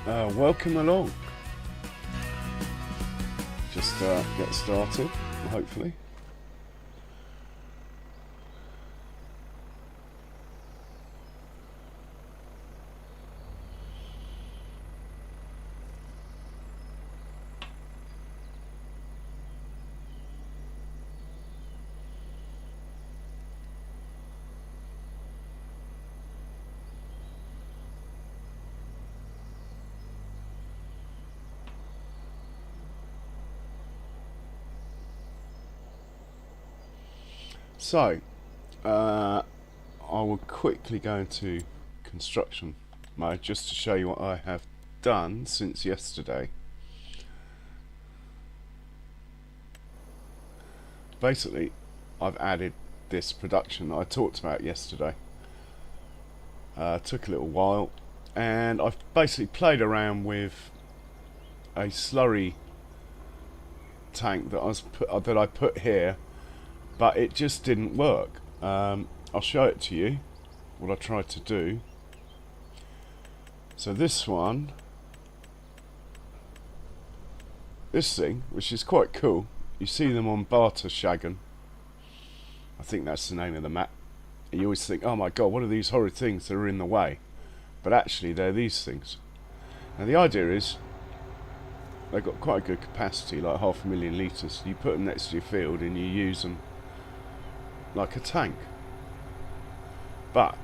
Welcome along. Just get started, hopefully. So, I will quickly go into construction mode just to show you what I have done since yesterday. Basically, I've added this production that I talked about yesterday. Took a little while, and I've basically played around with a slurry tank that I put here, but it just didn't work. I'll show it to you, what I tried to do. So this thing, which is quite cool, you see them on Shagan. I think that's the name of the map. And you always think, oh my god, what are these horrid things that are in the way? But actually they're these things. Now the idea is, they've got quite a good capacity, like 500,000 litres. You put them next to your field and you use them like a tank. But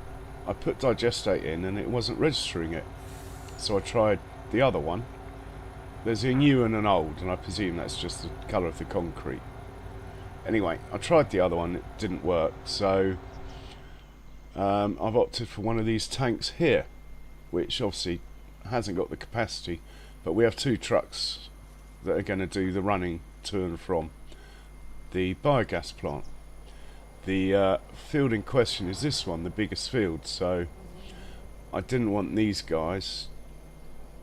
I put Digestate in and it wasn't registering it. So I tried the other one. There's a new and an old, and I presume that's just the colour of the concrete. Anyway, I tried the other one, it didn't work, so I've opted for one of these tanks here, which obviously hasn't got the capacity, but we have two trucks that are going to do the running to and from the biogas plant. The field in question is this one, the biggest field, so I didn't want these guys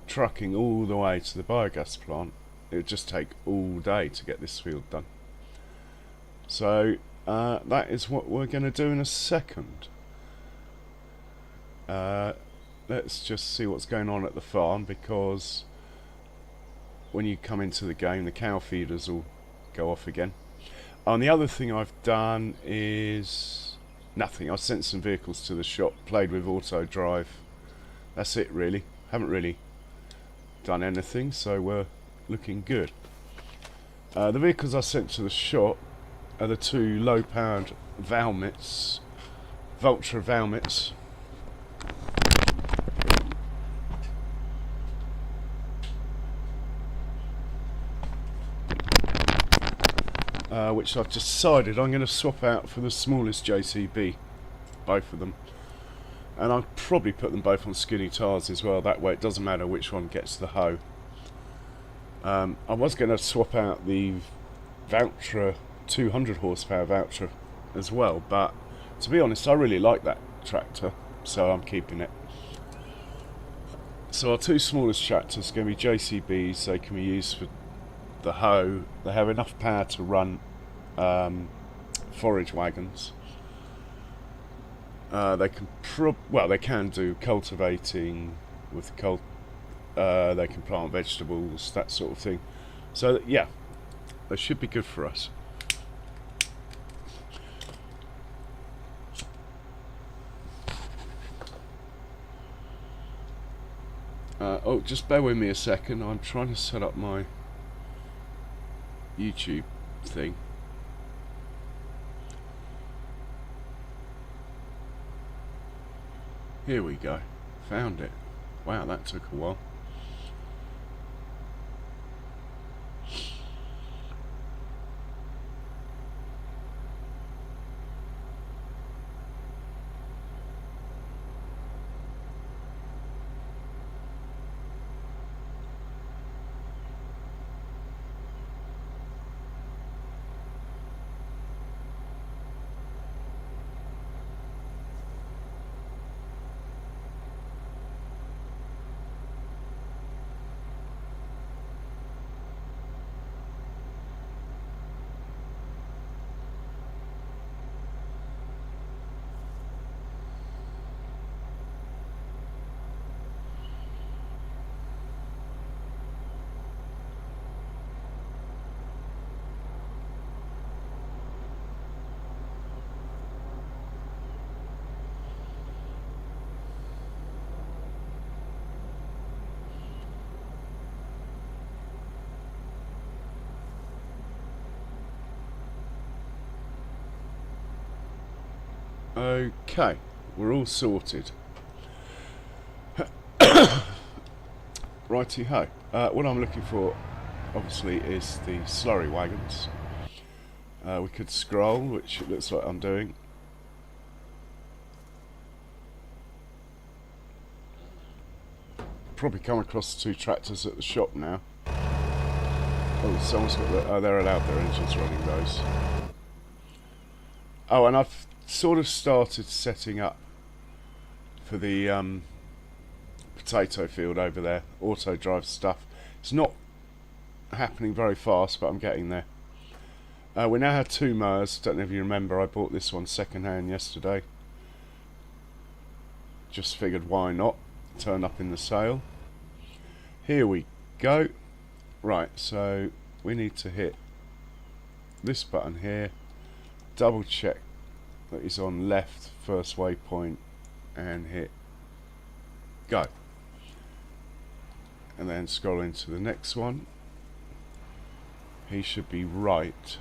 trucking all the way to the biogas plant. It would just take all day to get this field done. So that is what we're going to do in a second. Let's just see what's going on at the farm, because when you come into the game the cow feeders will go off again. And the other thing I've done is nothing. I sent some vehicles to the shop, played with auto drive. That's it really. Haven't really done anything, so we're looking good. The vehicles I sent to the shop are the two low powered Valmets, Vultra Valmets. Which I've decided I'm going to swap out for the smallest JCB, both of them. And I'll probably put them both on skinny tyres as well, that way it doesn't matter which one gets the hoe. I was going to swap out the Valtra 200 horsepower Valtra as well, but to be honest I really like that tractor, so I'm keeping it. So our two smallest tractors are going to be JCBs. They can be used for the hoe. They have enough power to run forage wagons. They can do cultivating with they can plant vegetables, that sort of thing. So yeah, they should be good for us. Oh, just bear with me a second. I'm trying to set up my YouTube thing. Here we go. Found it. Wow, that took a while. Okay, we're all sorted. Righty ho. What I'm looking for, obviously, is the slurry wagons. We could scroll, which it looks like I'm doing. Probably come across 2 tractors at the shop now. Oh, someone's got the... Oh, they're allowed their engines running, those. Oh, and I've sort of started setting up for the potato field over there. Auto drive stuff. It's not happening very fast, but I'm getting there. We now have 2 mowers. Don't know if you remember, I bought this one second hand yesterday. Just figured why not. Turn up in the sale. Here we go. Right, so we need to hit this button here, double check that he's on left first waypoint, and hit go, and then scroll into the next one. He should be right,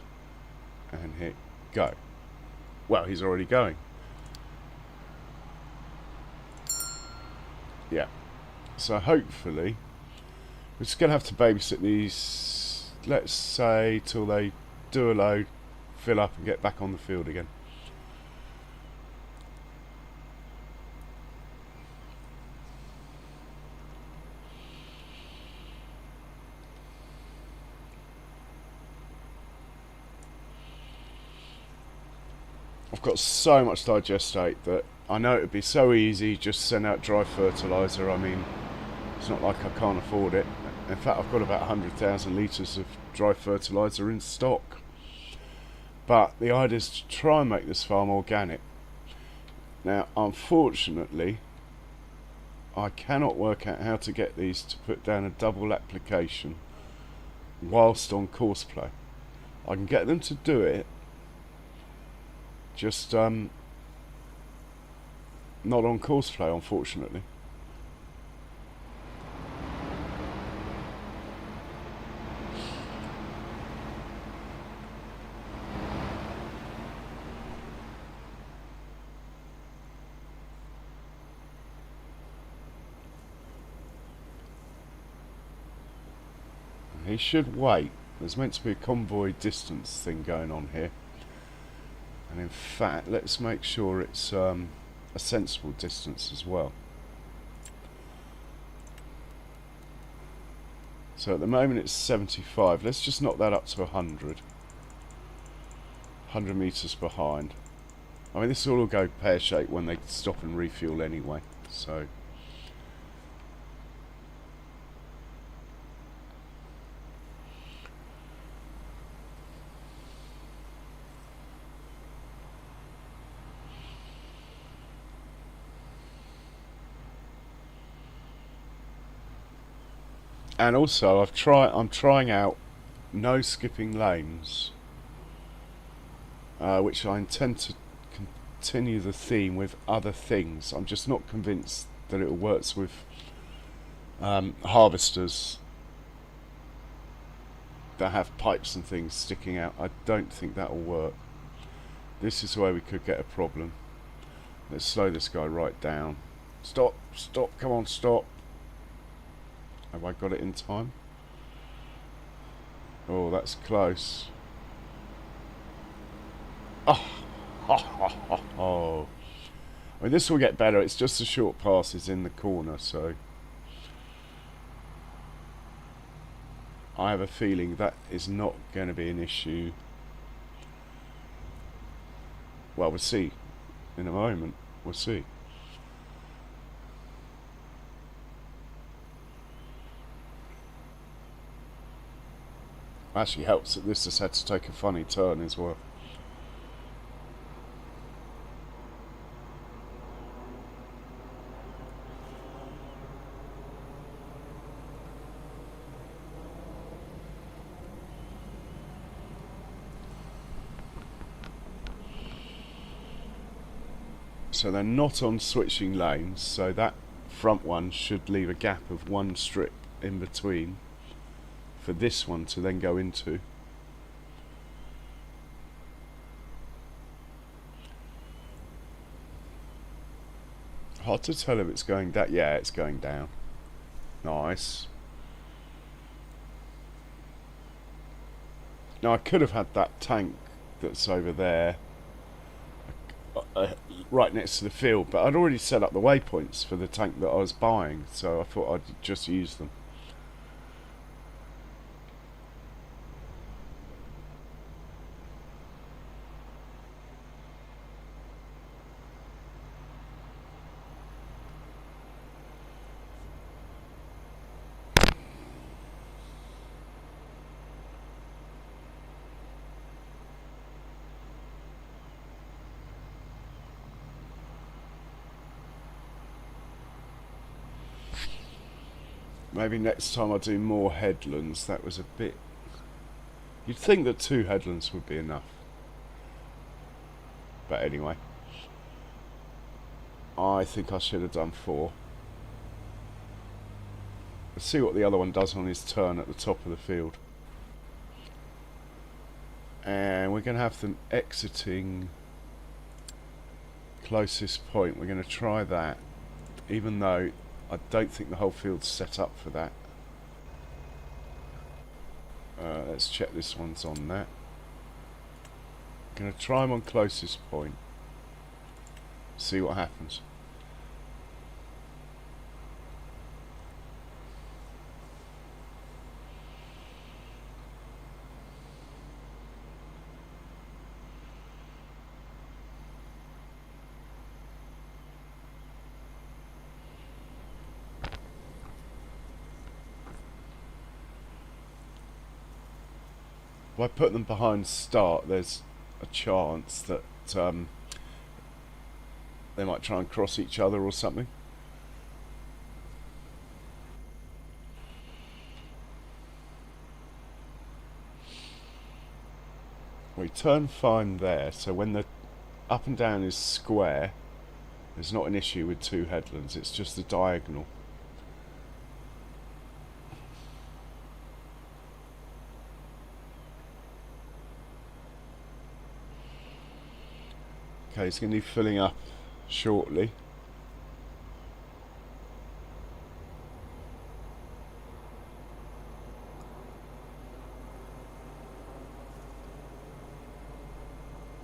and hit go. Well, he's already going. Yeah, so hopefully we're just going to have to babysit these, let's say, till they do a load, fill up and get back on the field again. I've got so much digestate that I know it would be so easy just send out dry fertiliser. I mean, it's not like I can't afford it. In fact, I've got about 100,000 litres of dry fertiliser in stock. But the idea is to try and make this farm organic. Now, unfortunately, I cannot work out how to get these to put down a double application whilst on course play. I can get them to do it, just not on course play, unfortunately. He should wait. There's meant to be a convoy distance thing going on here. And in fact, let's make sure it's a sensible distance as well. So at the moment it's 75. Let's just knock that up to 100. 100 metres behind. I mean, this will all go pear-shaped when they stop and refuel anyway. So... And also, I'm trying out no skipping lanes, which I intend to continue the theme with other things. I'm just not convinced that it works with harvesters that have pipes and things sticking out. I don't think that will work. This is where we could get a problem. Let's slow this guy right down. Stop, stop, come on, stop. Have I got it in time? Oh, that's close. Oh, oh. I mean, this will get better. It's just a short passes in the corner, so I have a feeling that is not going to be an issue. Well, we'll see in a moment. We'll see. Actually helps that this has had to take a funny turn as well. So they're not on switching lanes, so that front one should leave a gap of 1 strip in between for this one to then go into. Hard to tell if it's going down. Yeah, it's going down. Nice. Now I could have had that tank that's over there right next to the field, but I'd already set up the waypoints for the tank that I was buying, so I thought I'd just use them. Maybe next time I do more headlands. That was a bit... You'd think that 2 headlands would be enough. But anyway. I think I should have done 4. Let's see what the other one does on his turn at the top of the field. And we're going to have them exiting closest point. We're going to try that, even though I don't think the whole field's set up for that. Let's check this one's on that. Going to try them on closest point. See what happens. By putting them behind start, there's a chance that they might try and cross each other or something. We turn fine there, so when the up and down is square, there's not an issue with 2 headlands, it's just the diagonal. Okay, it's going to be filling up shortly.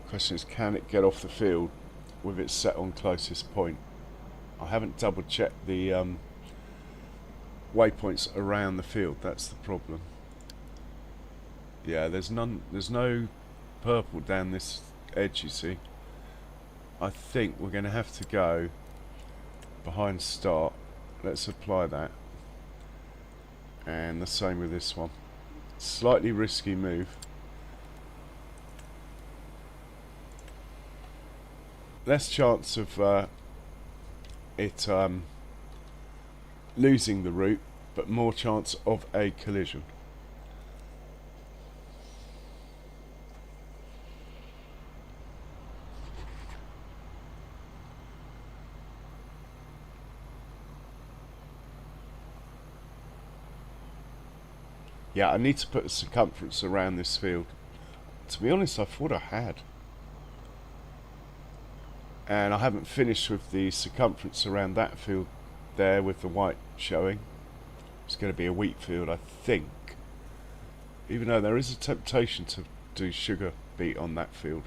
Question is, can it get off the field with it set on closest point? I haven't double checked the waypoints around the field, that's the problem. Yeah, there's no purple down this edge, you see. I think we're going to have to go behind start. Let's apply that. And the same with this one. Slightly risky move. Less chance of it losing the route, but more chance of a collision. Yeah, I need to put a circumference around this field. To be honest, I thought I had. And I haven't finished with the circumference around that field there with the white showing. It's going to be a wheat field, I think. Even though there is a temptation to do sugar beet on that field.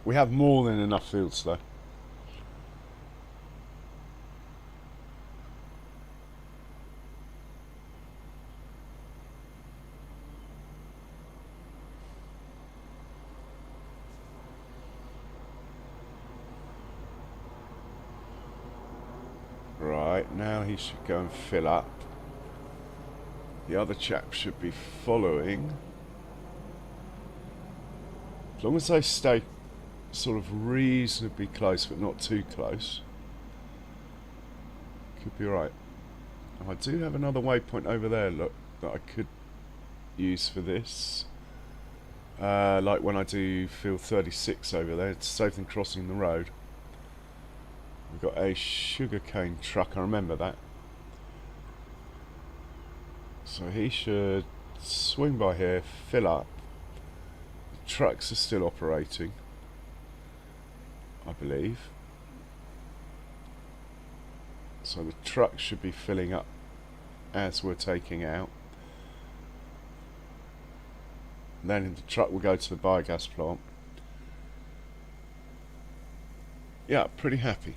We have more than enough fields though. Right, now he should go and fill up. The other chap should be following. As long as they stay sort of reasonably close, but not too close. Could be right. Oh, I do have another waypoint over there, look, that I could use for this. Like when I do field 36 over there, to save them crossing the road. We've got a sugarcane truck, I remember that. So he should swing by here, fill up. The trucks are still operating. I believe. So the truck should be filling up as we're taking out. Then the truck will go to the biogas plant. Yeah, pretty happy.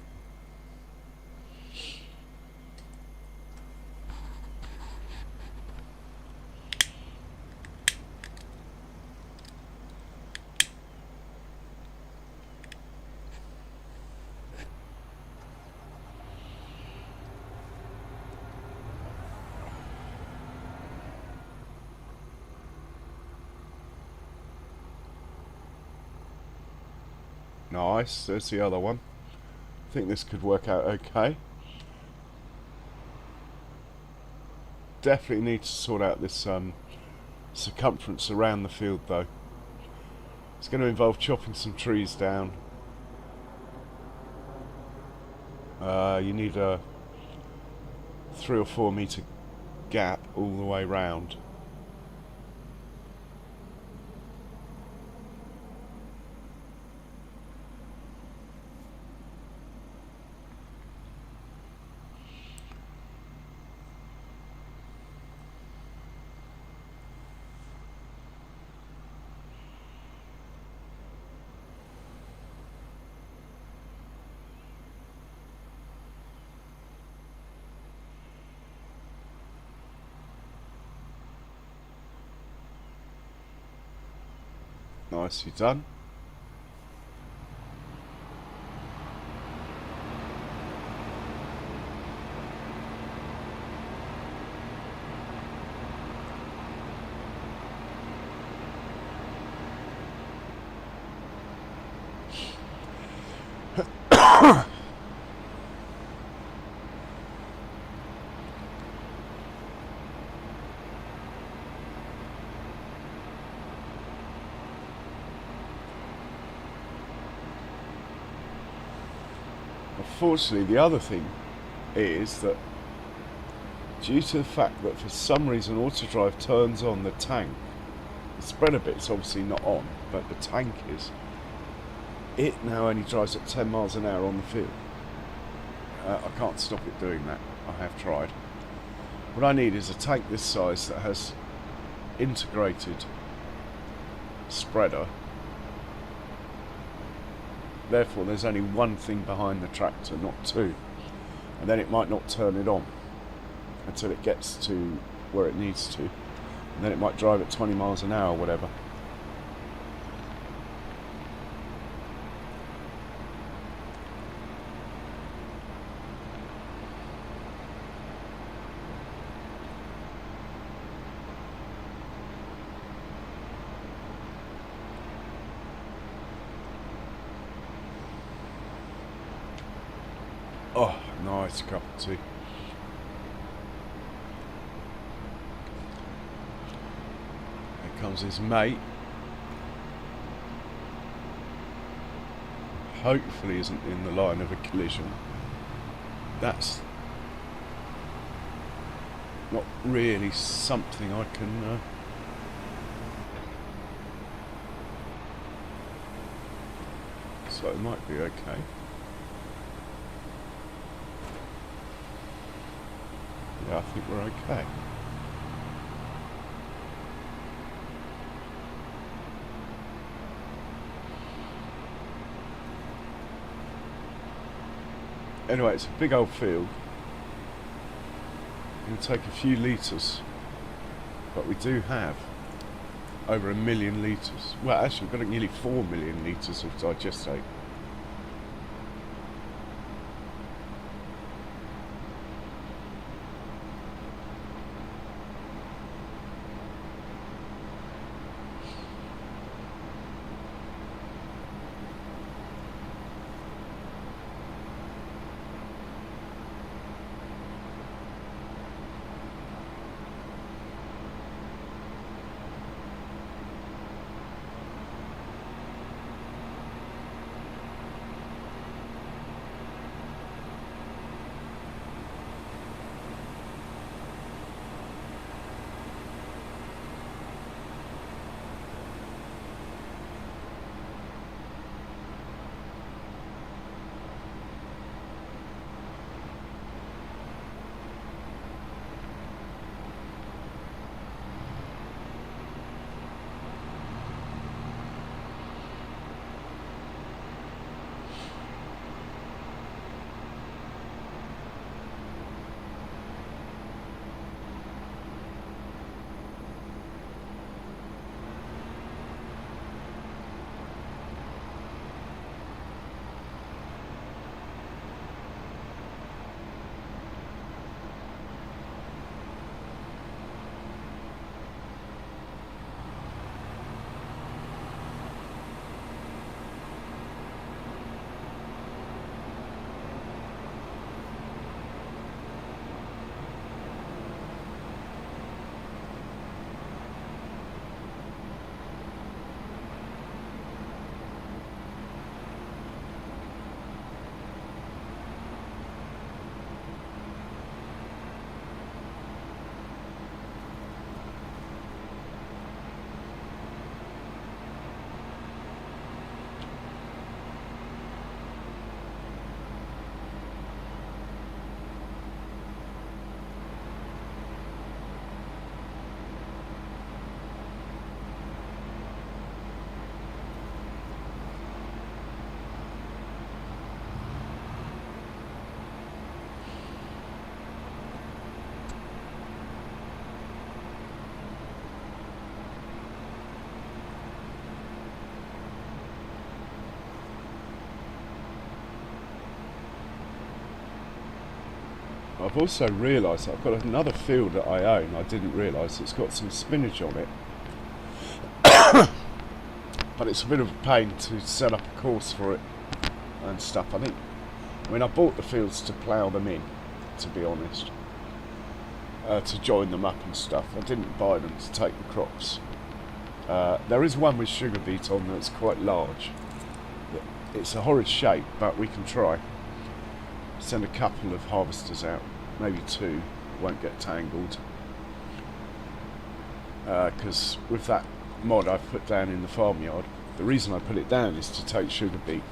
Nice, there's the other one. I think this could work out okay. Definitely need to sort out this circumference around the field though. It's going to involve chopping some trees down. You need a 3 or 4 metre gap all the way round. Nicely done. Unfortunately, the other thing is that due to the fact that for some reason autodrive turns on the tank, the spreader bit's obviously not on, but the tank is, it now only drives at 10 miles an hour on the field. I can't stop it doing that. I have tried. What I need is a tank this size that has integrated spreader. Therefore there's only one thing behind the tractor, not two, and then it might not turn it on until it gets to where it needs to, and then it might drive at 20 miles an hour or whatever. Oh, nice cup of tea. Here comes his mate. Hopefully isn't in the line of a collision. That's not really something I can so it might be okay. Yeah, I think we're okay. Anyway, it's a big old field. It'll take a few litres, but we do have over 1 million litres. Well, actually, we've got nearly 4 million litres of digestate. I've also realised I've got another field that I own. I didn't realise it's got some spinach on it. But it's a bit of a pain to set up a course for it and stuff. I mean, I bought the fields to plough them in, to be honest, to join them up and stuff. I didn't buy them to take the crops. There is one with sugar beet on that's quite large. It's a horrid shape, but we can try. Send a couple of harvesters out, maybe 2, won't get tangled. Because with that mod I've put down in the farmyard, the reason I put it down is to take sugar beet.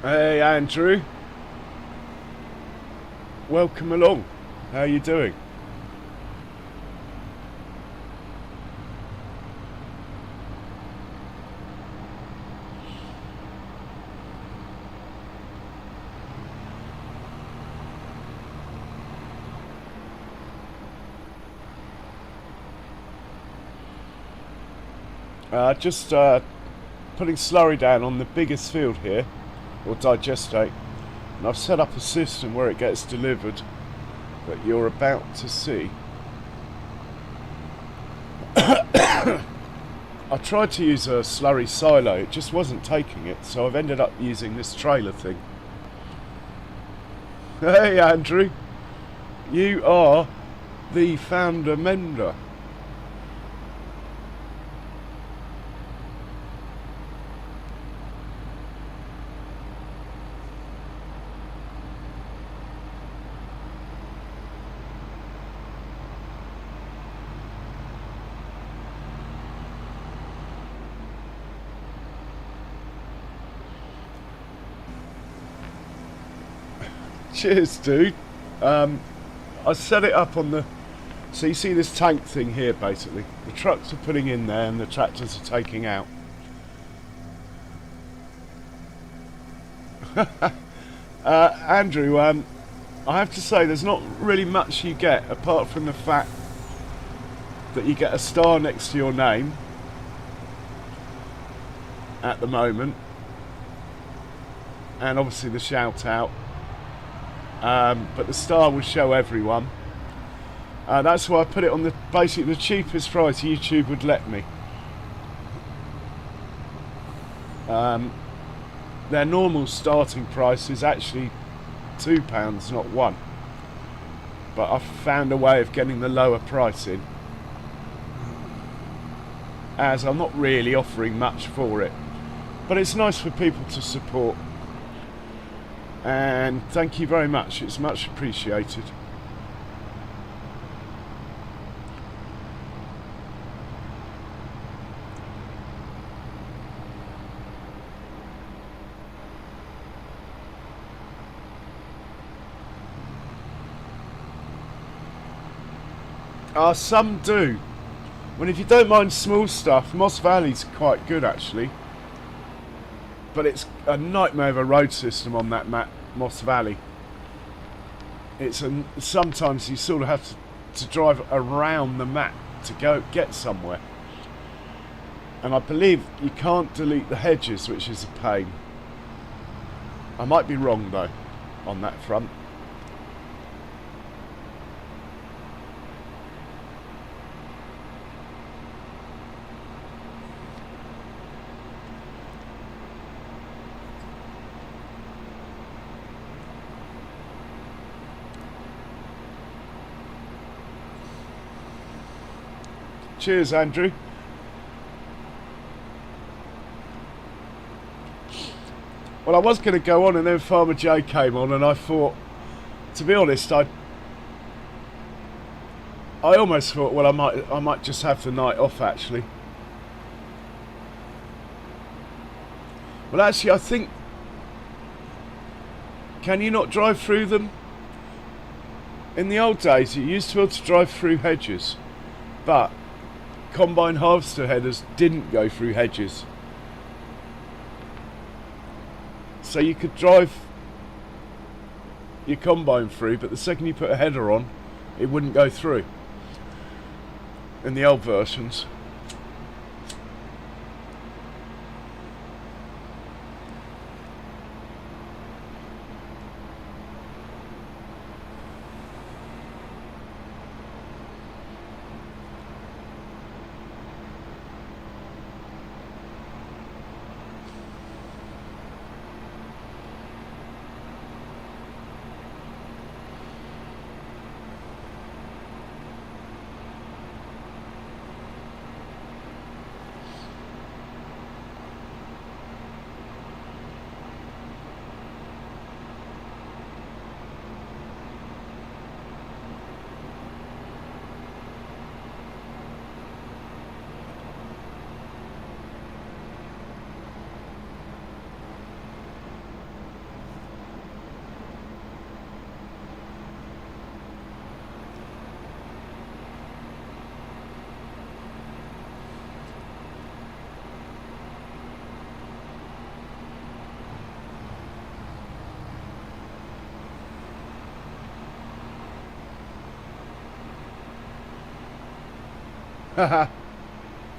Hey Andrew, welcome along. How are you doing? Just putting slurry down on the biggest field here, or digestate, and I've set up a system where it gets delivered that you're about to see. I tried to use a slurry silo, it just wasn't taking it, so I've ended up using this trailer thing. Hey Andrew, you are the founder mender. Cheers, dude. I set it up on the... So you see this tank thing here, basically. The trucks are putting in there and the tractors are taking out. Andrew, I have to say there's not really much you get, apart from the fact that you get a star next to your name at the moment. And obviously the shout out. But the star will show everyone. That's why I put it on the basically the cheapest price YouTube would let me. Their normal starting price is actually £2, not £1. But I've found a way of getting the lower price in, as I'm not really offering much for it. But it's nice for people to support. And thank you very much, it's much appreciated. Some do. Well, if you don't mind small stuff, Moss Valley's quite good actually. But it's a nightmare of a road system on that map, Moss Valley. Sometimes you sort of have to drive around the map to go get somewhere. And I believe you can't delete the hedges, which is a pain. I might be wrong though on that front. Cheers, Andrew. Well, I was going to go on, and then Farmer J came on, and I thought, to be honest, I almost thought, well, I might just have the night off actually. Well, actually, I think, can you not drive through them? In the old days, you used to be able to drive through hedges, but combine harvester headers didn't go through hedges. So you could drive your combine through, but the second you put a header on, it wouldn't go through in the old versions.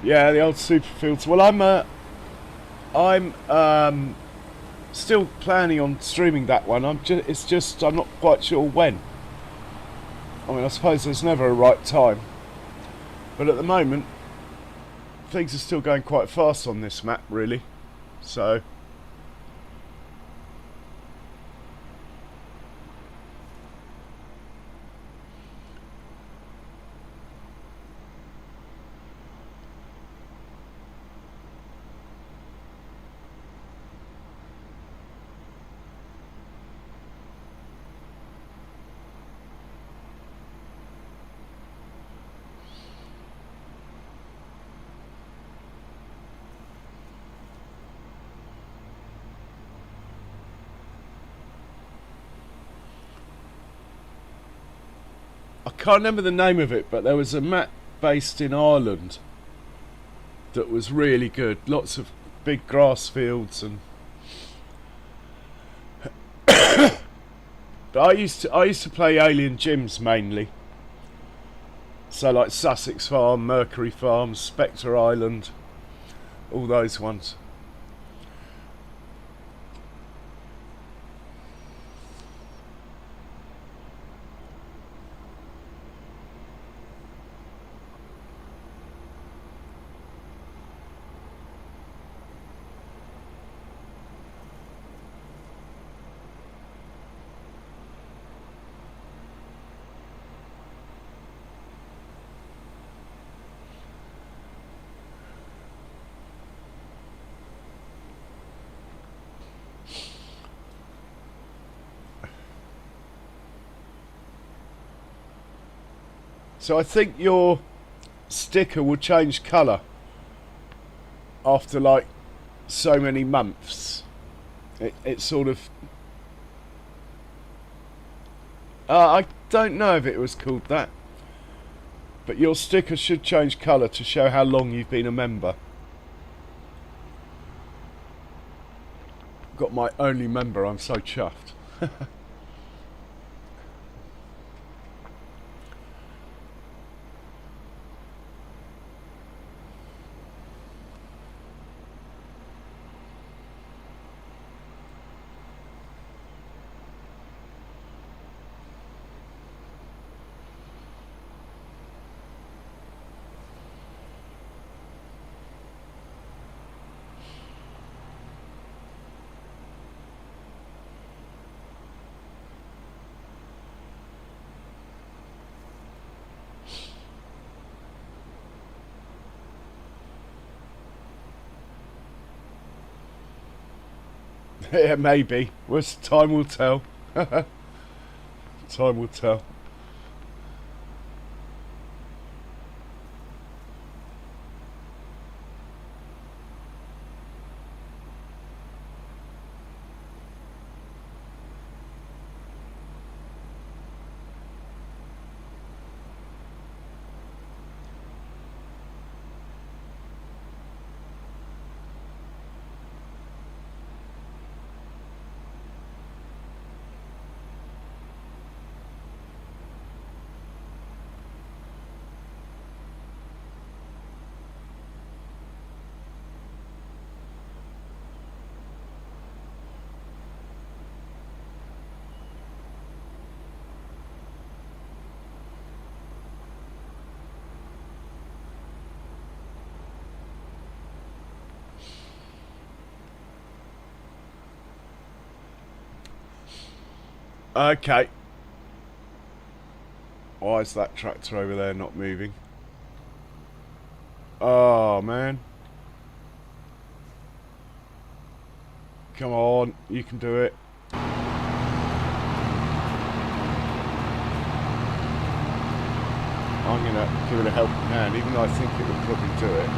Yeah, the old Superfields. Well, I'm still planning on streaming that one. I'm not quite sure when. I mean, I suppose there's never a right time, but at the moment things are still going quite fast on this map, really. So I can't remember the name of it, but there was a map based in Ireland that was really good. Lots of big grass fields and but I used to play Alien Gyms mainly. So like Sussex Farm, Mercury Farm, Spectre Island, all those ones. So I think your sticker will change colour after like so many months. It sort of... I don't know if it was called that, But your sticker should change colour to show how long you've been a member. Got my only member, I'm so chuffed. Yeah, maybe. Well, time will tell. Time will tell. Okay. Why is that tractor over there not moving? Oh, man. Come on, you can do it. I'm going to give it a helping hand, even though I think it would probably do it.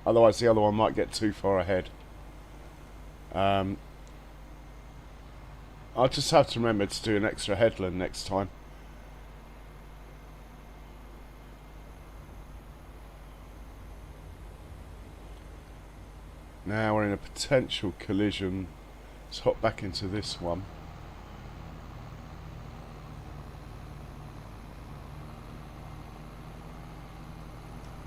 Otherwise the other one might get too far ahead. I'll just have to remember to do an extra headland next time. Now we're in a potential collision. Let's hop back into this one.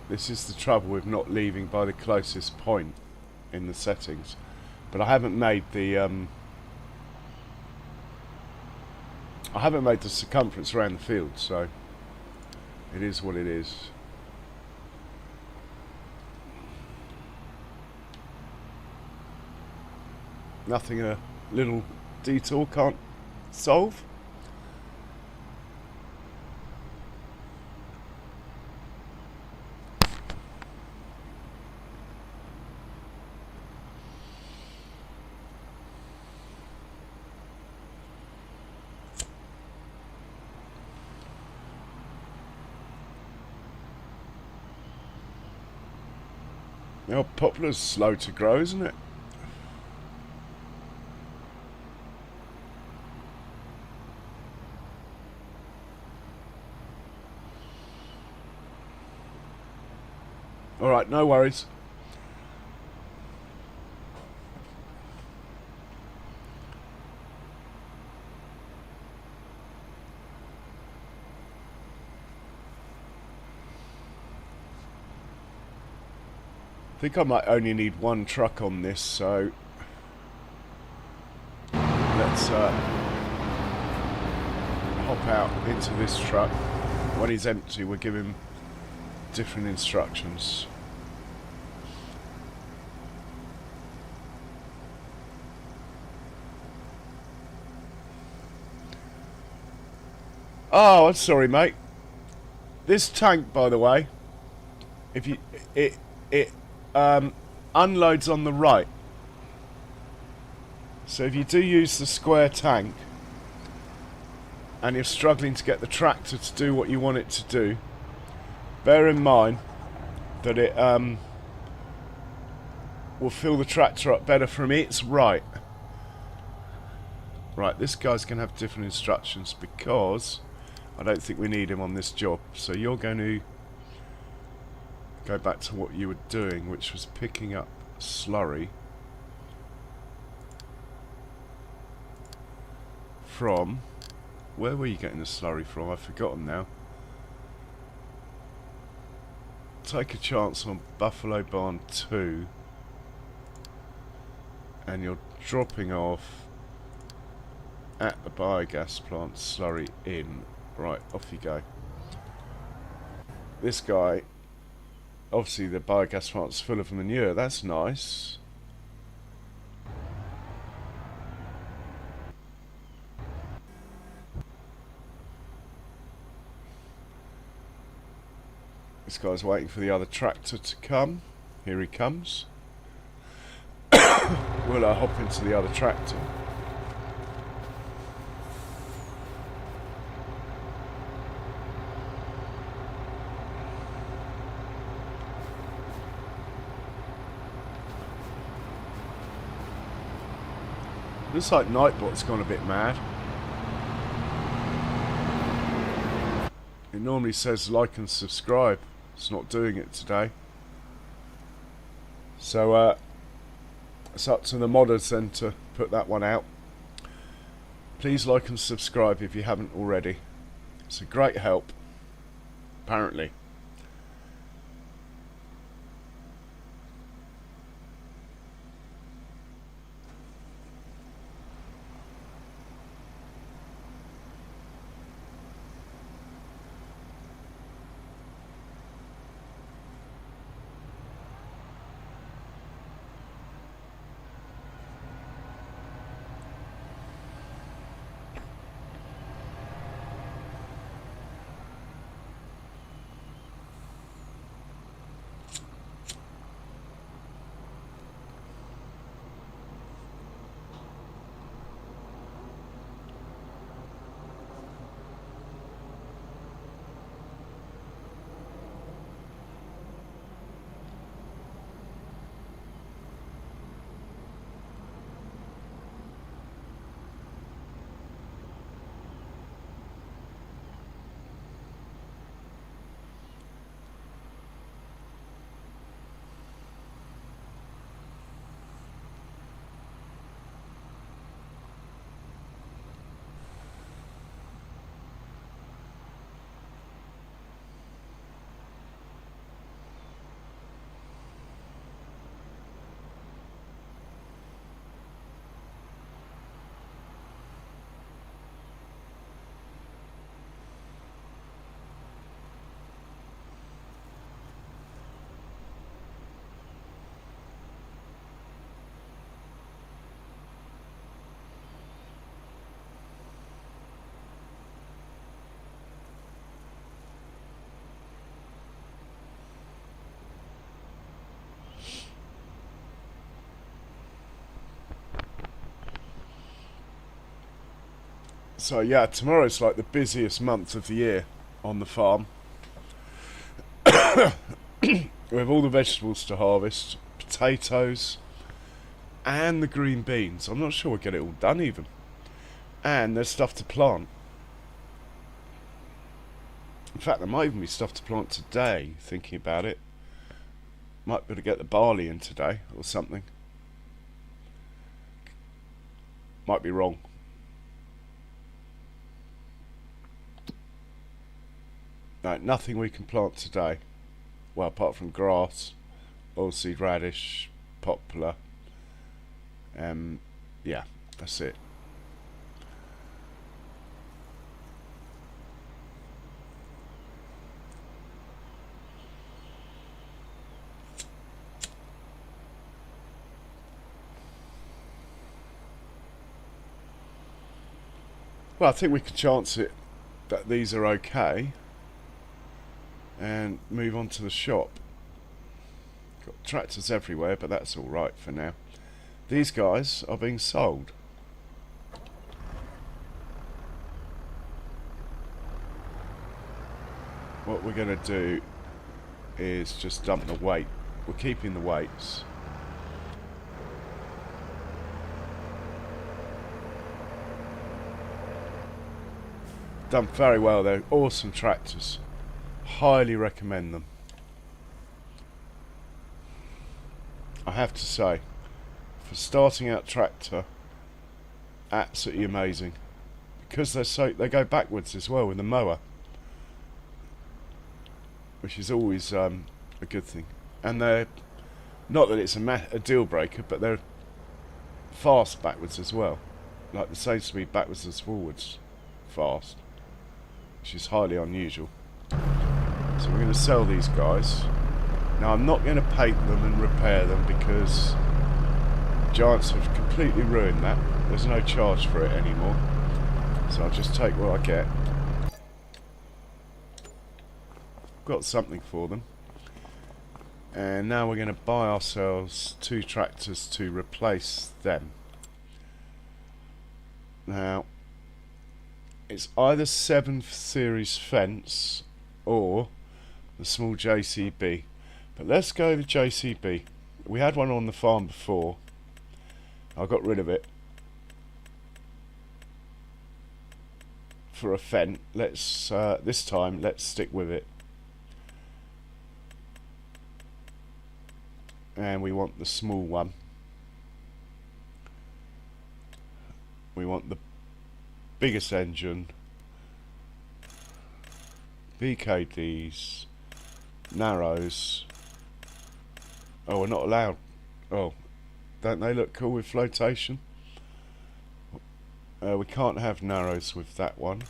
This is the trouble with not leaving by the closest point in the settings. But I haven't made the circumference around the field, so it is what it is. Nothing a little detour can't solve. Well, poplar's slow to grow, isn't it? Alright, no worries. I think I might only need one truck on this, so let's hop out into this truck. When he's empty, we'll give him different instructions. Oh, I'm sorry, mate. This tank, by the way, if you it unloads on the right. So if you do use the square tank and you're struggling to get the tractor to do what you want it to do, bear in mind that will fill the tractor up better from its right. Right, this guy's going to have different instructions because I don't think we need him on this job. So you're going to go back to what you were doing, which was picking up slurry from... Where were you getting the slurry from? I've forgotten now. Take a chance on Buffalo Barn 2 and you're dropping off at the biogas plant slurry in. Right, off you go. This guy, obviously the biogas plant's full of manure, that's nice. This guy's waiting for the other tractor to come. Here he comes. Will I hop into the other tractor? Looks like Nightbot's gone a bit mad. It normally says like and subscribe. It's not doing it today. So it's up to the modders then to put that one out. Please like and subscribe if you haven't already. It's a great help, apparently. So yeah, tomorrow's like the busiest month of the year on the farm. We have all the vegetables to harvest, potatoes, and the green beans. I'm not sure we'll get it all done even. And there's stuff to plant. In fact, there might even be stuff to plant today, thinking about it. Might be able to get the barley in today, or something. Might be wrong. No, nothing we can plant today. Well, apart from grass, oilseed radish, poplar. Yeah, that's it. Well, I think we can chance it that these are okay and move on to the shop. Got tractors everywhere, but that's alright for now. These guys are being sold. What we're going to do is just dump the weight. We're keeping the weights. done very well. They're awesome tractors. Highly recommend them. I have to say, for starting out tractor, absolutely amazing. Because they go backwards as well with the mower, which is always a good thing. And they're not that it's a deal breaker, but they're fast backwards as well, like the same speed backwards as forwards fast, which is highly unusual. So we're going to sell these guys. Now I'm not going to paint them and repair them because Giants have completely ruined that. There's no charge for it anymore, so I'll just take what I get. Got something for them. And now we're going to buy ourselves 2 tractors to replace them. Now, it's either 7th series fence or the small JCB. But let's go with JCB. We had one on the farm before. I got rid of it for a fence. Let's this time let's stick with it. And we want the small one. We want the biggest engine, BKDs, narrows. Oh, we're not allowed. Oh, don't they look cool with flotation? We can't have narrows with that one.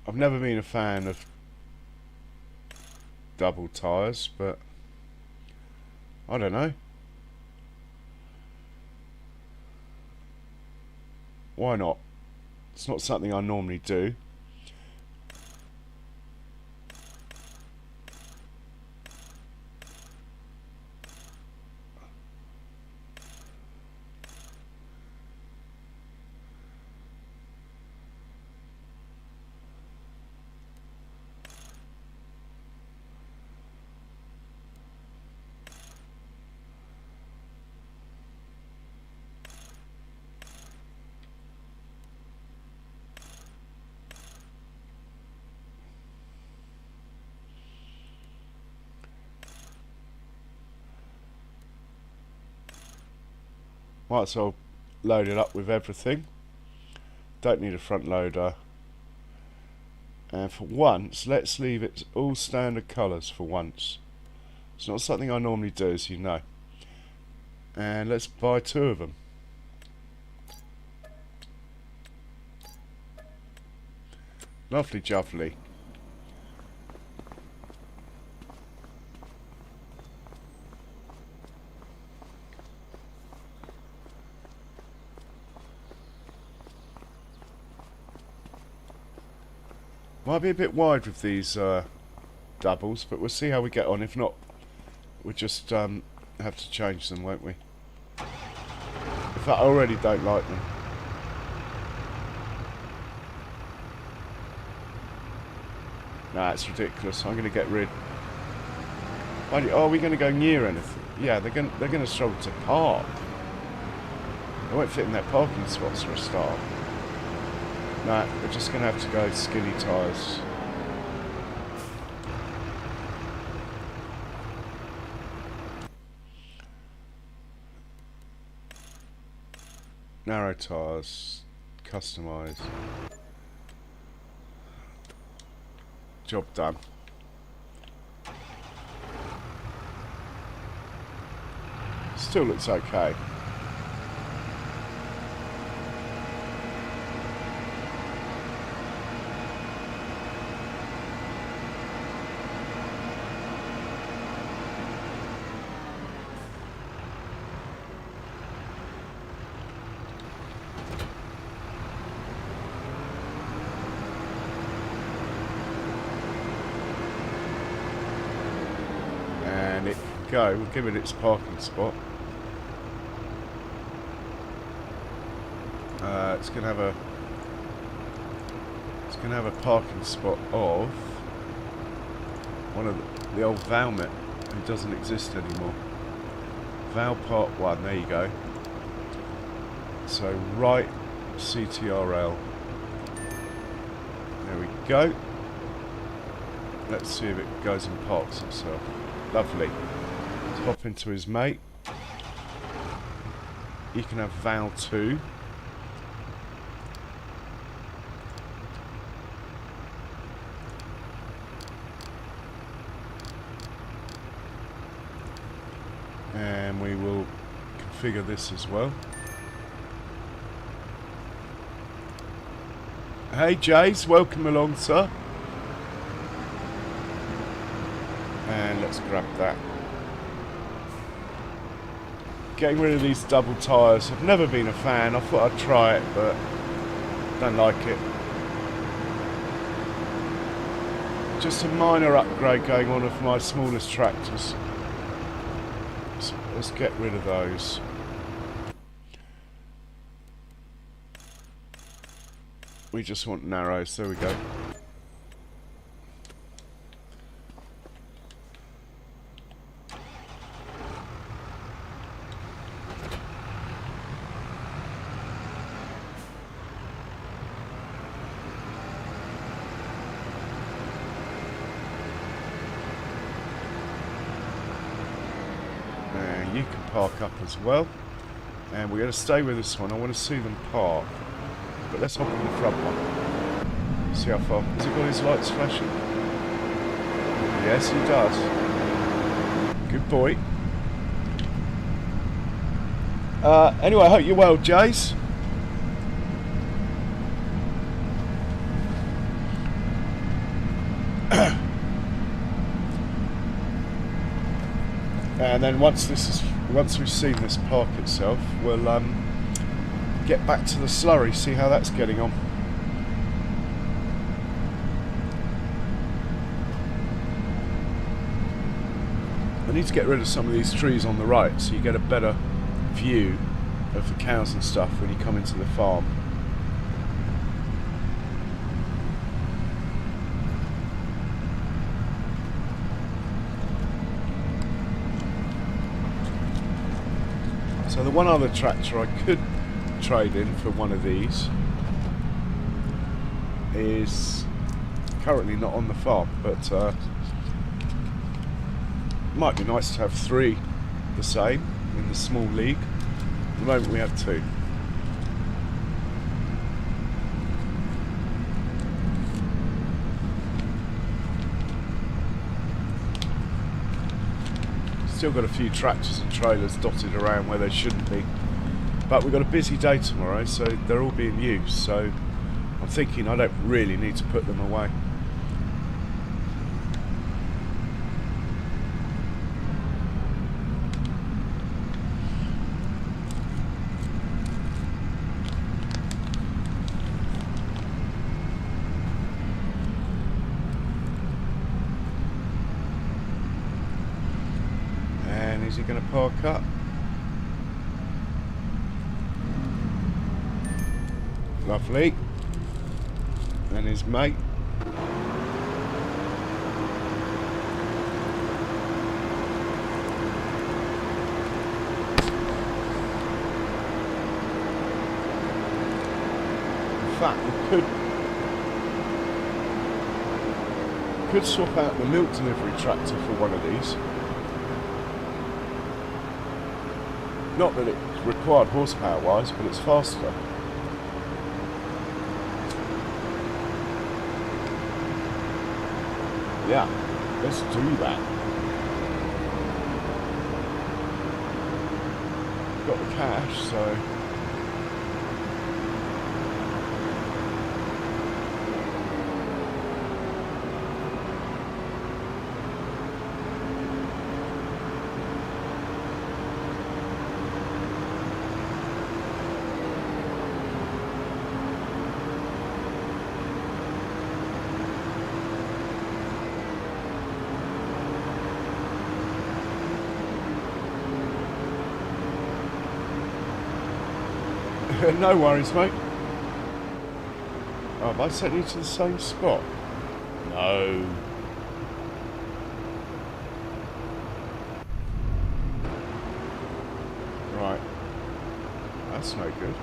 I've never been a fan of double tyres, but I don't know. Why not? It's not something I normally do. Might as well load it up with everything. Don't need a front loader. And for once, let's leave it all standard colours for once. It's not something I normally do, as you know. And let's buy 2 of them. Lovely jubbly. Might be a bit wide with these doubles, but we'll see how we get on. If not, we'll just have to change them, won't we? In fact, I already don't like them. Nah, it's ridiculous. I'm going to get rid. Are we going to go near anything? Yeah, they're going to struggle to park. They won't fit in their parking spots for a start. Nah, we're just going to have to go skinny tyres. Narrow tyres, customise. Job done. Still looks okay. And it can go. We'll give it its parking spot. It's gonna have a parking spot of one of the old Valmet, who doesn't exist anymore. Val Part 1, there you go. So right CTRL. There we go. Let's see if it goes and parks itself. Lovely. Let's hop into his mate. He can have Val 2. And we will configure this as well. Hey Jace, welcome along, sir. And let's grab that. Getting rid of these double tyres. I've never been a fan. I thought I'd try it, but don't like it. Just a minor upgrade going on with my smallest tractors. So let's get rid of those. We just want narrows. There we go. And you can park up as well. And we're going to stay with this one. I want to see them park. But let's hop in the front one. See how far. Has he got his lights flashing? Yes, he does. Good boy. Anyway, I hope you're well, Jace. And then once we've seen this park itself, we'll get back to the slurry, see how that's getting on. I need to get rid of some of these trees on the right so you get a better view of the cows and stuff when you come into the farm. So the one other tractor I could trade in for one of these is currently not on the farm, but it might be nice to have 3 the same in the small league. At the moment we have 2. Still got a few tractors and trailers dotted around where they shouldn't be. But we've got a busy day tomorrow, so they're all being used. So I'm thinking I don't really need to put them away. And is he going to park up? Lovely. And his mate. In fact, we could swap out the milk delivery tractor for one of these. Not that it's required horsepower wise, but it's faster. Yeah, let's do that. Got the cash, so no worries, mate. Oh, have I sent you to the same spot? No. Right. That's no good.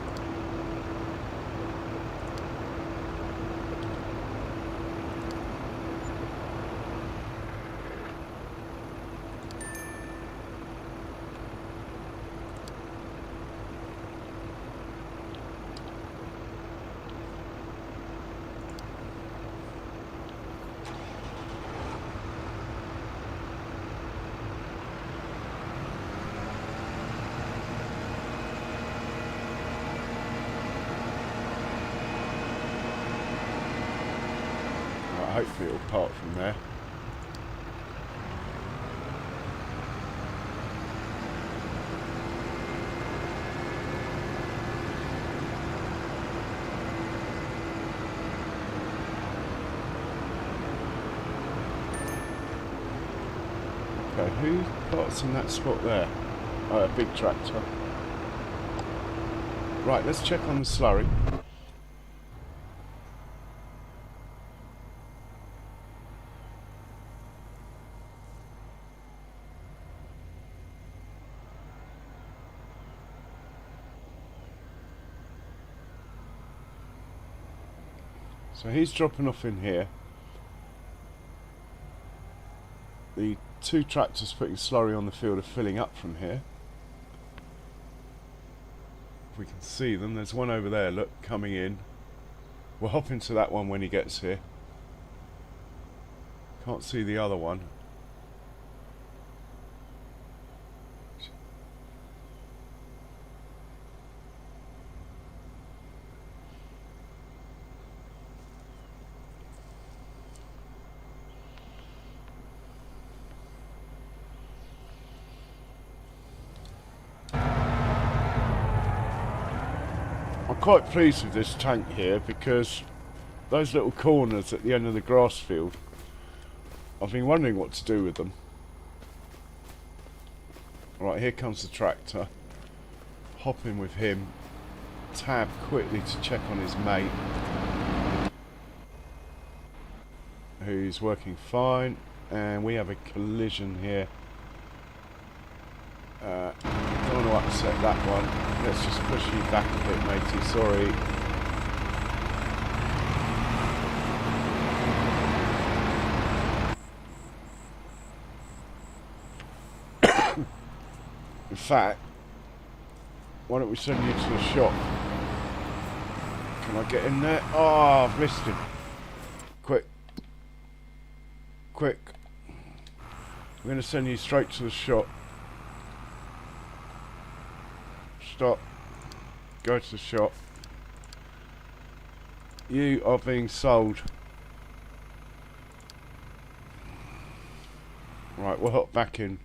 hopefully it'll part from there. Okay, who parts in that spot there? Oh, a big tractor. Right, let's check on the slurry. So he's dropping off in here. The two tractors putting slurry on the field are filling up from here. If we can see them, there's one over there, look, coming in. We'll hop into that one when he gets here. Can't see the other one. I'm quite pleased with this tank here because those little corners at the end of the grass field, I've been wondering what to do with them. Right, here comes the tractor. Hop in with him. Tab quickly to check on his mate, who's working fine, and we have a collision here. Don't want to upset that one. Let's just push you back a bit, matey. Sorry. In fact, why don't we send you to the shop? Can I get in there? Oh, I've missed him. Quick. Quick. I'm going to send you straight to the shop. Stop. Go to the shop. You are being sold. Right, we'll hop back in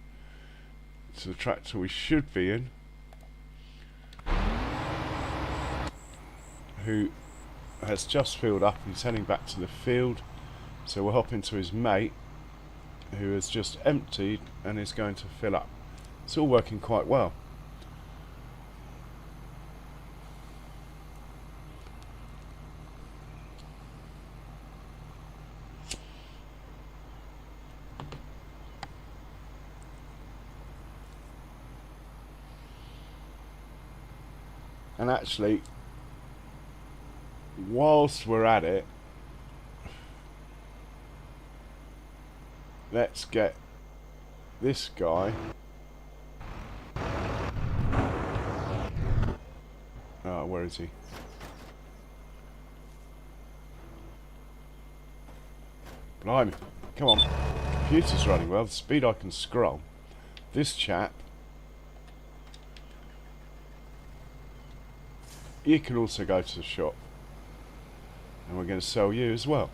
to the tractor we should be in, who has just filled up. He's heading back to the field, so we'll hop into his mate, who has just emptied and is going to fill up. It's all working quite well. And actually, whilst we're at it, let's get this guy. Oh, where is he? Blimey. Come on. Computer's running well. The speed I can scroll. This chap. You can also go to the shop. And we're going to sell you as well.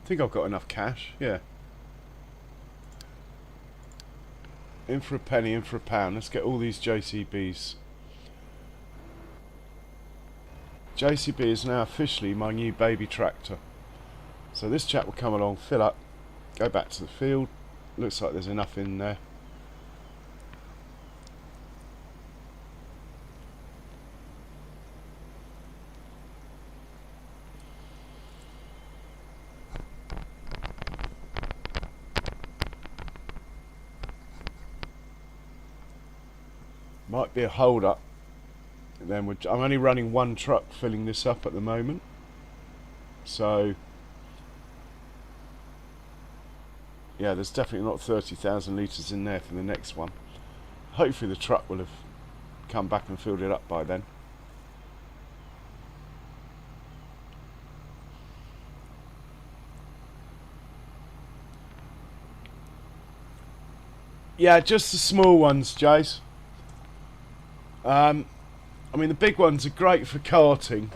I think I've got enough cash, yeah. In for a penny, in for a pound. Let's get all these JCBs. JCB is now officially my new baby tractor. So this chap will come along, fill up, go back to the field. Looks like there's enough in there. Might be a hold up. And then I'm only running one truck filling this up at the moment. So yeah, there's definitely not 30,000 litres in there for the next one. Hopefully the truck will have come back and filled it up by then. Yeah, just the small ones, Jace. I mean, the big ones are great for karting,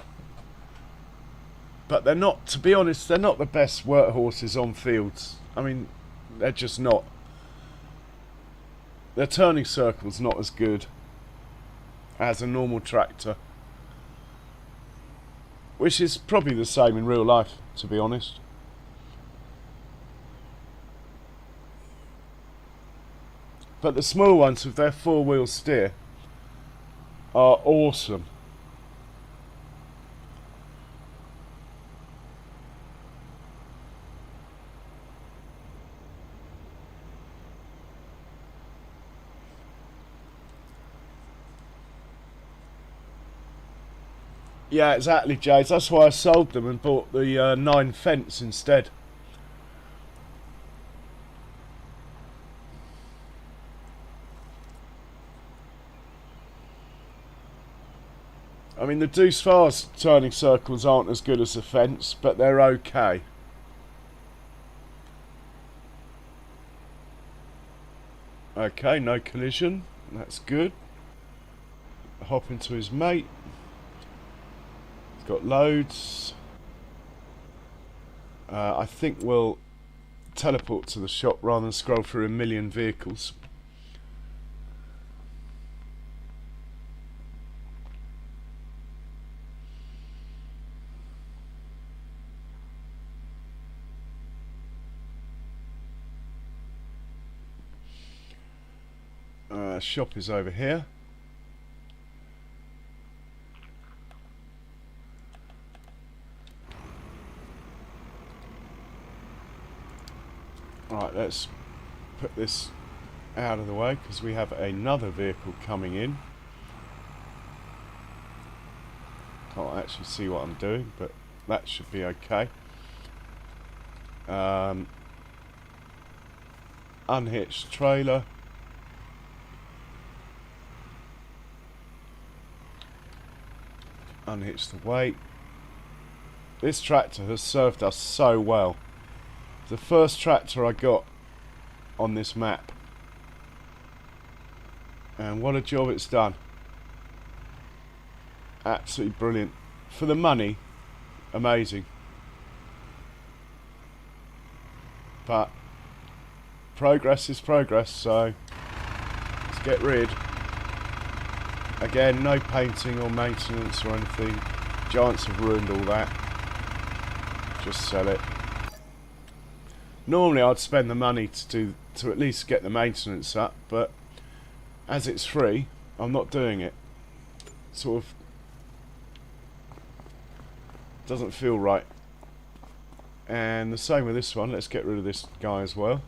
but they're not, to be honest, they're not the best workhorses on fields. I mean, they're just not. Their turning circle's not as good as a normal tractor, which is probably the same in real life, to be honest. But the small ones with their four-wheel steer are awesome. Yeah, exactly, James. That's why I sold them and bought the 9 Fence instead. I mean, the Deuce Fars turning circles aren't as good as the Fence, but they're okay. Okay, no collision. That's good. Hop into his mate. He's got loads. I think we'll teleport to the shop rather than scroll through a million vehicles. Shop is over here. Right, let's put this out of the way because we have another vehicle coming in. Can't actually see what I'm doing, but that should be okay. Unhitched trailer. Unhitch the weight. This tractor has served us so well. The first tractor I got on this map, and what a job it's done. Absolutely brilliant. For the money, amazing. But progress is progress, so let's get rid. Again, no painting or maintenance or anything. Giants have ruined all that. Just sell it. Normally I'd spend the money to at least get the maintenance up, but as it's free, I'm not doing it. Sort of doesn't feel right. And the same with this one. Let's get rid of this guy as well.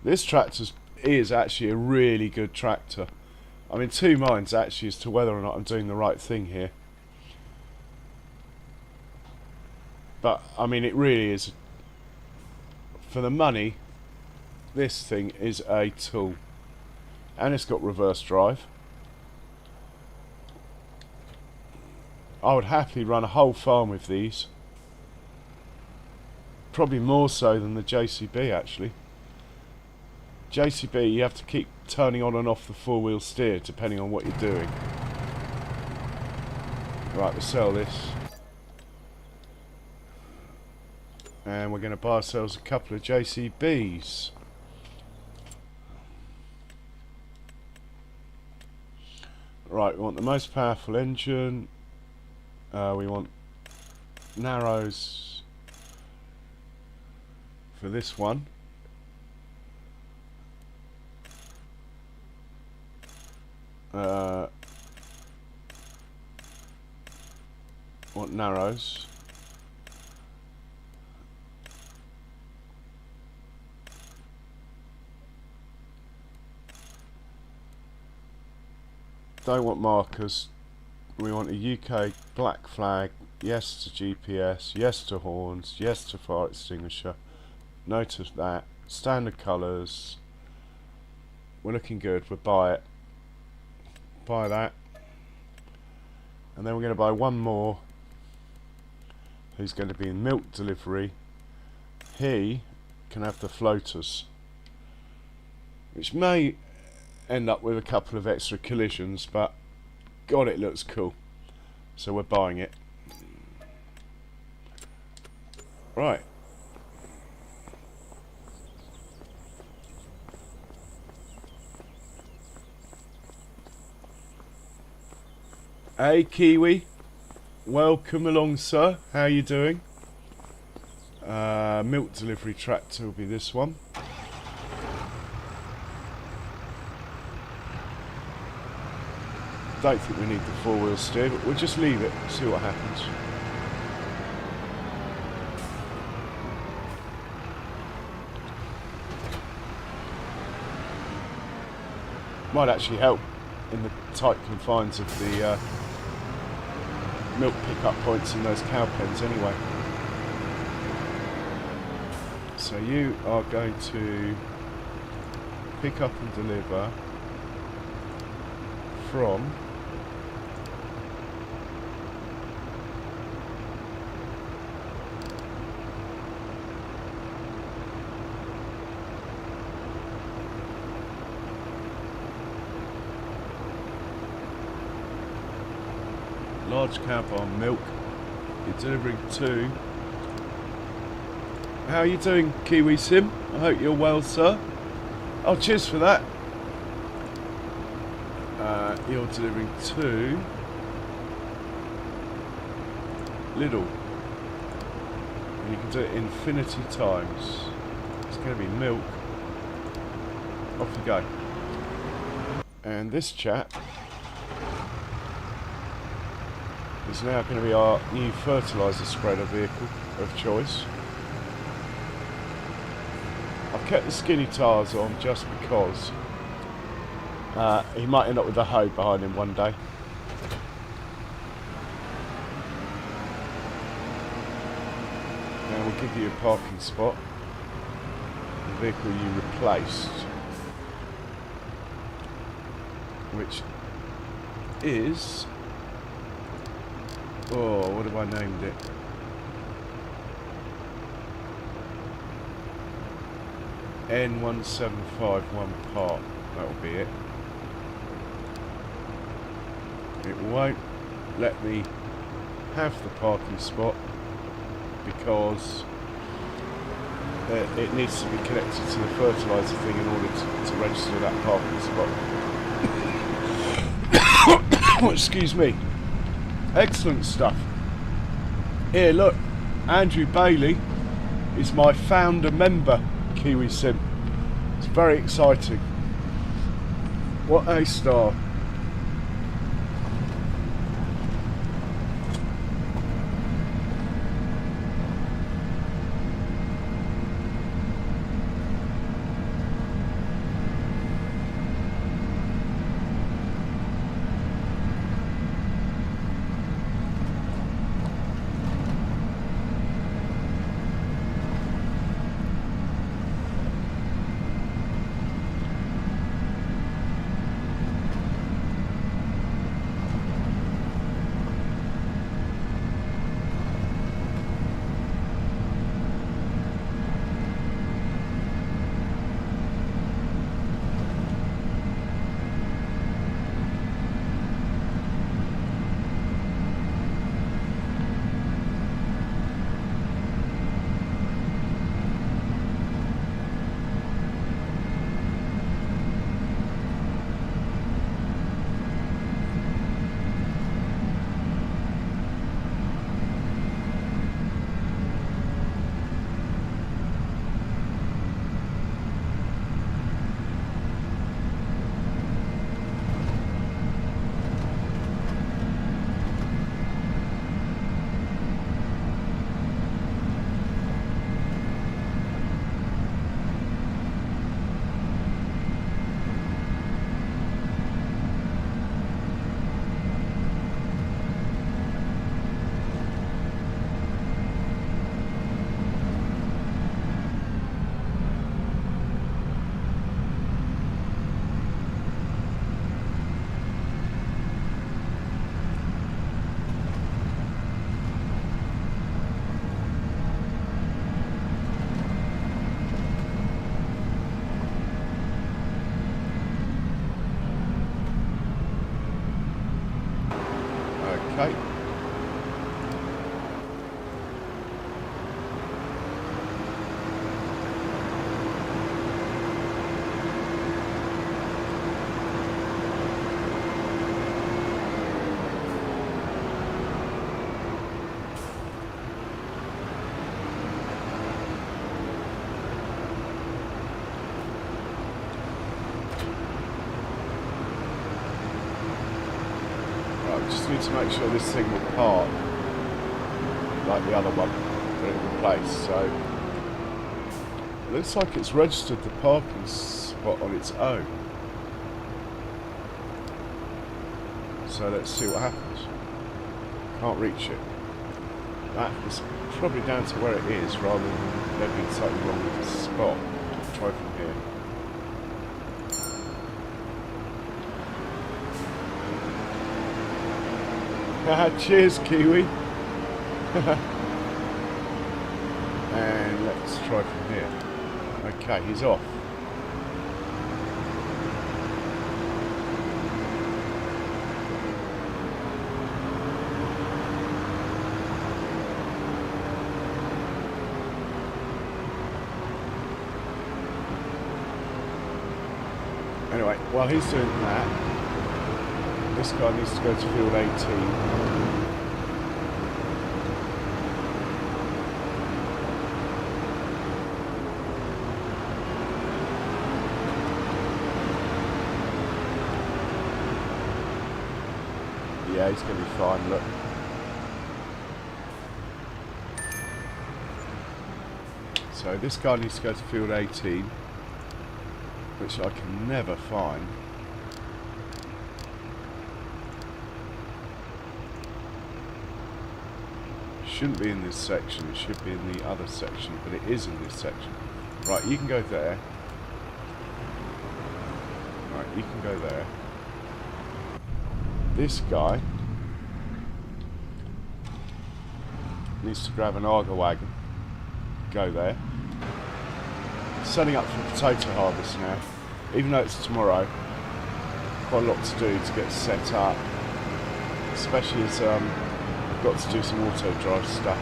This tractor is actually a really good tractor. I'm in two minds actually as to whether or not I'm doing the right thing here. But I mean, it really is. For the money, this thing is a tool. And it's got reverse drive. I would happily run a whole farm with these. Probably more so than the JCB actually. JCB, you have to keep turning on and off the four-wheel steer depending on what you're doing. Right, we'll sell this. And we're going to buy ourselves a couple of JCBs. Right, we want the most powerful engine. We want narrows for this one. Want narrows. Don't want markers. We want a UK black flag. Yes to GPS. Yes to horns. Yes to fire extinguisher. No to that. Standard colours. We're looking good. We'll buy it. Buy that. And then we're going to buy one more. Who's going to be in milk delivery. He can have the floaters. Which may end up with a couple of extra collisions, but God, it looks cool. So we're buying it. Right. Hey Kiwi, welcome along sir, how you doing? Milk delivery tractor will be this one. Don't think we need the four-wheel steer, but we'll just leave it, see what happens. Might actually help in the tight confines of the milk pickup points in those cow pens anyway. So you are going to pick up and deliver from large cow barn milk. You're delivering to. How are you doing, Kiwi Sim? I hope you're well, sir. Oh, cheers for that. You're delivering to Lidl. And you can do it infinity times. It's going to be milk. Off you go. And this chap is now going to be our new fertiliser spreader vehicle of choice. I've kept the skinny tyres on just because he might end up with a hoe behind him one day. Now we'll give you a parking spot. The vehicle you replaced, which is, oh, what have I named it? N1751 Park. That'll be it. It won't let me have the parking spot because it needs to be connected to the fertiliser thing in order to register that parking spot. Excuse me. Excellent stuff. Here, look. Andrew Bailey is my founder member, Kiwi Sim. It's very exciting. What a star. just need to make sure this thing will park like the other one that it replaced. So it looks like it's registered the parking spot on its own. So let's see what happens. Can't reach it. That is probably down to where it is rather than there being something wrong with the spot. Let's try from here. Cheers, Kiwi. And let's try from here. Okay, he's off. Anyway, while he's doing that, this guy needs to go to field 18. Yeah, he's going to be fine, look. So this guy needs to go to field 18, which I can never find. Shouldn't be in this section, it should be in the other section, but it is in this section. Right, you can go there. Right, you can go there. This guy needs to grab an auger wagon, go there. Setting up for potato harvest now, even though it's tomorrow. Quite a lot to do to get set up, especially as I've got to do some auto drive stuff.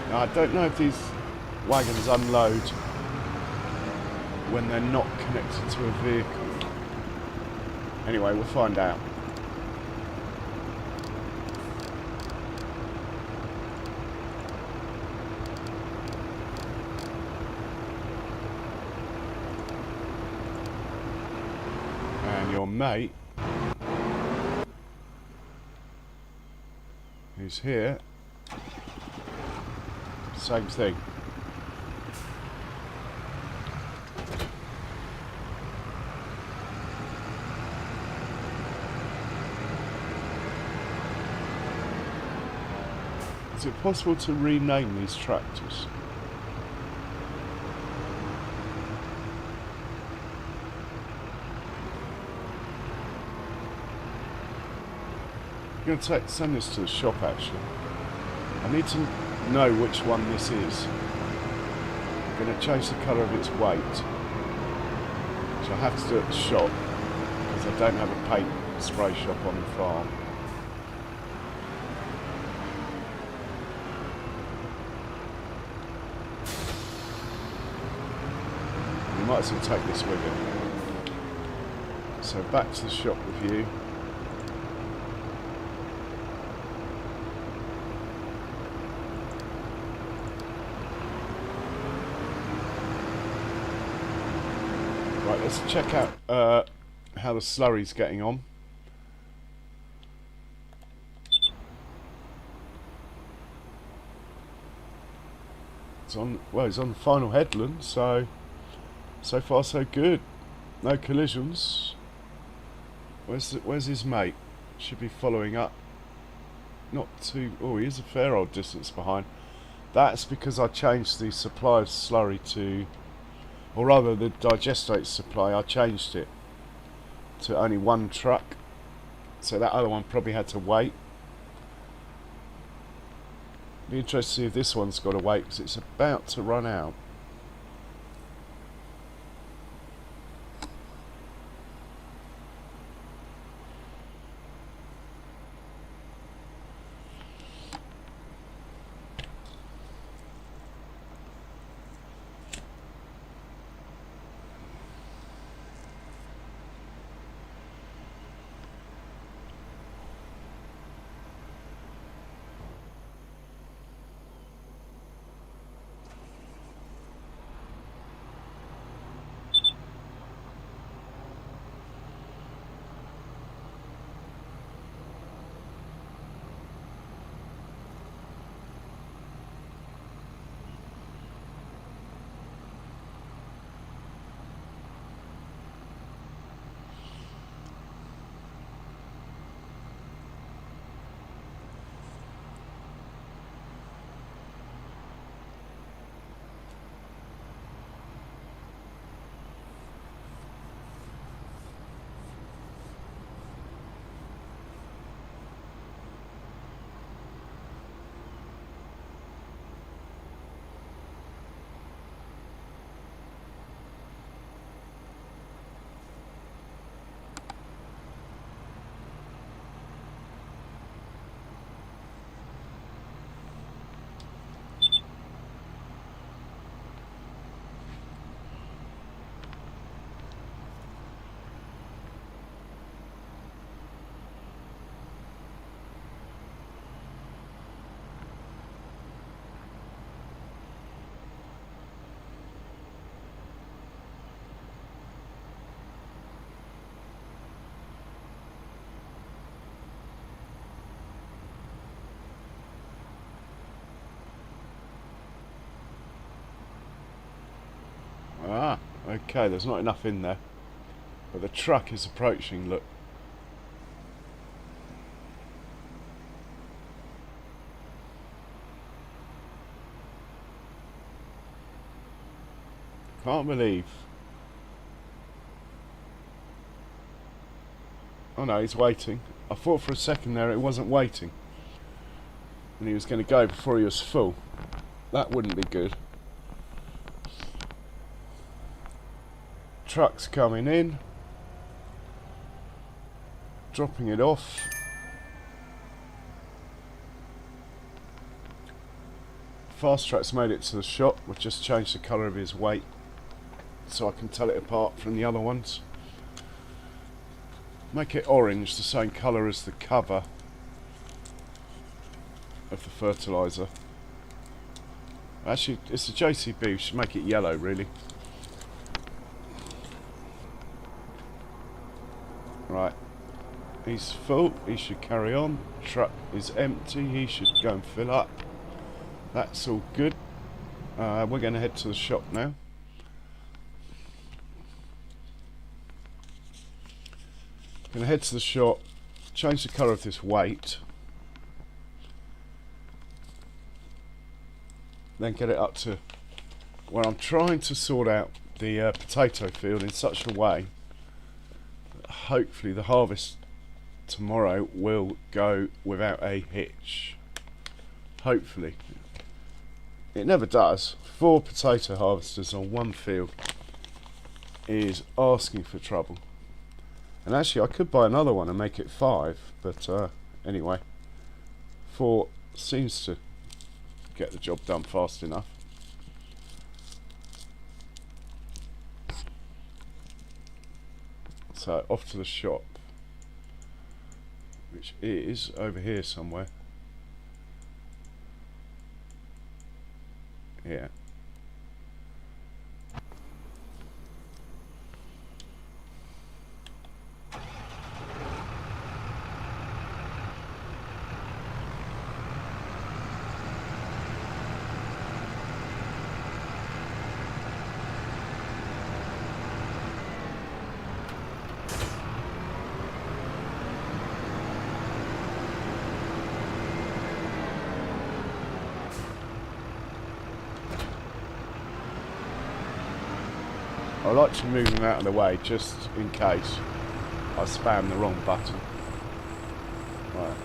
Now, I don't know if these wagons unload when they're not connected to a vehicle. Anyway, we'll find out. And your mate, who's here, same thing. Is it possible to rename these tractors? I'm going to send this to the shop actually. I need to know which one this is. I'm going to change the colour of its weight, which I have to do at the shop because I don't have a paint spray shop on the farm. You might as well take this with you. So back to the shop with you. Right, let's check out how the slurry's getting on. It's on, well, it's on the final headland, so far so good. No collisions. Where's his mate? Should be following up. Not too. Oh, he is a fair old distance behind. That's because I changed the supply of slurry to, or rather the Digestate supply, I changed it to only one truck. So that other one probably had to wait. Be interested to see if this one's got to wait because it's about to run out. Okay, there's not enough in there, but the truck is approaching, look. Can't believe. Oh no, he's waiting. I thought for a second there it wasn't waiting, and he was going to go before he was full. That wouldn't be good. Truck's coming in, dropping it off. Fast Track's made it to the shop. We've just changed the colour of his weight so I can tell it apart from the other ones. Make it orange, the same colour as the cover of the fertiliser. Actually, it's a JCB, we should make it yellow really. Right, he's full, he should carry on. Truck is empty, he should go and fill up. That's all good. We're going to head to the shop now. Going to head to the shop, change the colour of this weight, then get it up to where I'm trying to sort out the potato field in such a way that hopefully the harvest tomorrow will go without a hitch. Hopefully. It never does. 4 potato harvesters on one field is asking for trouble. And actually I could buy another one and make it 5, but anyway, 4 seems to get the job done fast enough. So off to the shop, which is over here somewhere. Yeah. I like to move them out of the way just in case I spam the wrong button. Right,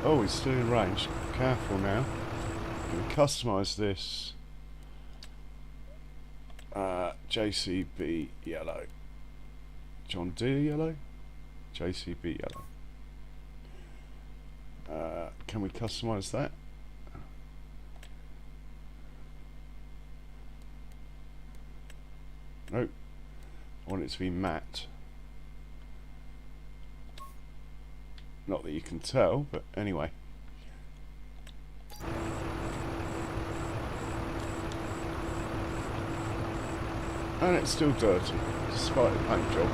oh, he's still in range. Careful now. I'm going to customise this. JCB yellow. John Deere yellow? JCB yellow. Can we customise that? Nope. I want it to be matte. Not that you can tell, but anyway. And it's still dirty, despite the paint job.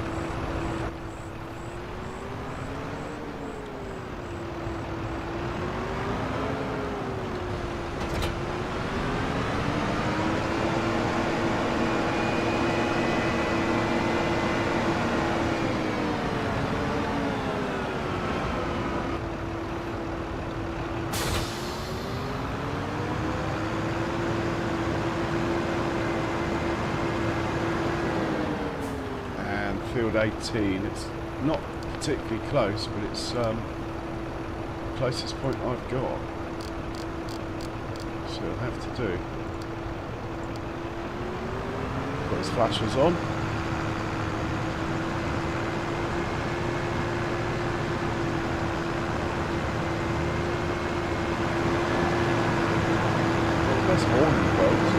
Field 18, it's not particularly close, but it's the closest point I've got, so I'll have to do. Got his flashers on. There's warning bells.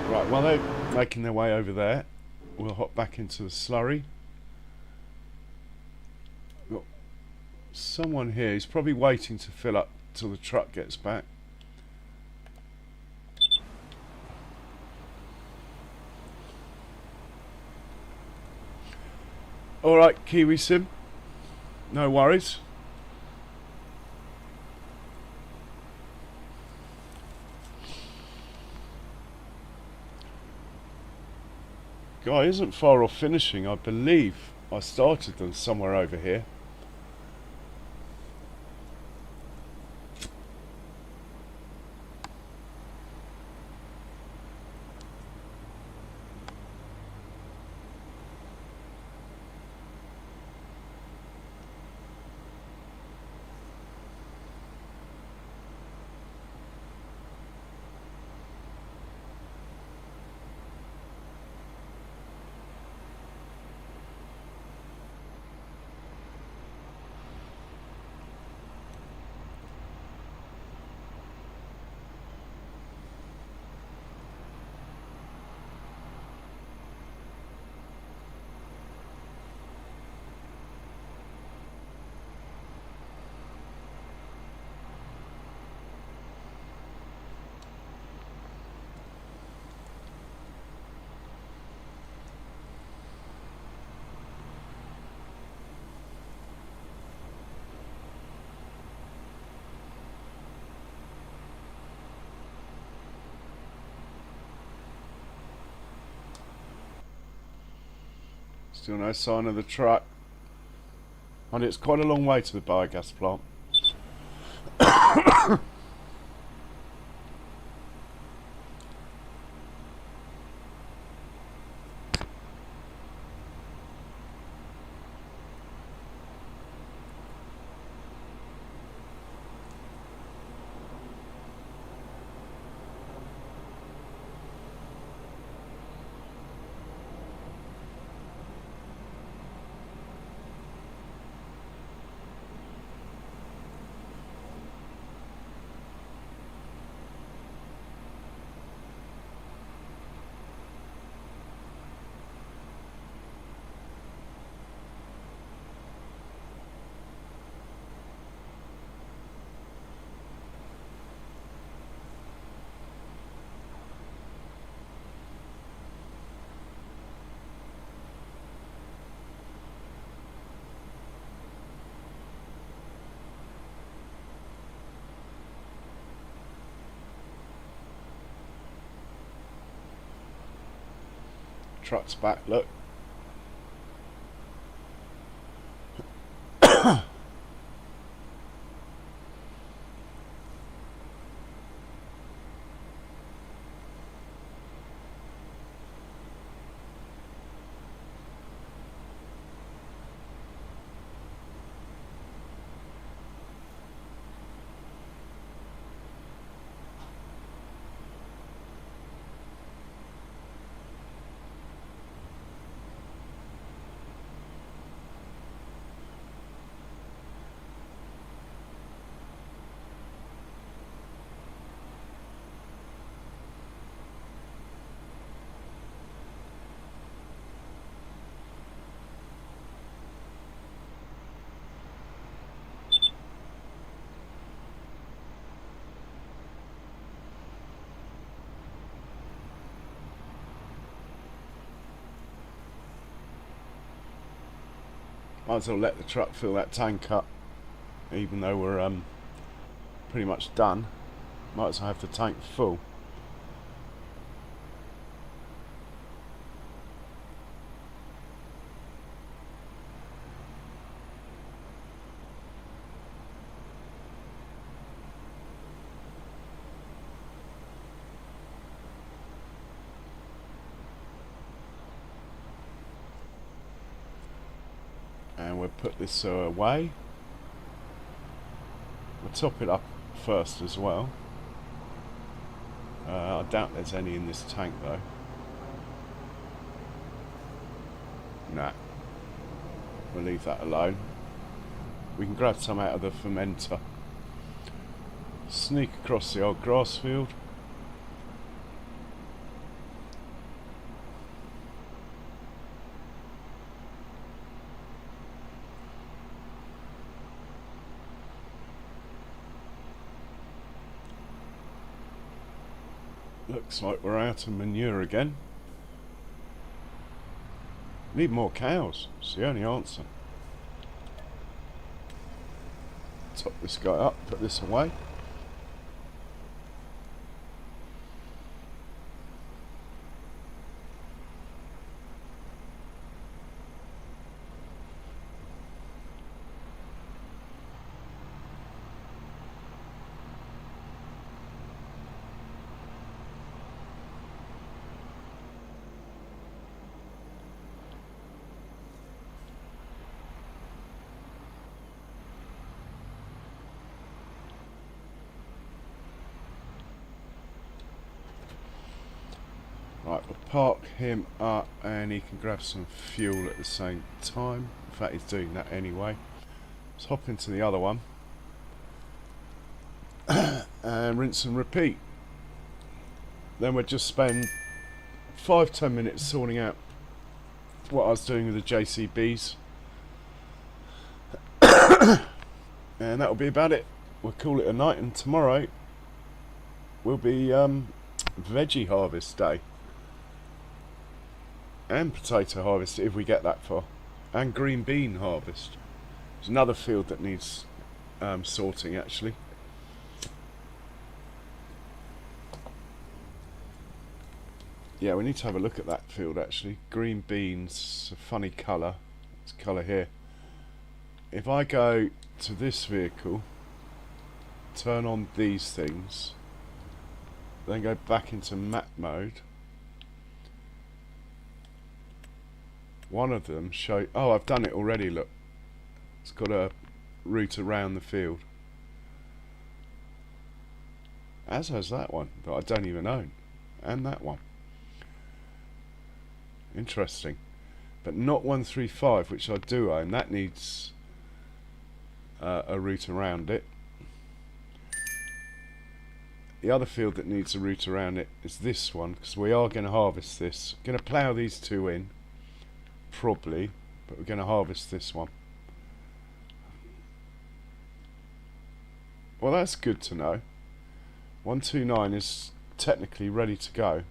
Right, while they're making their way over there, we'll hop back into the slurry. Got someone here who's probably waiting to fill up till the truck gets back. Alright, Kiwi Sim, no worries. Guy isn't far off finishing. I believe I started them somewhere over here. Still no sign of the truck. And it's quite a long way to the biogas plant. Truck's back, look. Might as well let the truck fill that tank up, even though we're pretty much done. Might as well have the tank full. And we'll put this away. We'll top it up first as well. I doubt there's any in this tank though. Nah. We'll leave that alone. We can grab some out of the fermenter. Sneak across the old grass field. Looks like we're out of manure again. Need more cows. It's the only answer. Top this guy up, put this away. Right, we'll park him up and he can grab some fuel at the same time. In fact, he's doing that anyway. Let's hop into the other one and rinse and repeat. Then we'll just spend 5-10 minutes sorting out what I was doing with the JCBs. And that'll be about it. We'll call it a night, and tomorrow will be veggie harvest day. And potato harvest if we get that far. And green bean harvest. There's another field that needs sorting actually. Yeah, we need to have a look at that field actually. Green beans, a funny colour. It's colour here. If I go to this vehicle, turn on these things, then go back into map mode, one of them show, oh, I've done it already, look. It's got a route around the field. As has that one that I don't even own. And that one. Interesting. But not 135, which I do own. That needs a route around it. The other field that needs a route around it is this one, because we are going to harvest this. Going to plough these two in, probably, but we're going to harvest this one. Well, that's good to know. 129 is technically ready to go.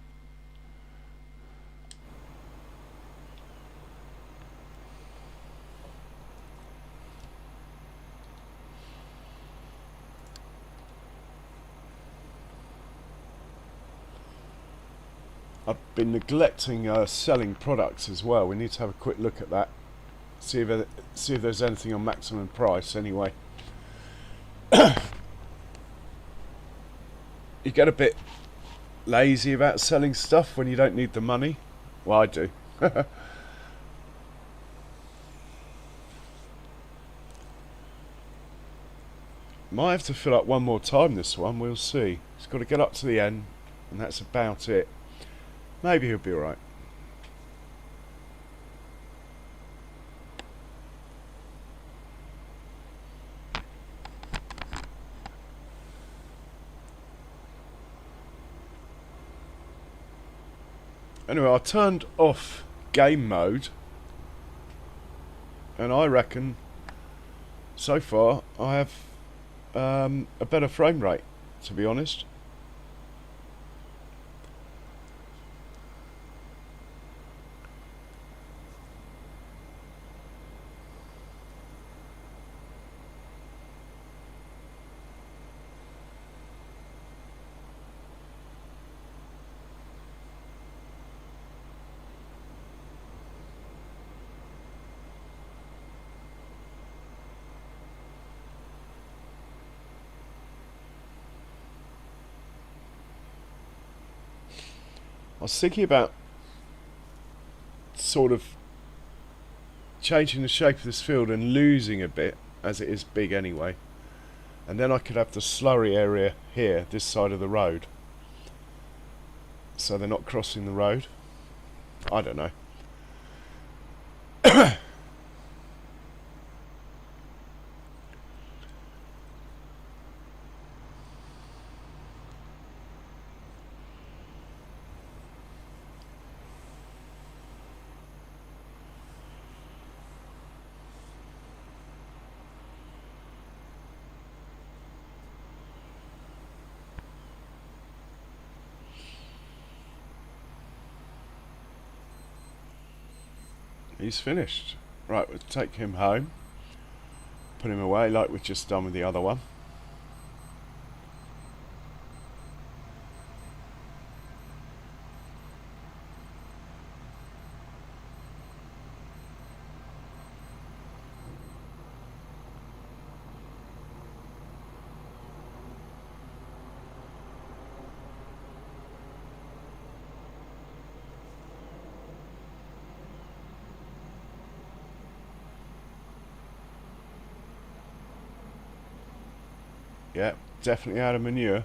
I've been neglecting selling products as well. We need to have a quick look at that. See if there's anything on maximum price anyway. You get a bit lazy about selling stuff when you don't need the money. Well, I do. Might have to fill up one more time this one, we'll see. It's got to get up to the end, and that's about it. Maybe he'll be alright. Anyway, I turned off game mode, and I reckon so far I have a better frame rate, to be honest. I was thinking about sort of changing the shape of this field and losing a bit, as it is big anyway, and then I could have the slurry area here, this side of the road, so they're not crossing the road. I don't know. He's finished. Right, we'll take him home, put him away like we've just done with the other one. Yeah, definitely out of manure.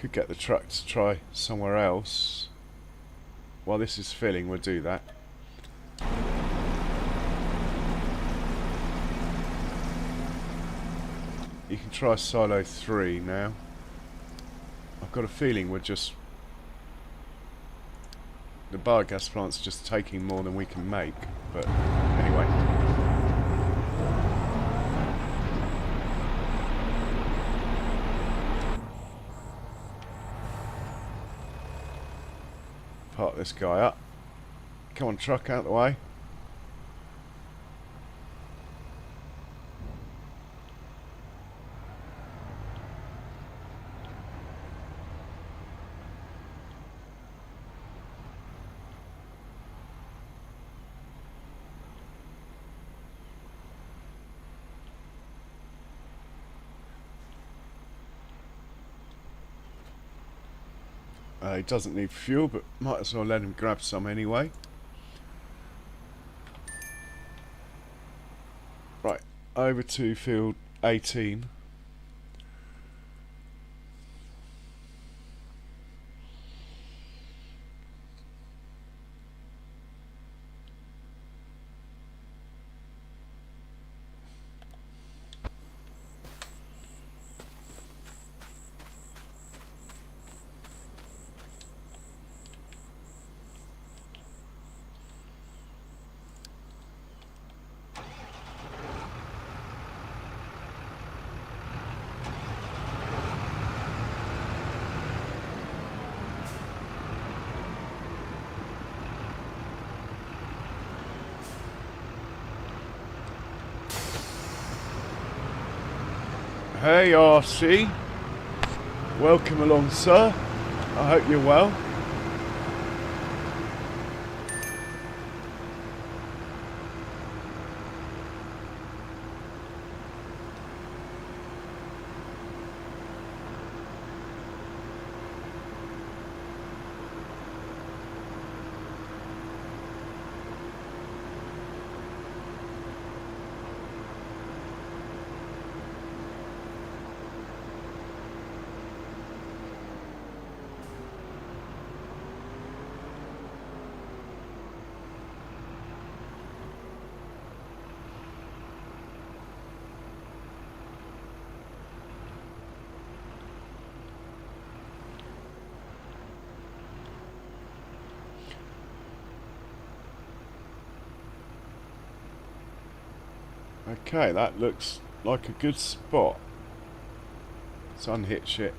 Could get the truck to try somewhere else. While this is filling, we'll do that. You can try silo 3 now. I've got a feeling we're just... the biogas plant's just taking more than we can make. But anyway. Park this guy up. Come on, truck, out the way. He doesn't need fuel, but might as well let him grab some anyway. Right, over to field 18. Hey RC, welcome along sir, I hope you're well. Okay, that looks like a good spot. Let's unhitch it,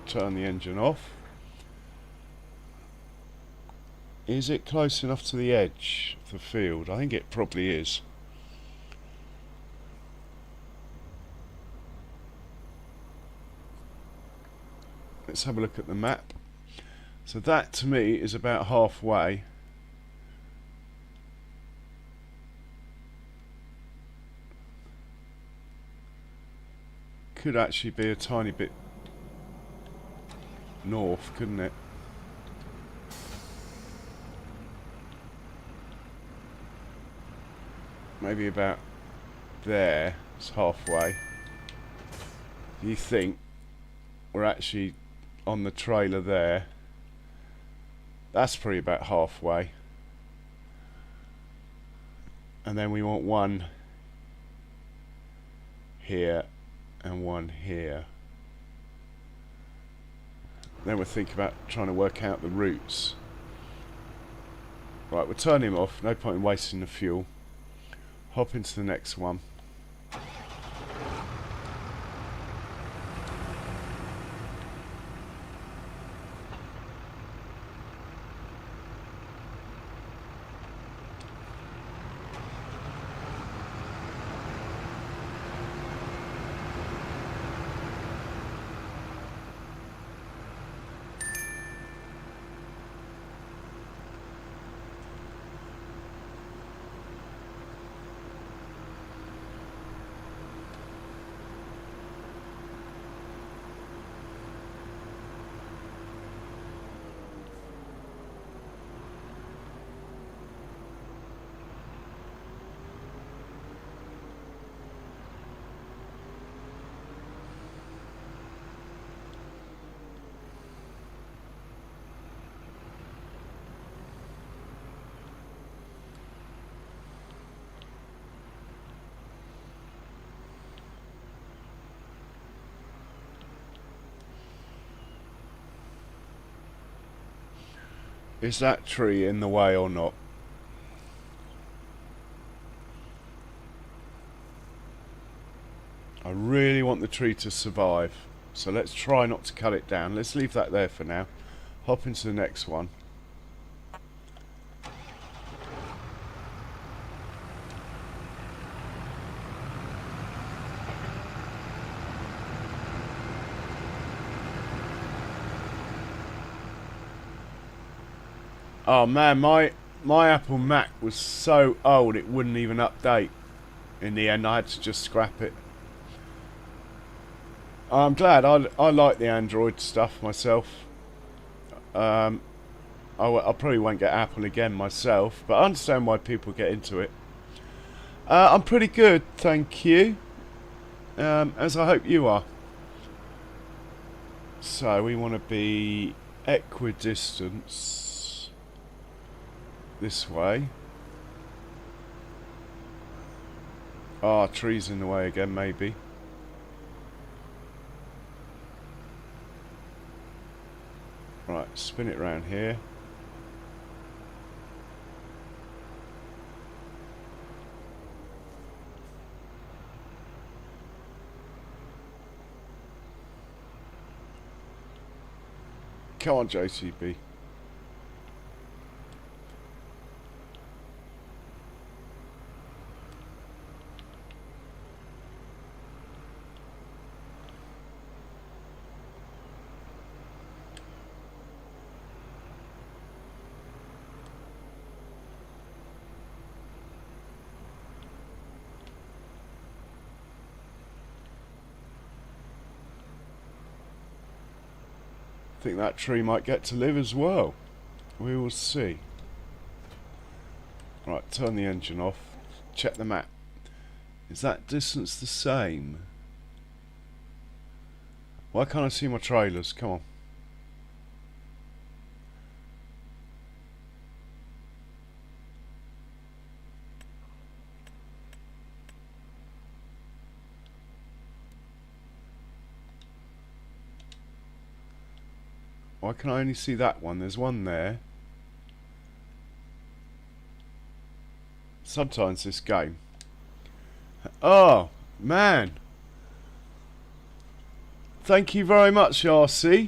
turn the engine off. Is it close enough to the edge of the field? I think it probably is. Let's have a look at the map. So that to me is about halfway. Could actually be a tiny bit north, couldn't it? Maybe about there. It's halfway. Do you think we're actually on the trailer there? That's probably about halfway. And then we want one here and one here. Then we'll think about trying to work out the routes. Right, we'll turn him off, no point in wasting the fuel. Hop into the next one. Is that tree in the way or not? I really want the tree to survive. So let's try not to cut it down. Let's leave that there for now. Hop into the next one. Oh man, my Apple Mac was so old it wouldn't even update. In the end I had to just scrap it. I'm glad. I like the Android stuff myself. I probably won't get Apple again myself, but I understand why people get into it. I'm pretty good, thank you. As I hope you are. So we want to be equidistance this way. Ah, trees in the way again, maybe. Right, spin it round here. Come on, JCB. I think that tree might get to live as well. We will see. Right, turn the engine off. Check the map. Is that distance the same? Why can't I see my trailers? Come on. Why can I only see that one? There's one there. Sometimes this game. Oh, man. Thank you very much, RC.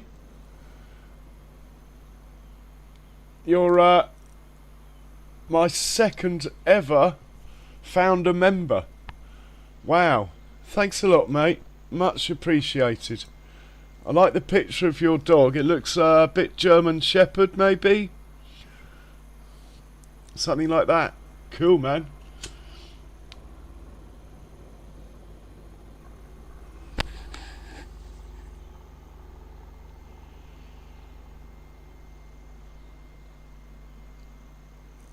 You're my second ever founder member. Wow. Thanks a lot, mate. Much appreciated. I like the picture of your dog. It looks a bit German Shepherd, maybe? Something like that. Cool, man.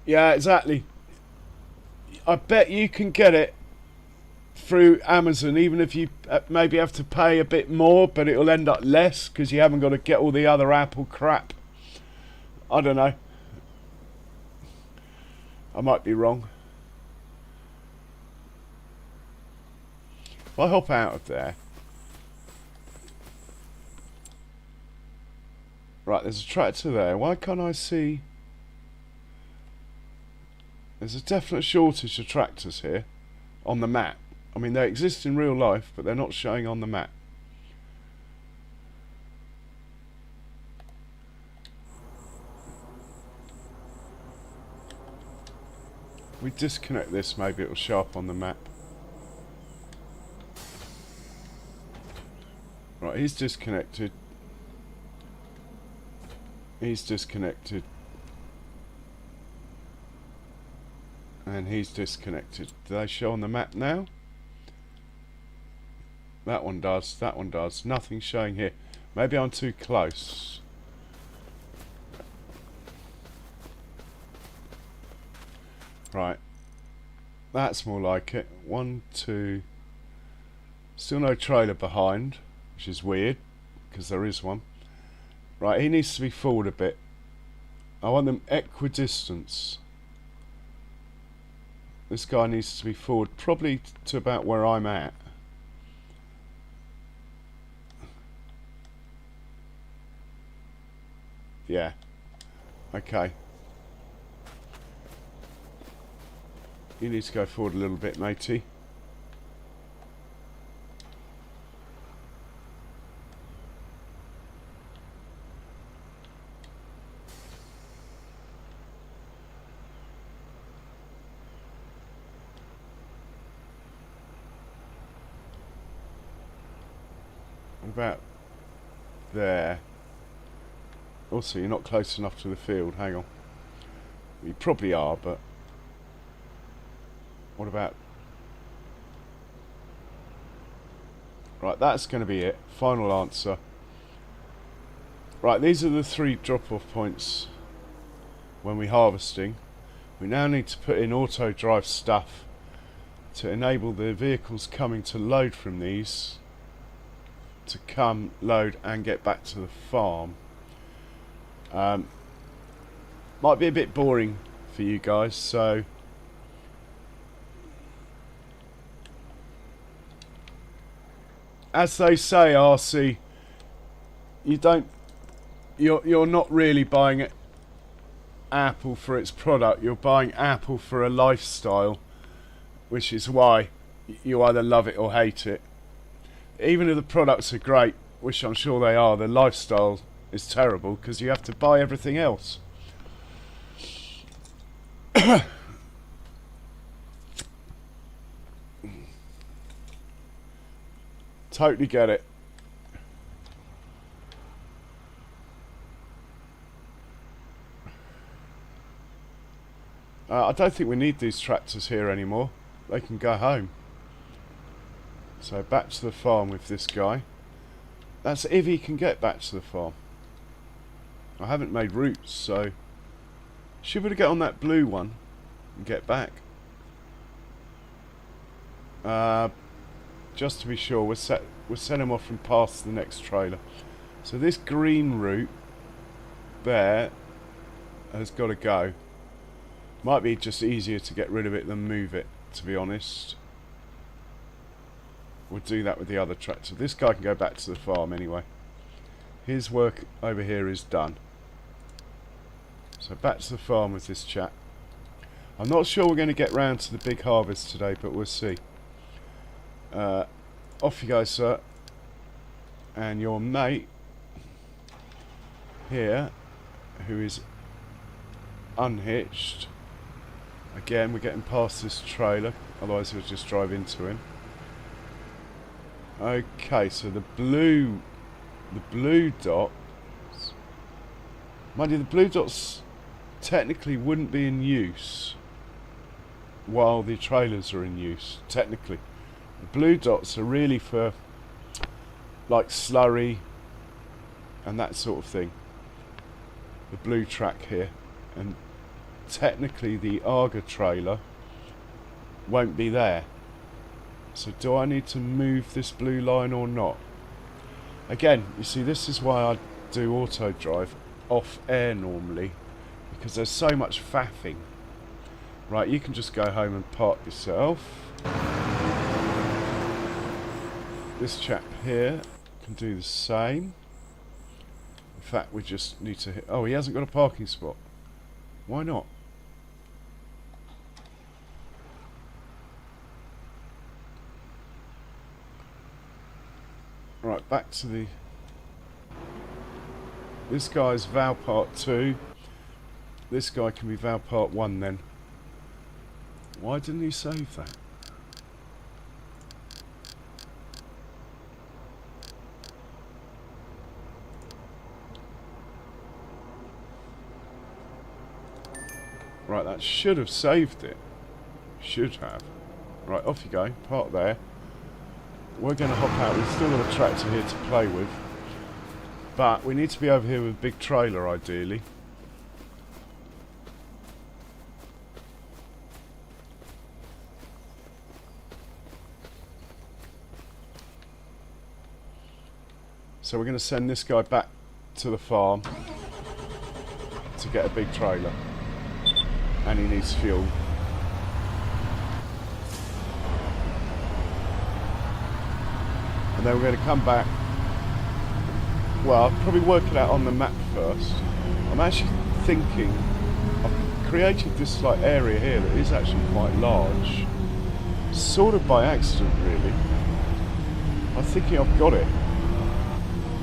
Yeah, exactly. I bet you can get it through Amazon, even if you maybe have to pay a bit more, but it'll end up less because you haven't got to get all the other Apple crap. I don't know. I might be wrong. If I hop out of there. Right, there's a tractor there. Why can't I see? There's a definite shortage of tractors here on the map. I mean, they exist in real life, but they're not showing on the map. We disconnect this, maybe it'll show up on the map. Right, he's disconnected. He's disconnected. And he's disconnected. Do they show on the map now? That one does, that one does. Nothing showing here. Maybe I'm too close. Right. That's more like it. 1, 2. Still no trailer behind, which is weird, because there is one. Right, he needs to be forward a bit. I want them equidistance. This guy needs to be forward, probably to about where I'm at. Yeah. Okay. You need to go forward a little bit, matey. About there. Also, you're not close enough to the field. Hang on. You probably are, but what about... Right, that's going to be it. Final answer. Right, these are the 3 drop-off points when we're harvesting. We now need to put in auto-drive stuff to enable the vehicles coming to load from these to come, load and get back to the farm. Might be a bit boring for you guys, so as they say, RC, you're not really buying Apple for its product, you're buying Apple for a lifestyle, which is why you either love it or hate it. Even if the products are great, which I'm sure they are, the lifestyle is terrible because you have to buy everything else. Totally get it. I don't think we need these tractors here anymore. They can go home. So back to the farm with this guy. That's if he can get back to the farm. I haven't made routes, so should we get on that blue one and get back. Just to be sure, we'll set him off and past the next trailer. So this green route there has got to go. Might be just easier to get rid of it than move it, to be honest. We'll do that with the other tractor. This guy can go back to the farm anyway. His work over here is done. So back to the farm with this chap. I'm not sure we're going to get round to the big harvest today, but we'll see. Off you go, sir. And your mate here, who is unhitched. Again, we're getting past this trailer, otherwise we'll just drive into him. Okay, so the blue dots. Mind you, the blue dots technically wouldn't be in use while the trailers are in use, technically. The blue dots are really for like slurry and that sort of thing. The blue track here, and technically the Arga trailer won't be there. So do I need to move this blue line or not? Again, you see, this is why I do auto drive off air normally, because there's so much faffing. Right, you can just go home and park yourself. This chap here can do the same. In fact, we just need to hit... Oh, he hasn't got a parking spot. Why not? Right, back to the... This guy's Val Part 2. This guy can be Val Part 1 then. Why didn't he save that? Right, that should have saved it. Should have. Right, off you go. Park there. We're going to hop out. We've still got a tractor here to play with. But we need to be over here with a big trailer, ideally. So we're going to send this guy back to the farm to get a big trailer. And he needs fuel. And then we're going to come back. Well, I'll probably work it out on the map first. I'm actually thinking I've created this like area here that is actually quite large, sort of by accident really. I'm thinking I've got it.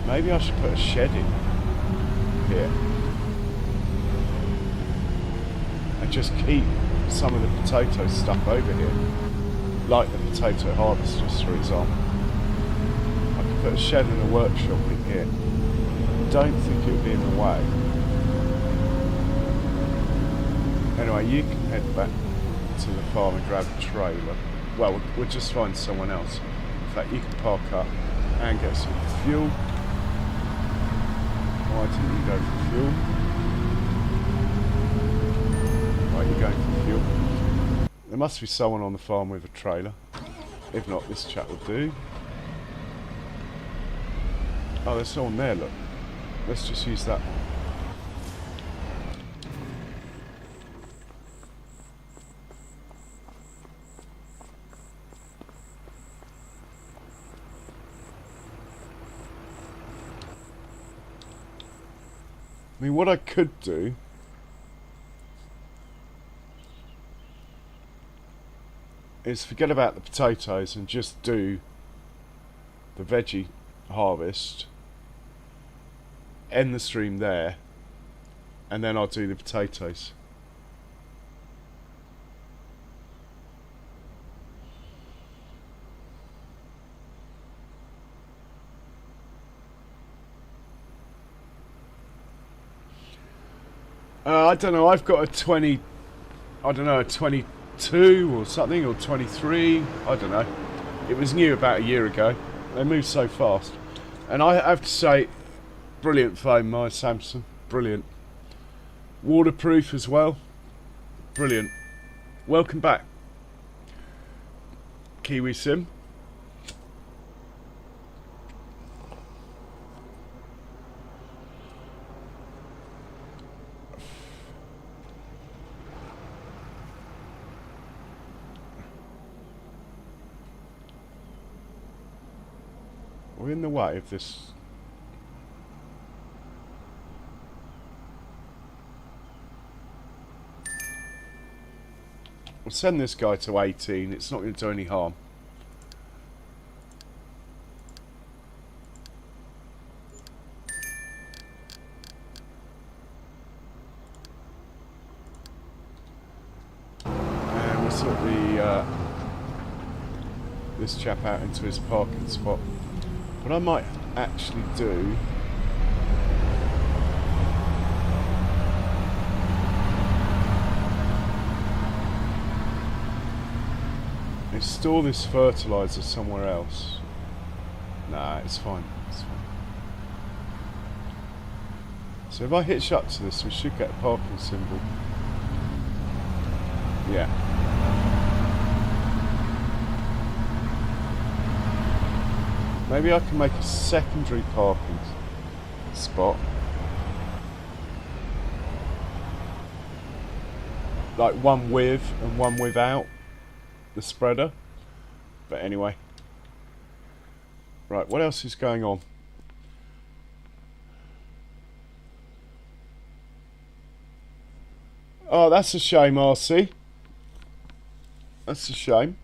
Maybe I should put a shed in here and just keep some of the potato stuff over here, like the potato harvesters for example. I could put a shed and a workshop in here. Don't think it would be in the way. Anyway, you can head back to the farm and grab a trailer. Well, we'll just find someone else. In fact, you can park up and get some fuel. Why didn't you go for fuel? Right, you're going for fuel. There must be someone on the farm with a trailer. If not, this chap will do. Oh, there's someone there, look. Let's just use that one. I mean, what I could do is forget about the potatoes and just do the veggie harvest, end the stream there, and then I'll do the potatoes. I don't know, I've got a 20, I don't know, a 22 or something, or 23, I don't know. It was new about a year ago. They move so fast. And I have to say, brilliant phone, my Samsung, brilliant. Waterproof as well, brilliant. Welcome back, Kiwi Sim. We're in the way of this. We'll send this guy to 18. It's not going to do any harm. And we'll sort this chap out into his parking spot. What I might actually do is store this fertilizer somewhere else. Nah, it's fine. It's fine. So if I hitch up to this, we should get a parking symbol. Yeah. Maybe I can make a secondary parking spot. Like one with and one without the spreader. But anyway. Right, what else is going on? Oh, that's a shame, RC. That's a shame.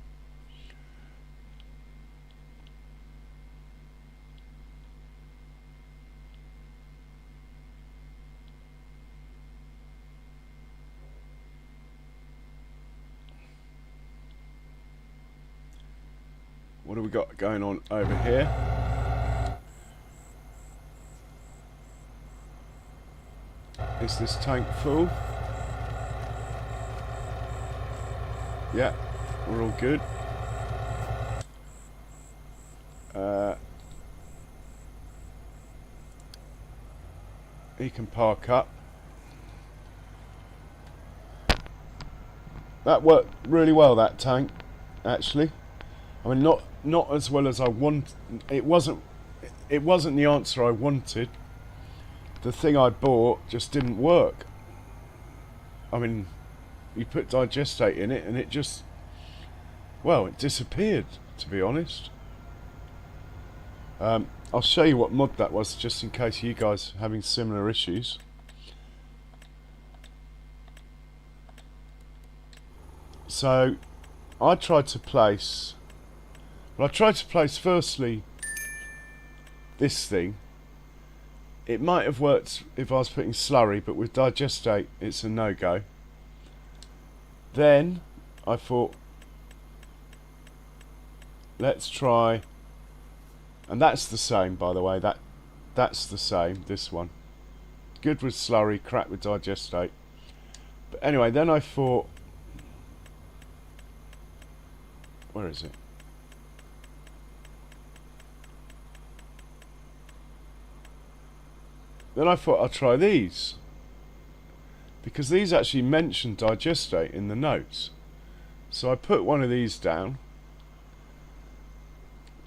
What have we got going on over here? Is this tank full? Yeah, we're all good. He can park up. That worked really well, that tank, actually. I mean, not as well as I want. It wasn't the answer I wanted. The thing I bought just didn't work. I mean, you put Digestate in it and it just, well, it disappeared, to be honest. I'll show you what mod that was, just in case you guys are having similar issues. So I tried to place, firstly this thing. It might have worked if I was putting slurry, but with Digestate it's a no-go. Then I thought, let's try, and that's the same, by the way, that's the same, this one. Good with slurry, crap with Digestate. But anyway, then I thought, where is it? Then I thought I'll try these, because these actually mention Digestate in the notes. So I put one of these down,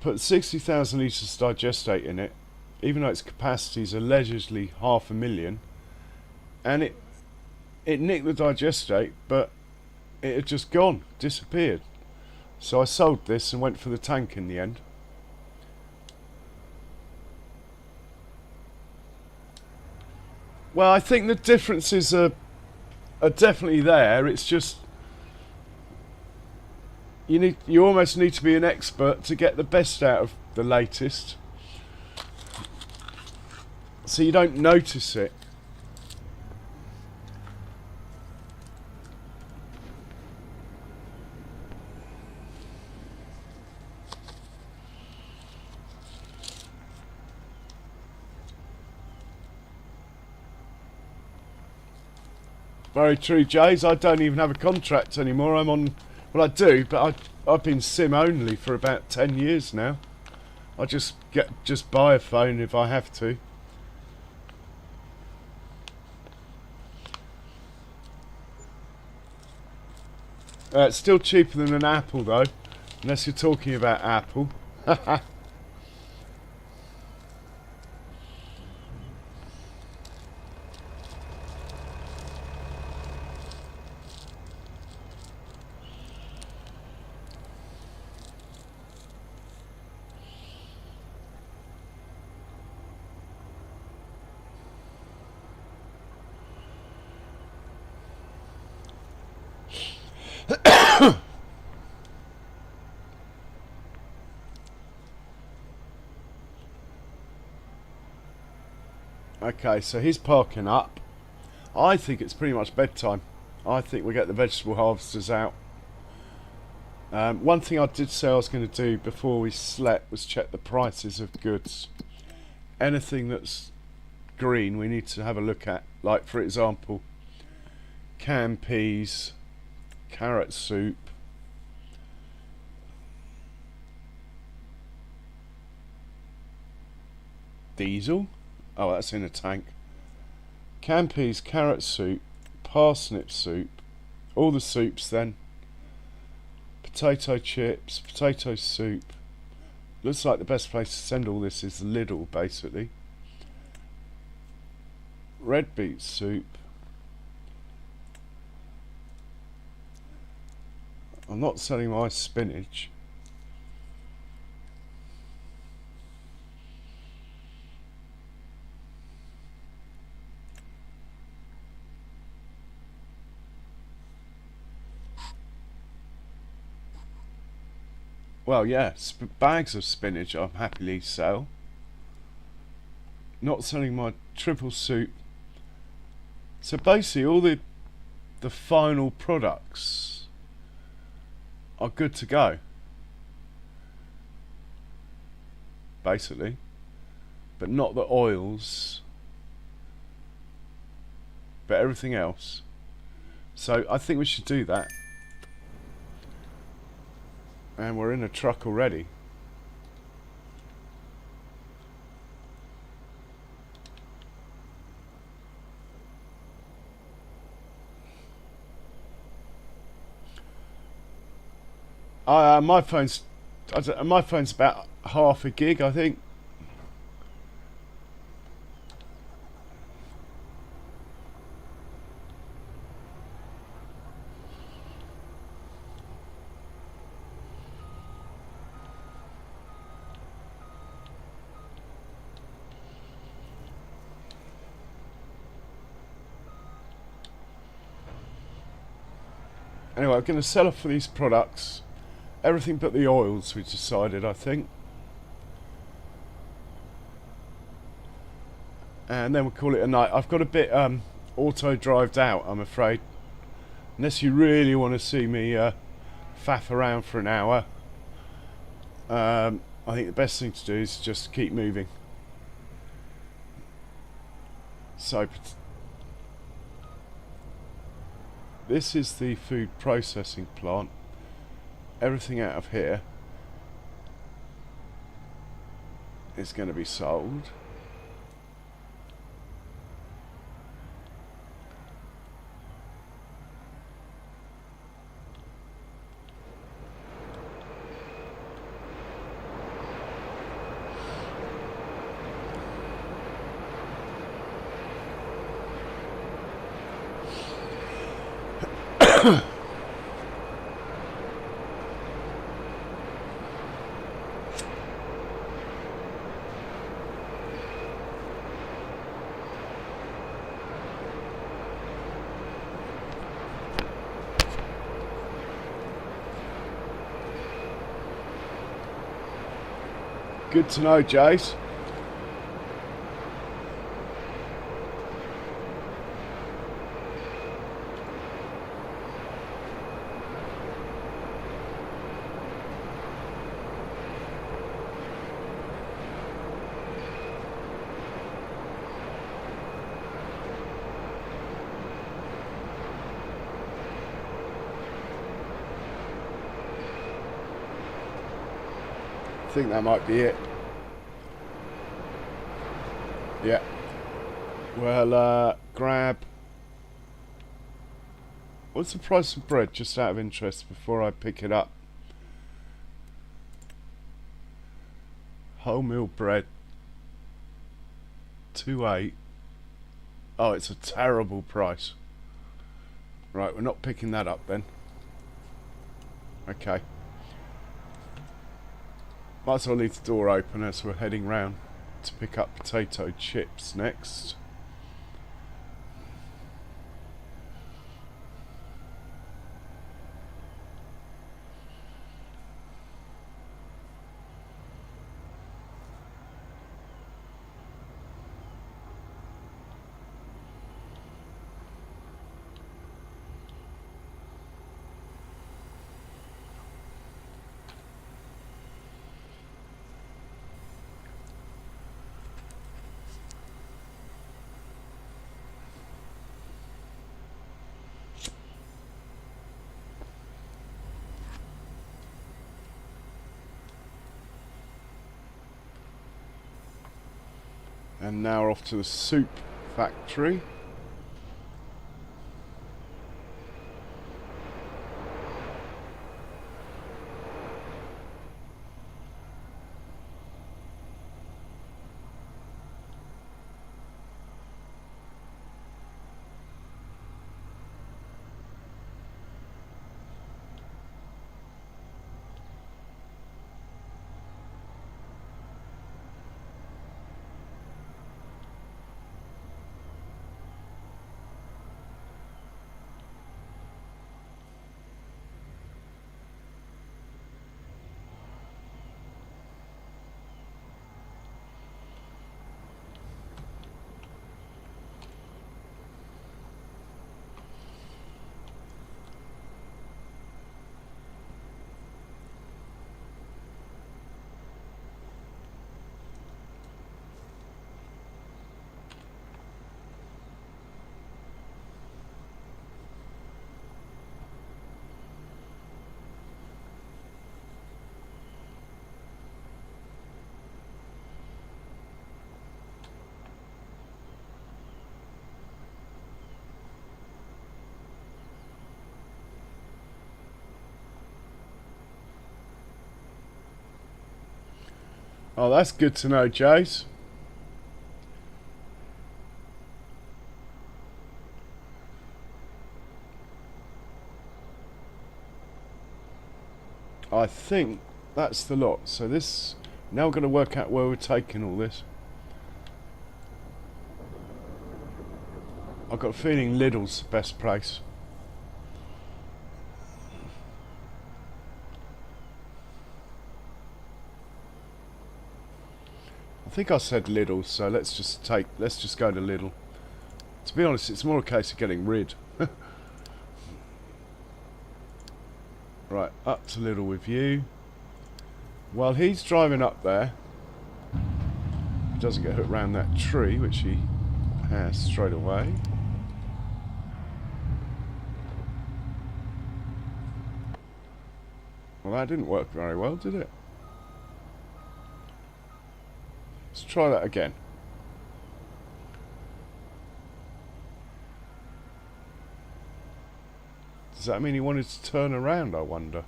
put 60,000 litres Digestate in it, even though its capacity is allegedly 500,000, and it nicked the Digestate, but it had just gone, disappeared. So I sold this and went for the tank in the end. Well, I think the differences are definitely there. It's just you almost need to be an expert to get the best out of the latest, so you don't notice it. Very true, Jays. I don't even have a contract anymore. I'm on, well, I do, but I've been SIM only for about 10 years now. I just buy a phone if I have to. It's still cheaper than an Apple though, unless you're talking about Apple. Okay, so he's parking up. I think it's pretty much bedtime. I think we'll get the vegetable harvesters out. One thing I did say I was going to do before we slept was check the prices of goods. Anything that's green we need to have a look at. Like, for example, canned peas, carrot soup, diesel. Oh, that's in a tank. Canned peas, carrot soup, parsnip soup, all the soups then. Potato chips, potato soup. Looks like the best place to send all this is Lidl, basically. Red beet soup. I'm not selling my spinach. Well, yeah, bags of spinach I'll happily sell. Not selling my triple soup. So basically all the final products are good to go. Basically. But not the oils. But everything else. So I think we should do that. And we're in a truck already. My phone's about half a gig, I think. Anyway, I'm going to sell off for these products. Everything but the oils, we decided, I think. And then we'll call it a night. I've got a bit auto-drived out, I'm afraid. Unless you really want to see me faff around for an hour. I think the best thing to do is just keep moving. So, this is the food processing plant. Everything out of here is going to be sold. Good to know, Jace. I think that might be it. Yeah. Well, grab... What's the price of bread, just out of interest, before I pick it up? Wholemeal bread. 2.8. Oh, it's a terrible price. Right, we're not picking that up then. Okay. Might as well leave the door open as we're heading round to pick up potato chips next. And now we're off to the soup factory. Oh, that's good to know, Jace. I think that's the lot. So this, now we're going to work out where we're taking all this. I've got a feeling Lidl's the best place. think I said Lidl, so let's just go to Lidl. To be honest, it's more a case of getting rid. Right, up to Lidl with you. While he's driving up there, he doesn't get hooked round that tree, which he has straight away. Well, that didn't work very well, did it? Let's try that again. Does that mean he wanted to turn around, I wonder?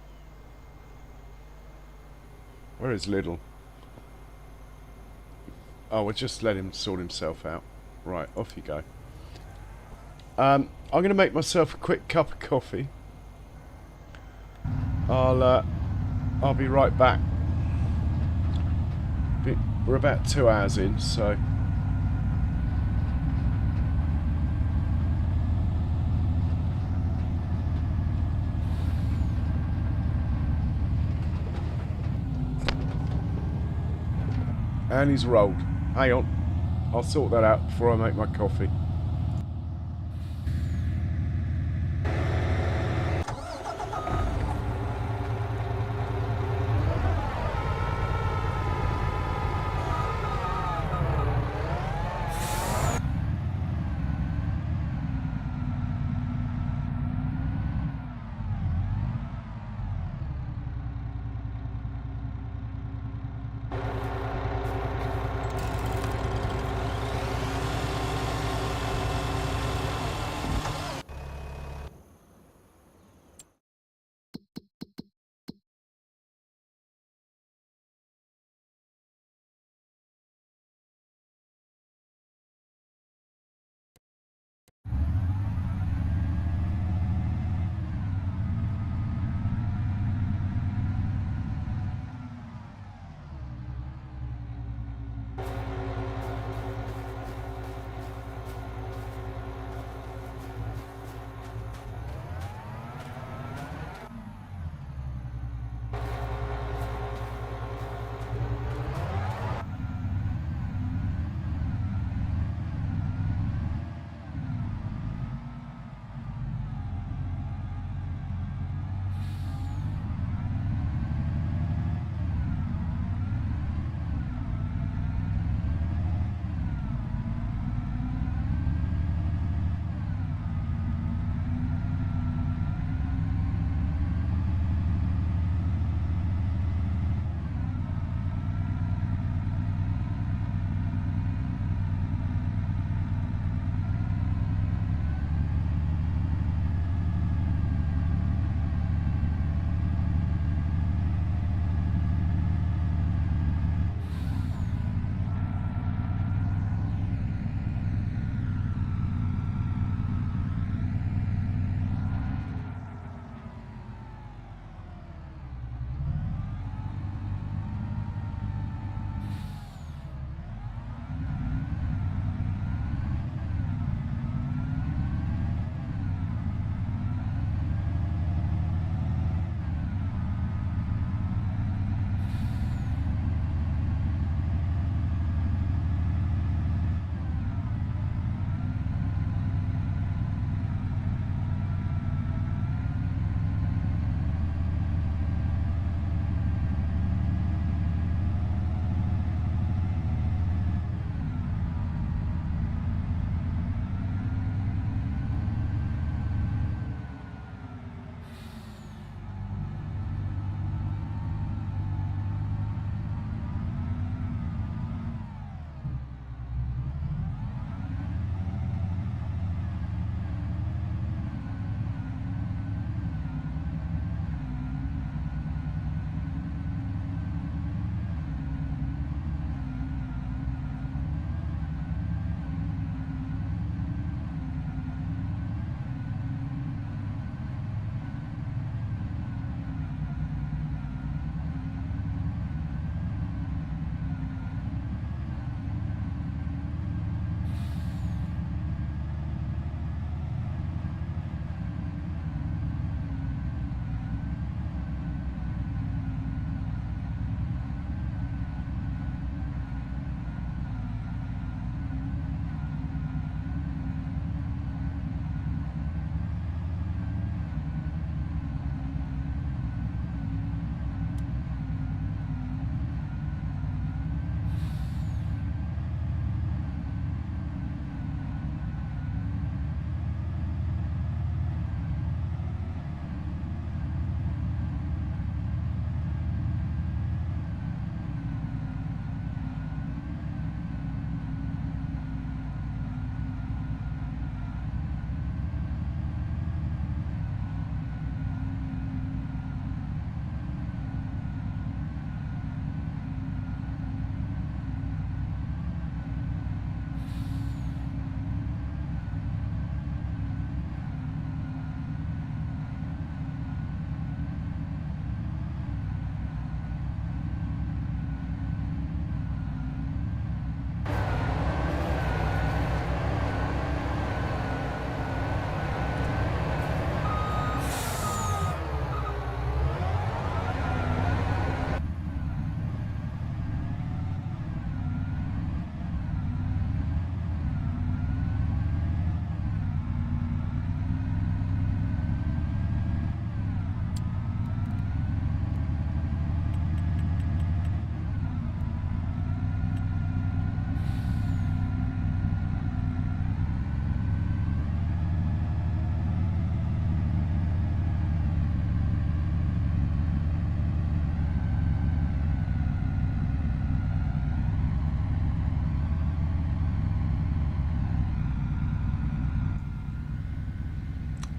Where is Lidl? Oh, we'll just let him sort himself out. Right, off you go. I'm going to make myself a quick cup of coffee. I'll be right back. We're about 2 hours in, so... And he's rolled. Hang on. I'll sort that out before I make my coffee.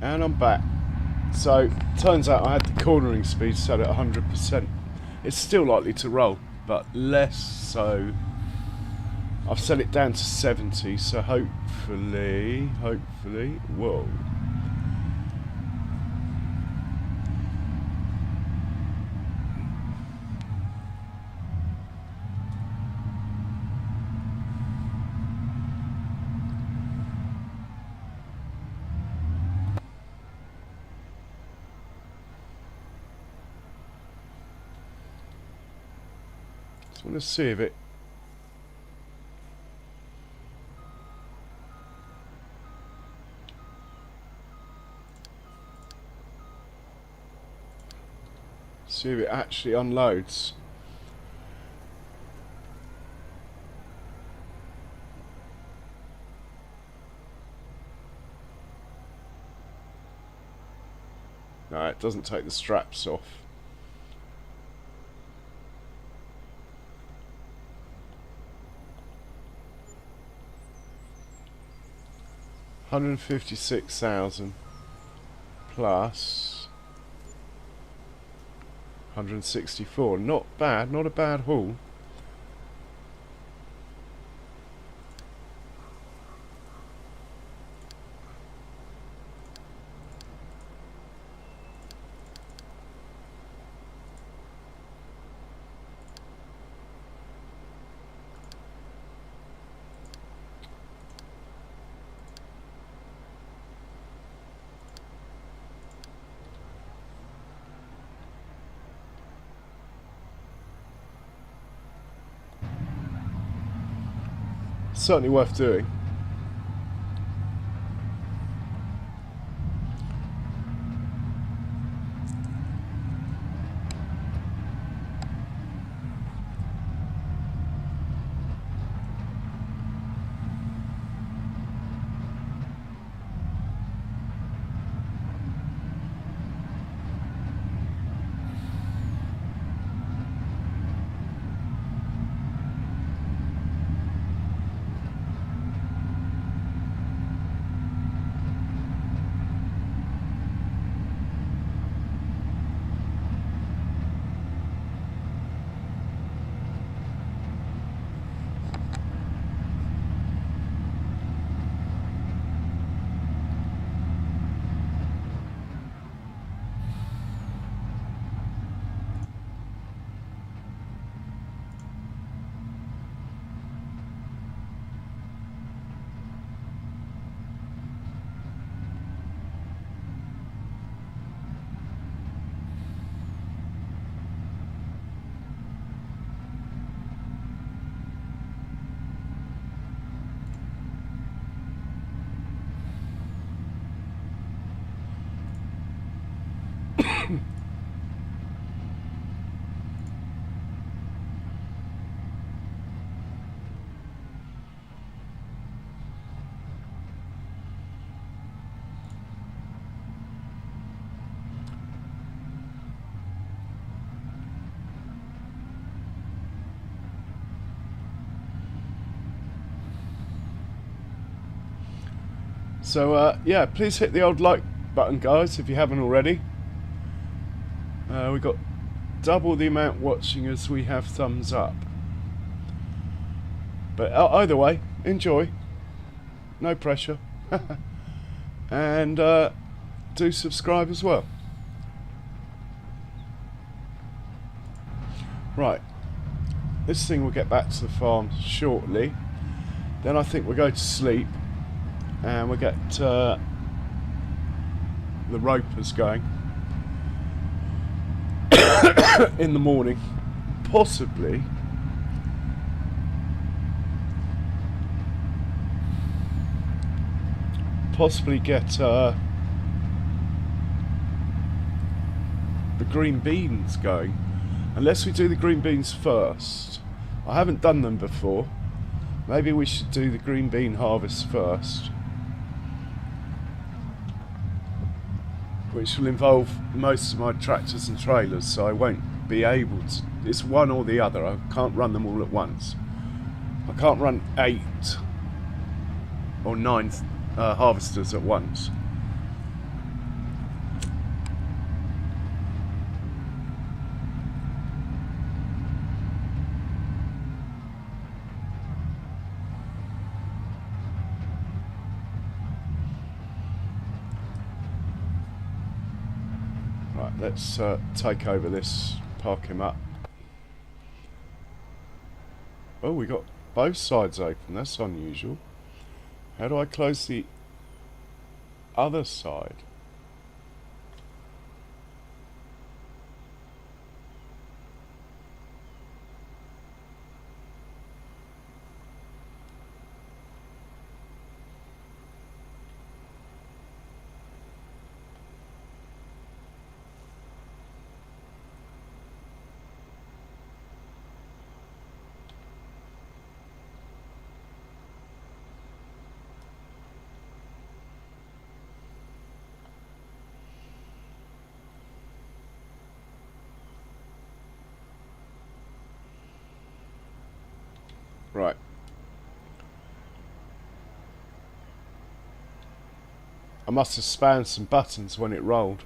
And I'm back. So, turns out I had the cornering speed set at 100%. It's still likely to roll, but less so. I've set it down to 70, so hopefully, whoa. Just want to see if it... See if it actually unloads. No, it doesn't take the straps off. $156,000 plus 164. Not bad, not a bad haul. Certainly worth doing. So yeah, please hit the old like button, guys, if you haven't already. We got double the amount watching as we have thumbs up. But either way, enjoy. No pressure. And do subscribe as well. Right. This thing will get back to the farm shortly. Then I think we'll go to sleep. And we'll get the ropers going in the morning. Possibly get the green beans going. Unless we do the green beans first. I haven't done them before. Maybe we should do the green bean harvest first. Which will involve most of my tractors and trailers, so I won't be able to... It's one or the other. I can't run them all at once. I can't run 8 or 9 harvesters at once. Right, let's take over this, park him up. Oh, we got both sides open. That's unusual. How do I close the other side? Right. I must have spammed some buttons when it rolled.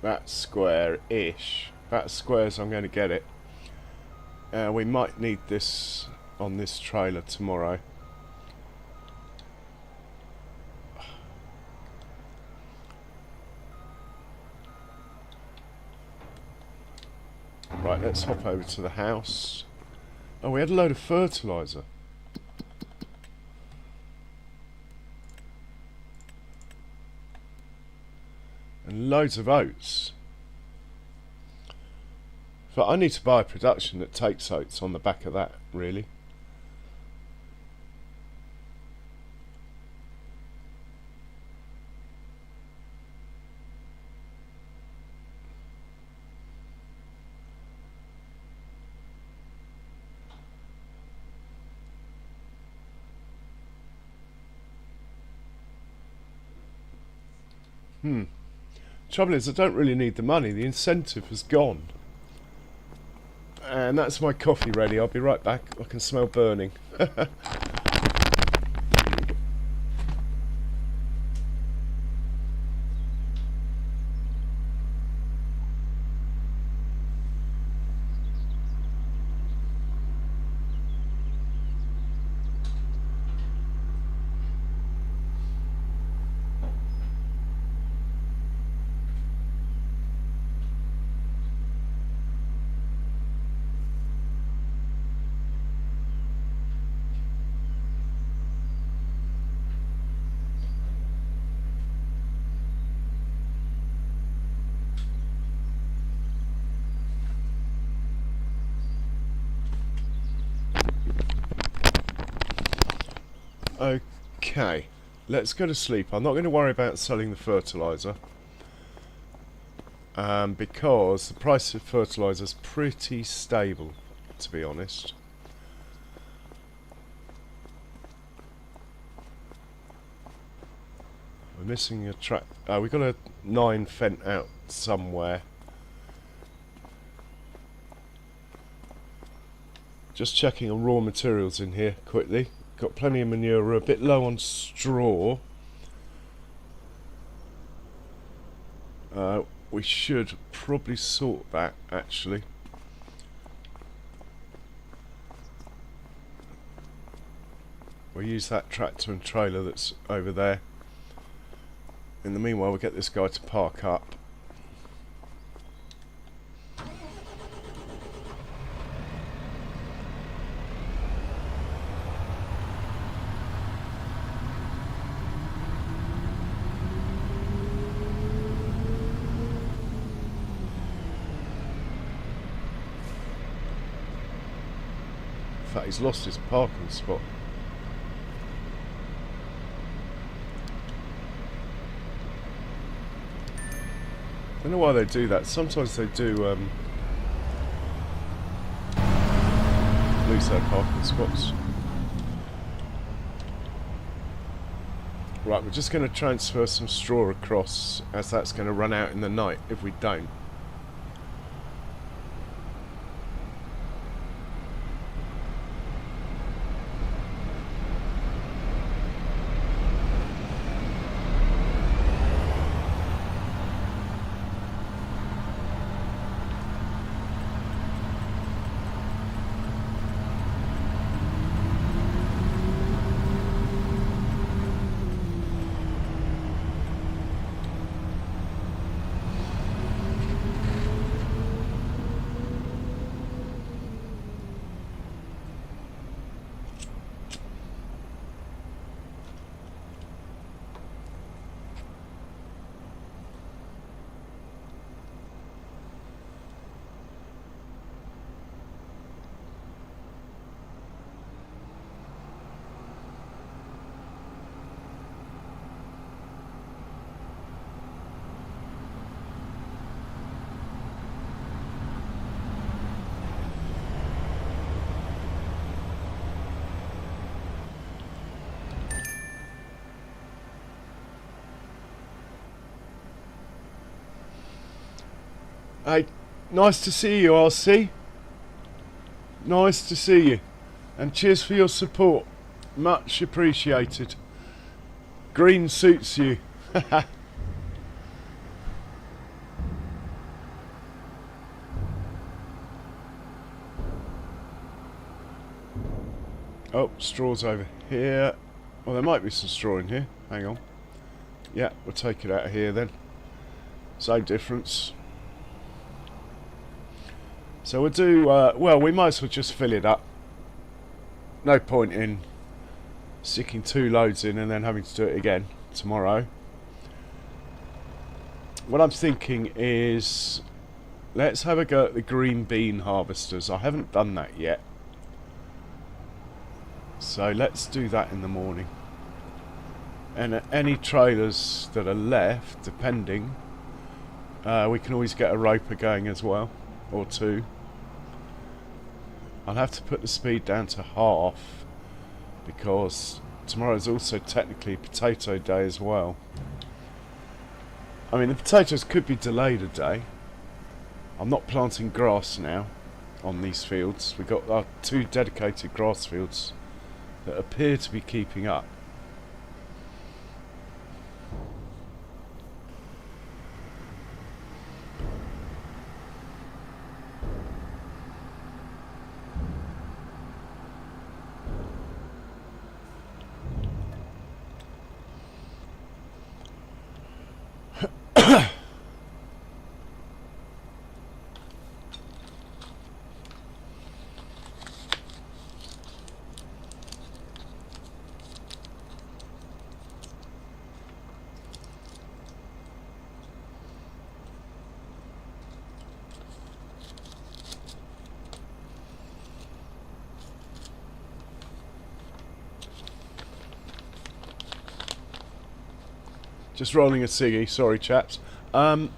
That's square-ish. About as square as I'm going to get it. We might need this on this trailer tomorrow. Right, let's hop over to the house. Oh, we had a load of fertiliser. And loads of oats. But I need to buy a production that takes oats on the back of that, really. Trouble is, I don't really need the money. The incentive has gone. And that's my coffee ready. I'll be right back. I can smell burning. Okay, let's go to sleep. I'm not going to worry about selling the fertiliser because the price of fertiliser is pretty stable, to be honest. We're missing a track. We've got a 9 fent out somewhere. Just checking on raw materials in here quickly. Got plenty of manure. We're a bit low on straw. We should probably sort that, actually. We'll use that tractor and trailer that's over there. In the meanwhile, we'll get this guy to park up. In fact, he's lost his parking spot. I don't know why they do that. Sometimes they do lose their parking spots. Right, we're just going to transfer some straw across, as that's going to run out in the night if we don't. Hey, nice to see you, RC. Nice to see you. And cheers for your support. Much appreciated. Green suits you. Oh, straw's over here. Well, there might be some straw in here. Hang on. Yeah, we'll take it out of here then. Same difference. So we'll do, well, we might as well just fill it up. No point in sticking 2 loads in and then having to do it again tomorrow. What I'm thinking is, let's have a go at the green bean harvesters. I haven't done that yet. So let's do that in the morning. And any trailers that are left, depending, we can always get a roper going as well, or 2. I'll have to put the speed down to half because tomorrow's also technically potato day as well. I mean, the potatoes could be delayed a day. I'm not planting grass now on these fields. We've got our 2 dedicated grass fields that appear to be keeping up. Just rolling a ciggy, sorry chaps. Yeah,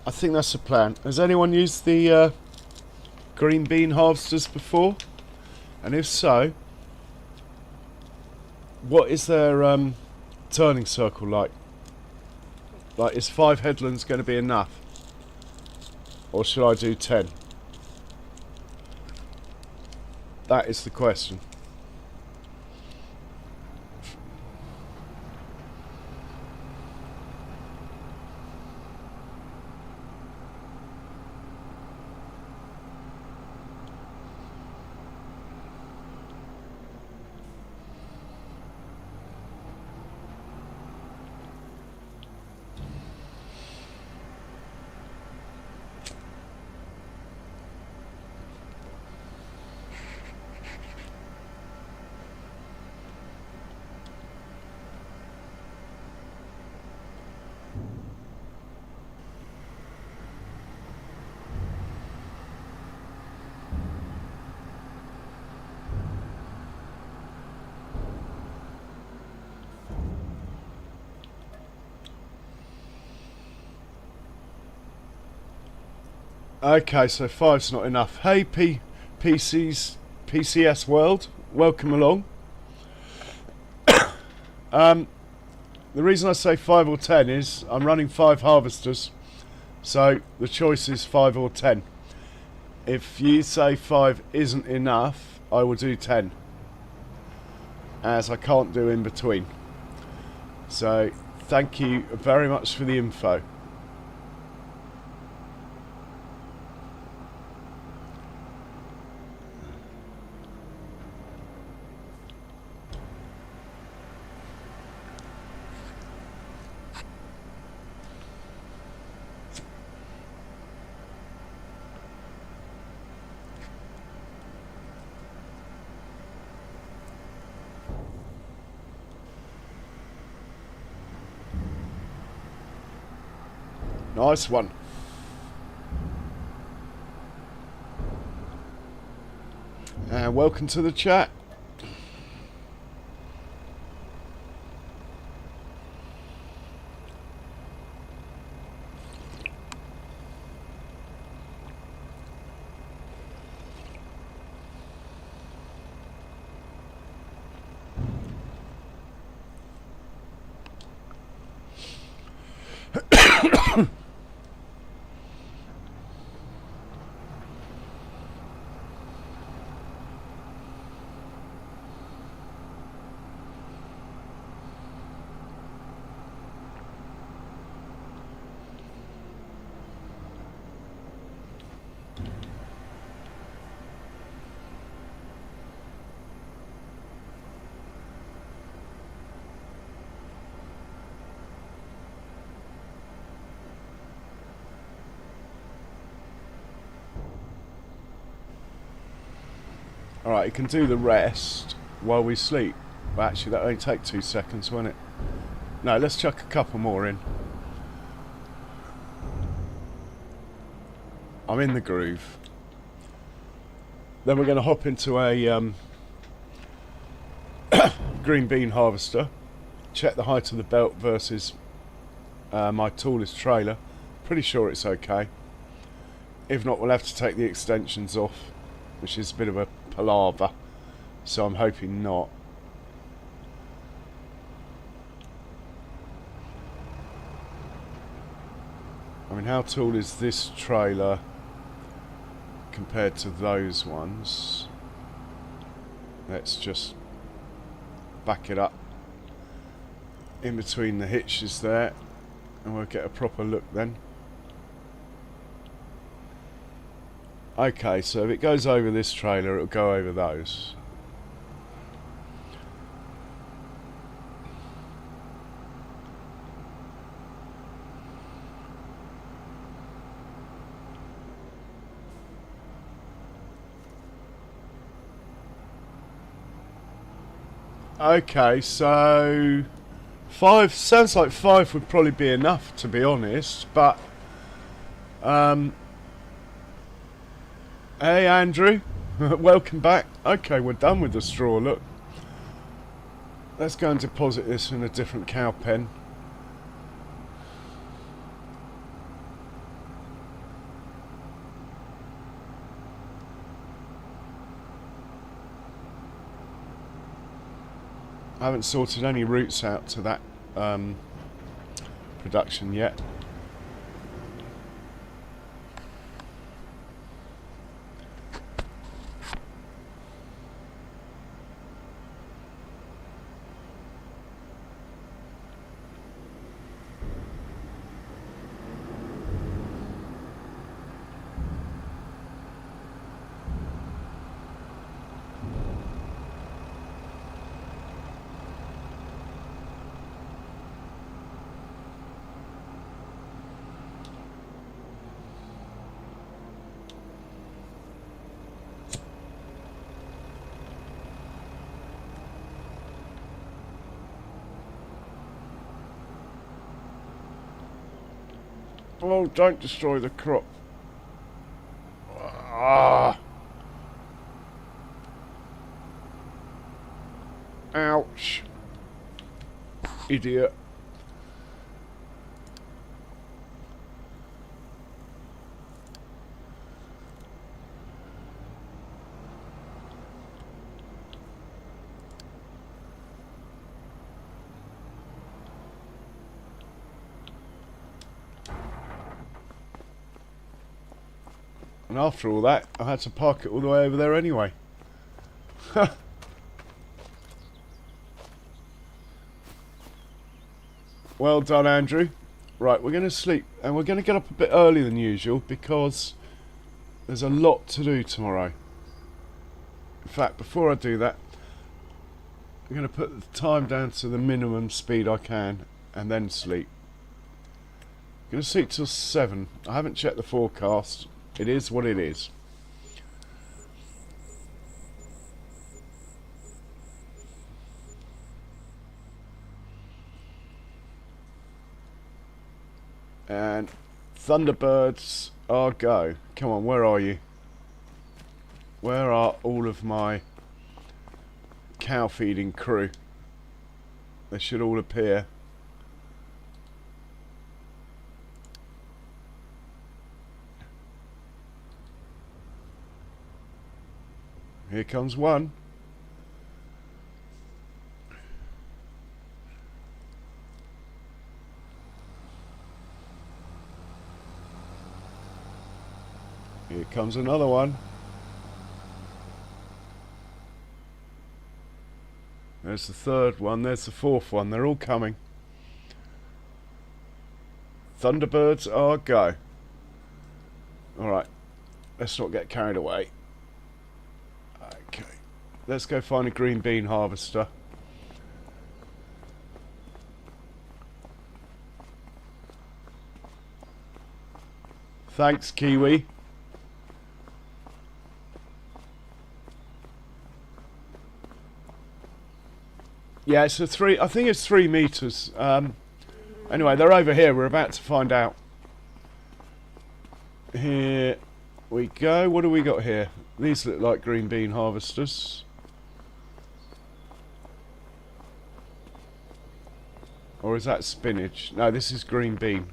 I think that's the plan. Has anyone used the green bean harvesters before? And if so, what is their turning circle like? Like, is 5 headlands going to be enough? Or should I do 10? That is the question. Okay, so 5's not enough. Hey, PCS world, welcome along. The reason I say 5 or 10 is I'm running 5 harvesters, so the choice is 5 or 10. If you say 5 isn't enough, I will do 10, as I can't do in between. So thank you very much for the info. Nice one. And welcome to the chat. Alright, you can do the rest while we sleep. Well, actually, that only take 2 seconds, won't it? No, let's chuck a couple more in. I'm in the groove. Then we're going to hop into a green bean harvester. Check the height of the belt versus my tallest trailer. Pretty sure it's okay. If not, we'll have to take the extensions off, which is a bit of a palaver, so I'm hoping not. I mean, how tall is this trailer compared to those ones? Let's just back it up in between the hitches there, and we'll get a proper look then. Okay, so if it goes over this trailer, it'll go over those. Okay, so 5 sounds like 5 would probably be enough, to be honest, but hey Andrew, welcome back. Okay, we're done with the straw, look. Let's go and deposit this in a different cow pen. I haven't sorted any routes out to that production yet. Oh, don't destroy the crop. Ah. Ouch. Idiot. And after all that, I had to park it all the way over there anyway. Well done, Andrew. Right, we're going to sleep, and we're going to get up a bit earlier than usual because there's a lot to do tomorrow. In fact, before I do that, I'm going to put the time down to the minimum speed I can and then sleep. I'm going to sleep till 7. I haven't checked the forecast. It is what it is. And Thunderbirds are go. Come on, where are you? Where are all of my cow feeding crew? They should all appear. Here comes one. Here comes another one. There's the third one, there's the fourth one, they're all coming. Thunderbirds are go. Alright, let's not get carried away. Okay, let's go find a green bean harvester. Thanks, Kiwi. Yeah, it's a 3. I think it's 3 meters. Anyway, they're over here. We're about to find out. Here we go. What do we got here? These look like green bean harvesters. Or is that spinach? No, this is green bean.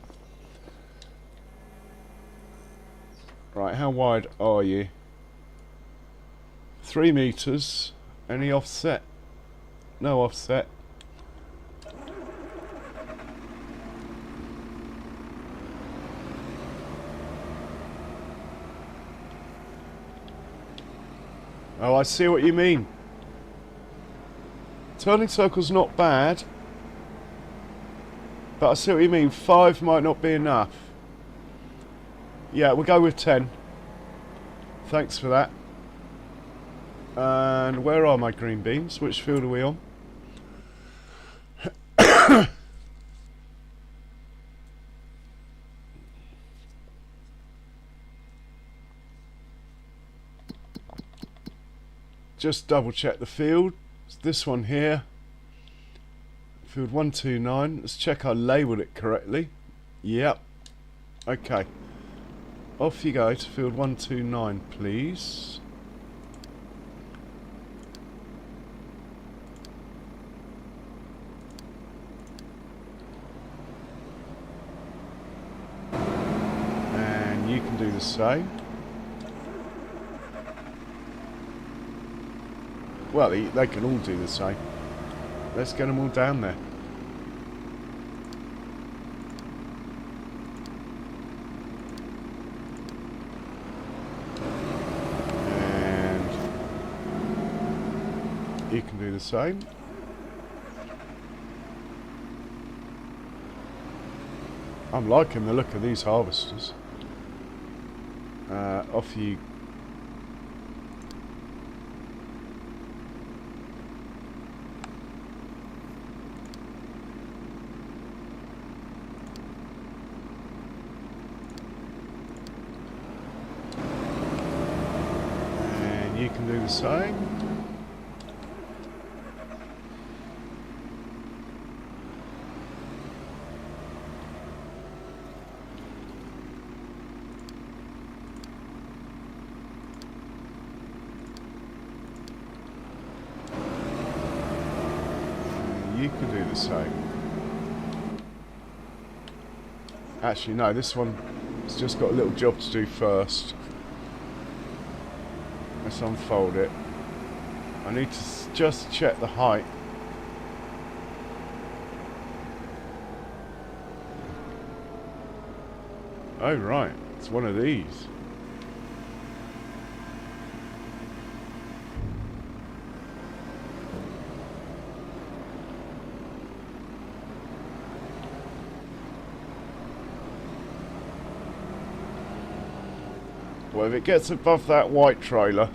Right, how wide are you? 3 meters. Any offset? No offset. Oh, I see what you mean. Turning circle's not bad. But I see what you mean. 5 might not be enough. Yeah, we'll go with 10. Thanks for that. And where are my green beans? Which field are we on? Just double check the field. It's this one here. Field 129. Let's check I labelled it correctly. Yep. Okay. Off you go to field 129, please. And you can do the same. Well, they can all do the same. Let's get them all down there. And you can do the same. I'm liking the look of these harvesters. Off you. You can do the same. You can do the same. Actually, no, this one has just got a little job to do first. Let's unfold it. I need to just check the height. Oh right, it's one of these. Well, if it gets above that white trailer,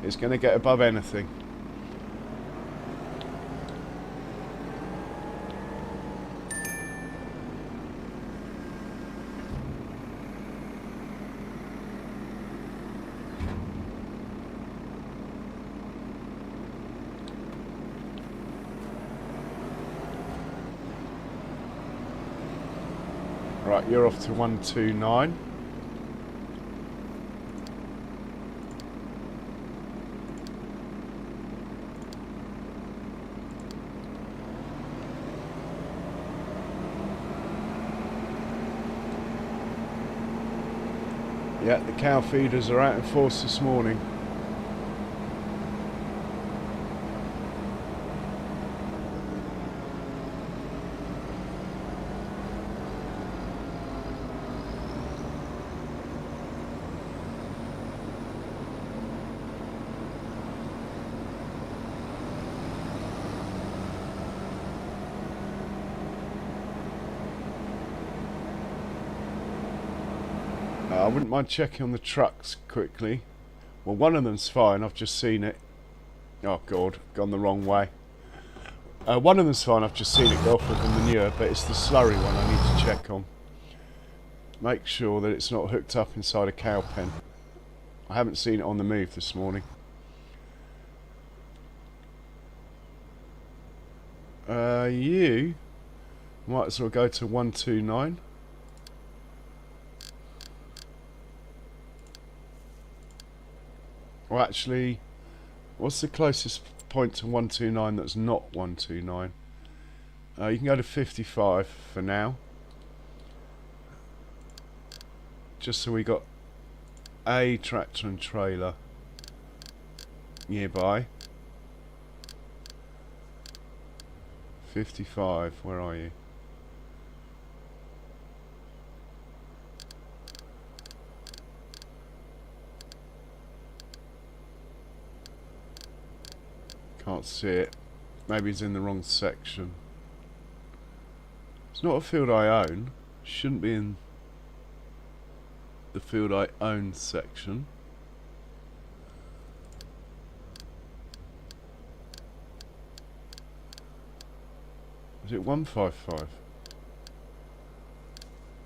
it's going to get above anything. Right, you're off to 129. Yeah, the cow feeders are out in force this morning. I wouldn't mind checking on the trucks quickly. Well, one of them's fine, I've just seen it. Oh god, gone the wrong way. One of them's fine, I've just seen it go off with the manure, but it's the slurry one I need to check on. Make sure that it's not hooked up inside a cow pen. I haven't seen it on the move this morning. You might as well go to 129. Well, actually, what's the closest point to 129 that's not 129? You can go to 55 for now. Just so we got a tractor and trailer nearby. 55, where are you? Can't see it. Maybe it's in the wrong section. It's not a field I own. Shouldn't be in the field I own section. Is it 155?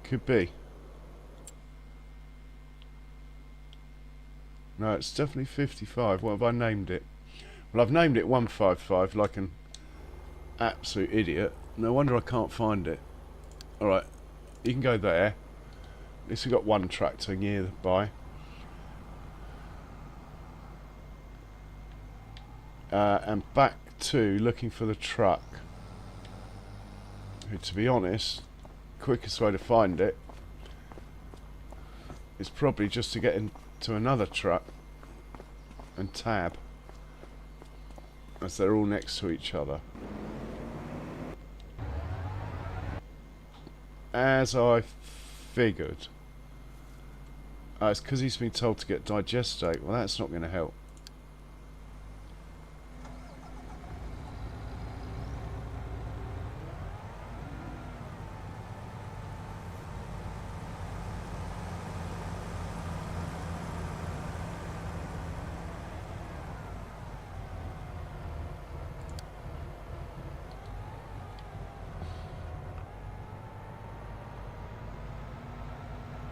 Could be. No, it's definitely 55. What have I named it? Well, I've named it 155 like an absolute idiot. No wonder I can't find it. Alright, you can go there. At least we've got one tractor nearby. And back to looking for the truck. Who, to be honest, quickest way to find it is probably just to get into another truck and tab, as they're all next to each other. As I figured. It's because he's been told to get Digestate. Well, that's not going to help.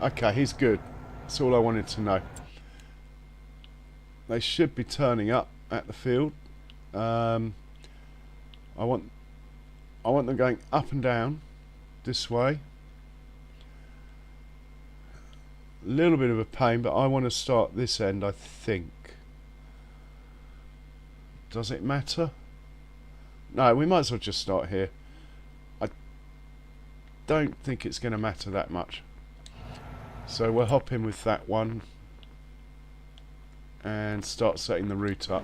Okay, he's good. That's all I wanted to know. They should be turning up at the field. I want them going up and down this way. A little bit of a pain, but I want to start this end, I think. Does it matter? No, we might as well just start here. I don't think it's going to matter that much. So we'll hop in with that one and start setting the route up.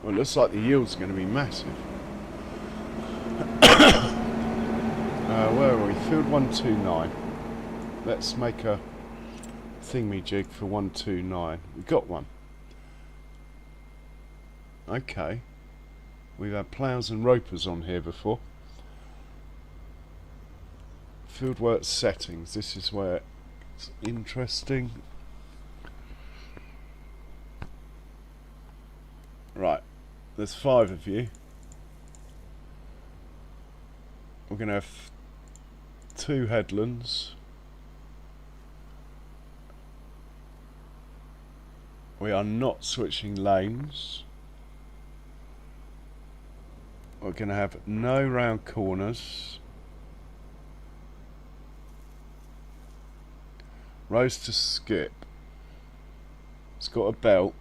Well, it looks like the yield's going to be massive. Where are we? Field 129. Let's make a thingy-jig for 129. We got one. Okay. We've had ploughs and ropers on here before. Fieldwork settings. This is where it's interesting. Right. There's 5 of you. We're going to have 2 headlands. We are not switching lanes. We're going to have no round corners. Rows to skip. It's got a belt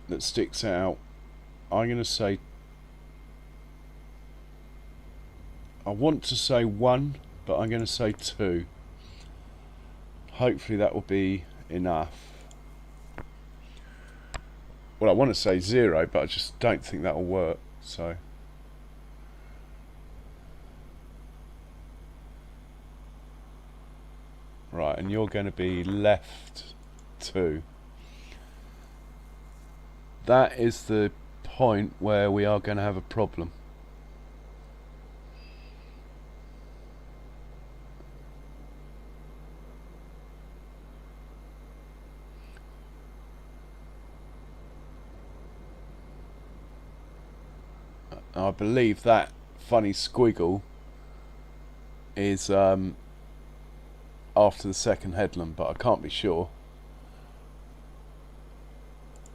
that sticks out. I'm going to say, I want to say 1, but I'm going to say 2. Hopefully that will be enough. Well, I want to say 0, but I just don't think that will work. So, right, and you're going to be left 2. That is the point where we are going to have a problem. I believe that funny squiggle is after the second headland, but I can't be sure.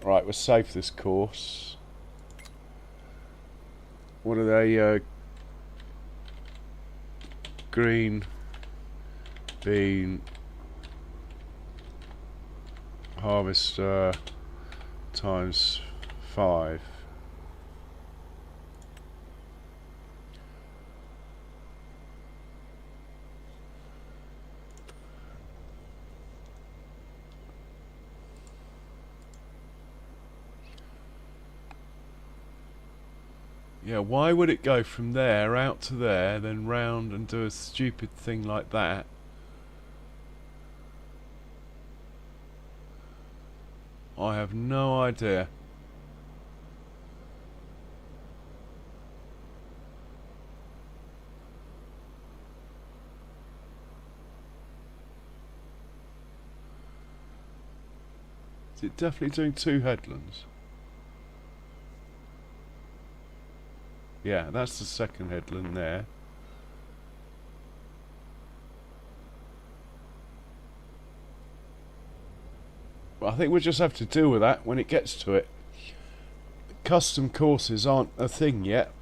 Right, we'll save this course. What are they? Green bean harvester times 5. Yeah, why would it go from there out to there, then round and do a stupid thing like that? I have no idea. Is it definitely doing 2 headlands? Yeah, that's the second headland there. But I think we'll just have to deal with that when it gets to it. Custom courses aren't a thing yet.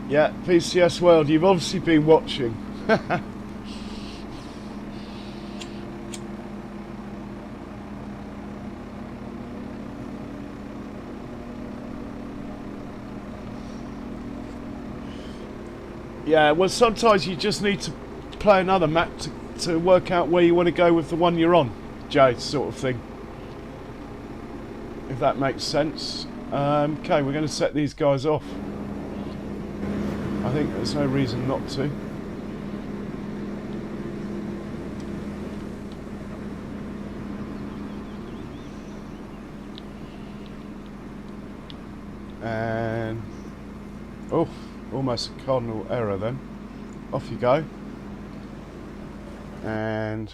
Yeah, PCS World, you've obviously been watching. Yeah, well, sometimes you just need to play another map to work out where you want to go with the one you're on, Jay, sort of thing. If that makes sense. Okay, we're going to set these guys off. I think there's no reason not to. And... oh, almost a cardinal error then. Off you go. And...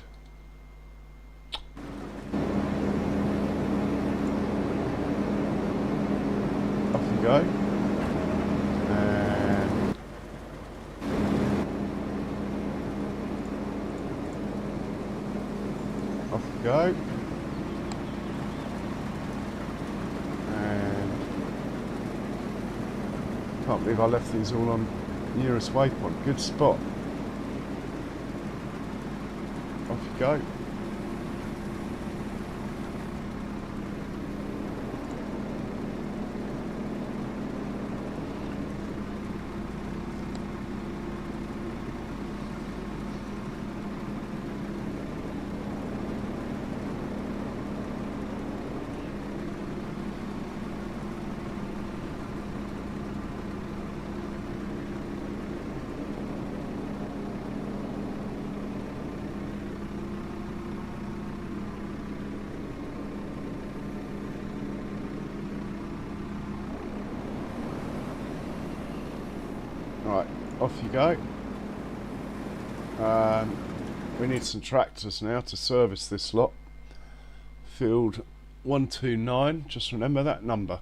off you go. And... off you go. Can't believe I left these all on nearest waypoint. Good spot. Off you go. Right, off you go. We need some tractors now to service this lot. Field 129, just remember that number.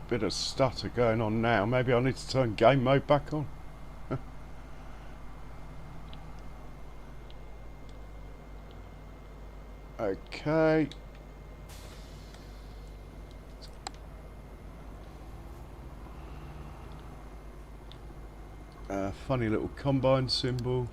Bit of stutter going on now. Maybe I need to turn game mode back on. Okay. Funny little combine symbol.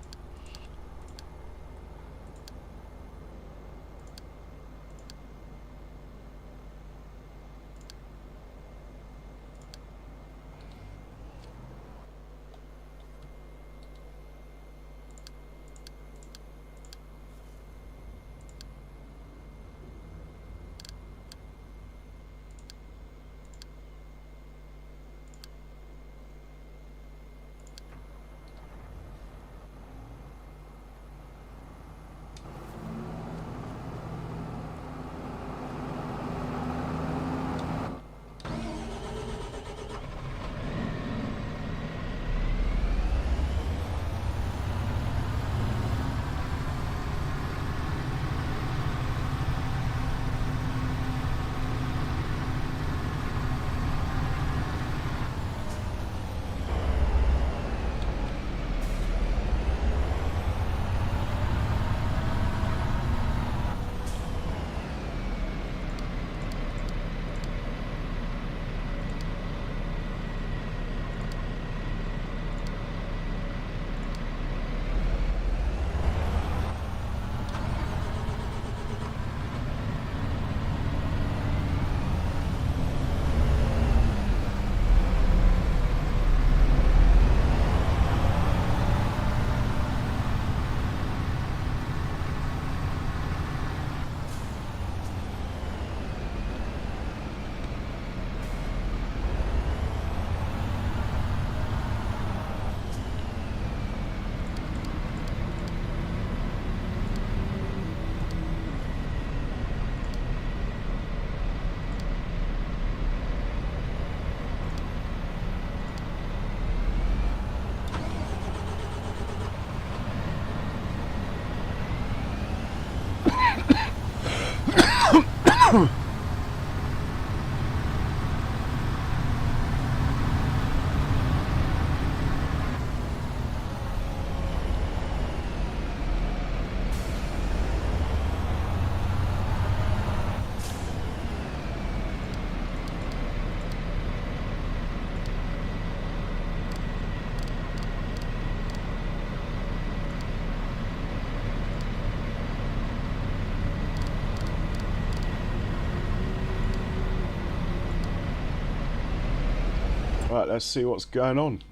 Right, let's see what's going on.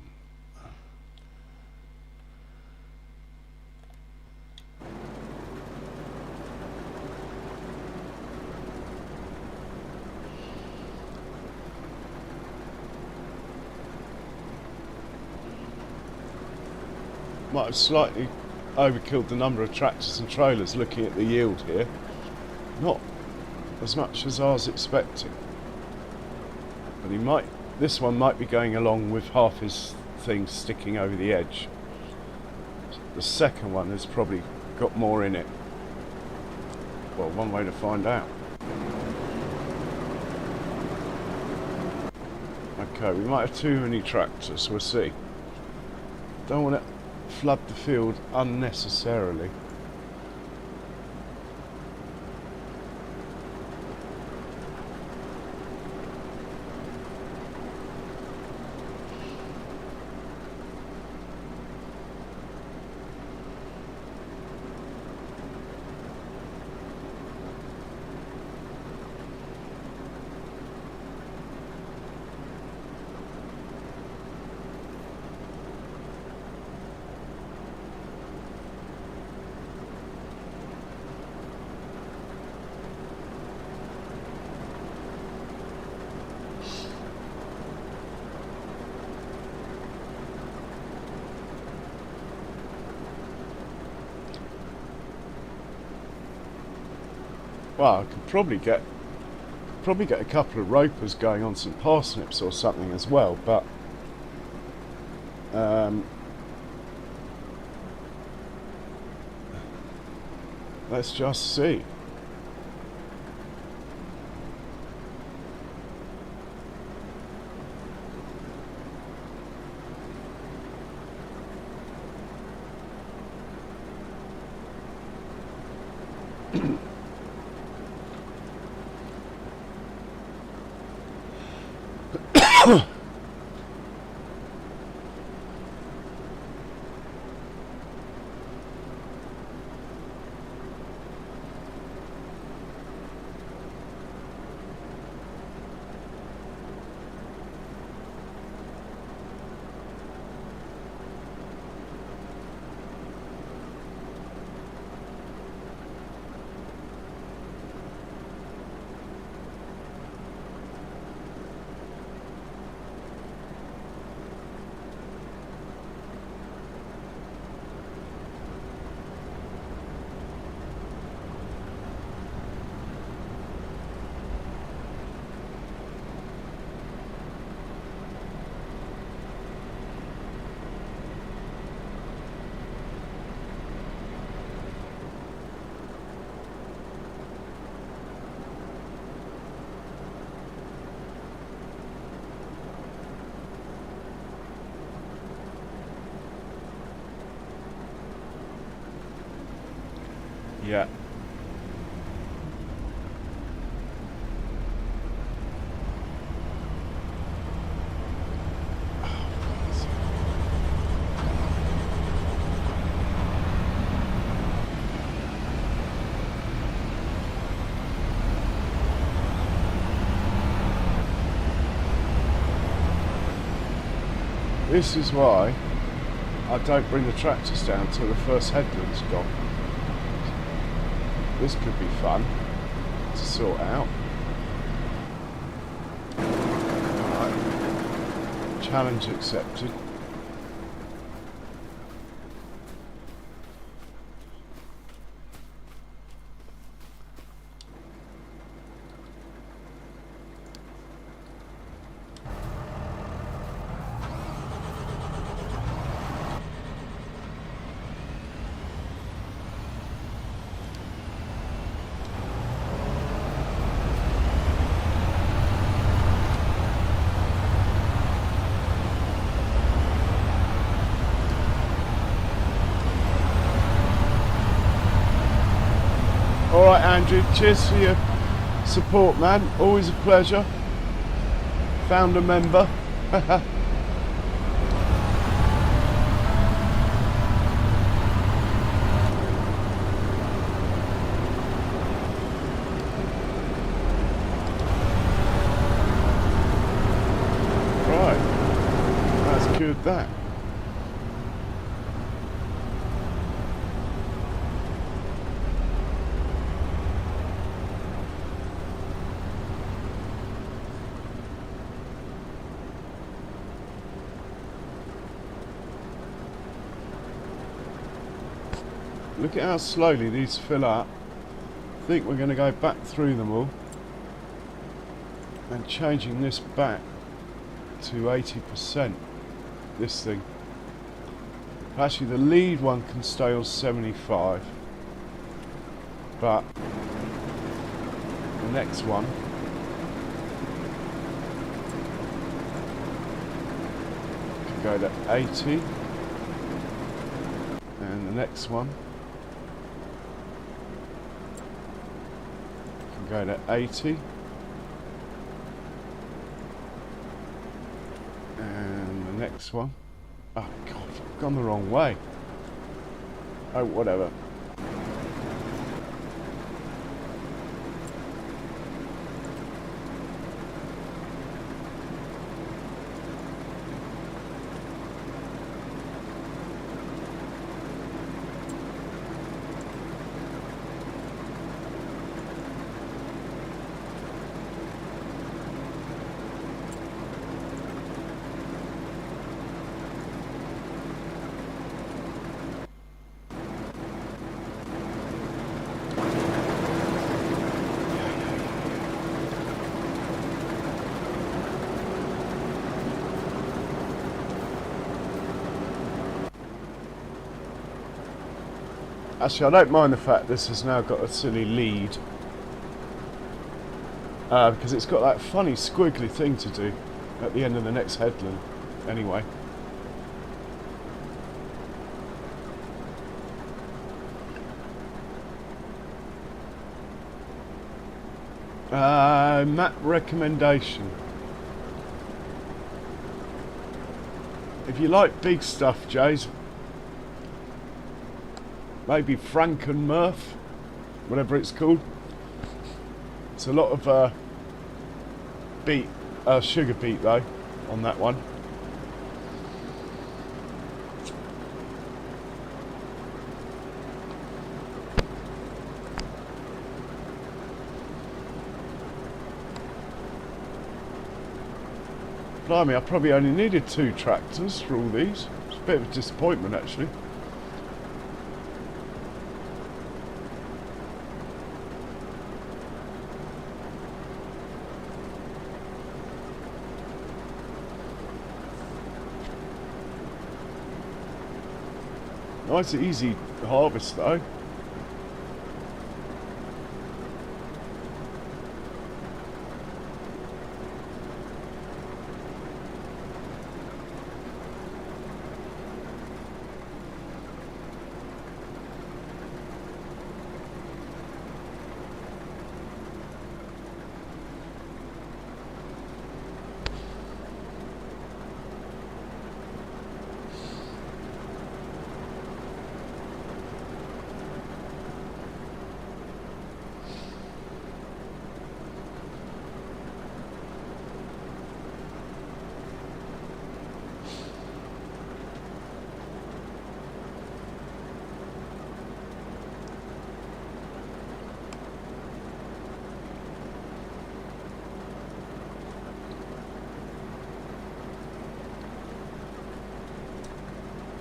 Might have slightly overkilled the number of tractors and trailers looking at the yield here. Not as much as I was expecting. But this one might be going along with half his thing sticking over the edge. The second one has probably got more in it. Well, one way to find out. Okay, we might have too many tractors, we'll see. Don't want to flood the field unnecessarily. Well, I could probably get a couple of ropers going on some parsnips or something as well, but let's just see. Yeah. This is why I don't bring the tractors down till the first headland's gone. This could be fun to sort out. Alright. Challenge accepted. Alright Andrew, cheers for your support man, always a pleasure. Found a member. Right, that's good that. Look at how slowly these fill up. I think we're going to go back through them all and changing this back to 80%. This thing. Actually, the lead one can stay on 75, but the next one can go to 80, and the next one go to 80, and the next one, oh god, I've gone the wrong way. Oh, whatever. Actually, I don't mind the fact this has now got a silly lead, because it's got that funny squiggly thing to do at the end of the next headland. Anyway. Map recommendation. If you like big stuff, Jays, maybe Frankenmurth, whatever it's called. It's a lot of sugar beet though on that one. Blimey, I probably only needed 2 tractors for all these. It's a bit of a disappointment actually. Nice easy harvest though.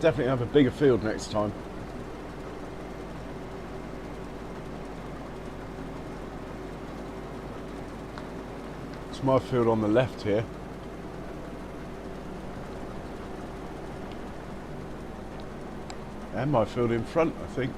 Definitely have a bigger field next time. It's my field on the left here. And my field in front, I think.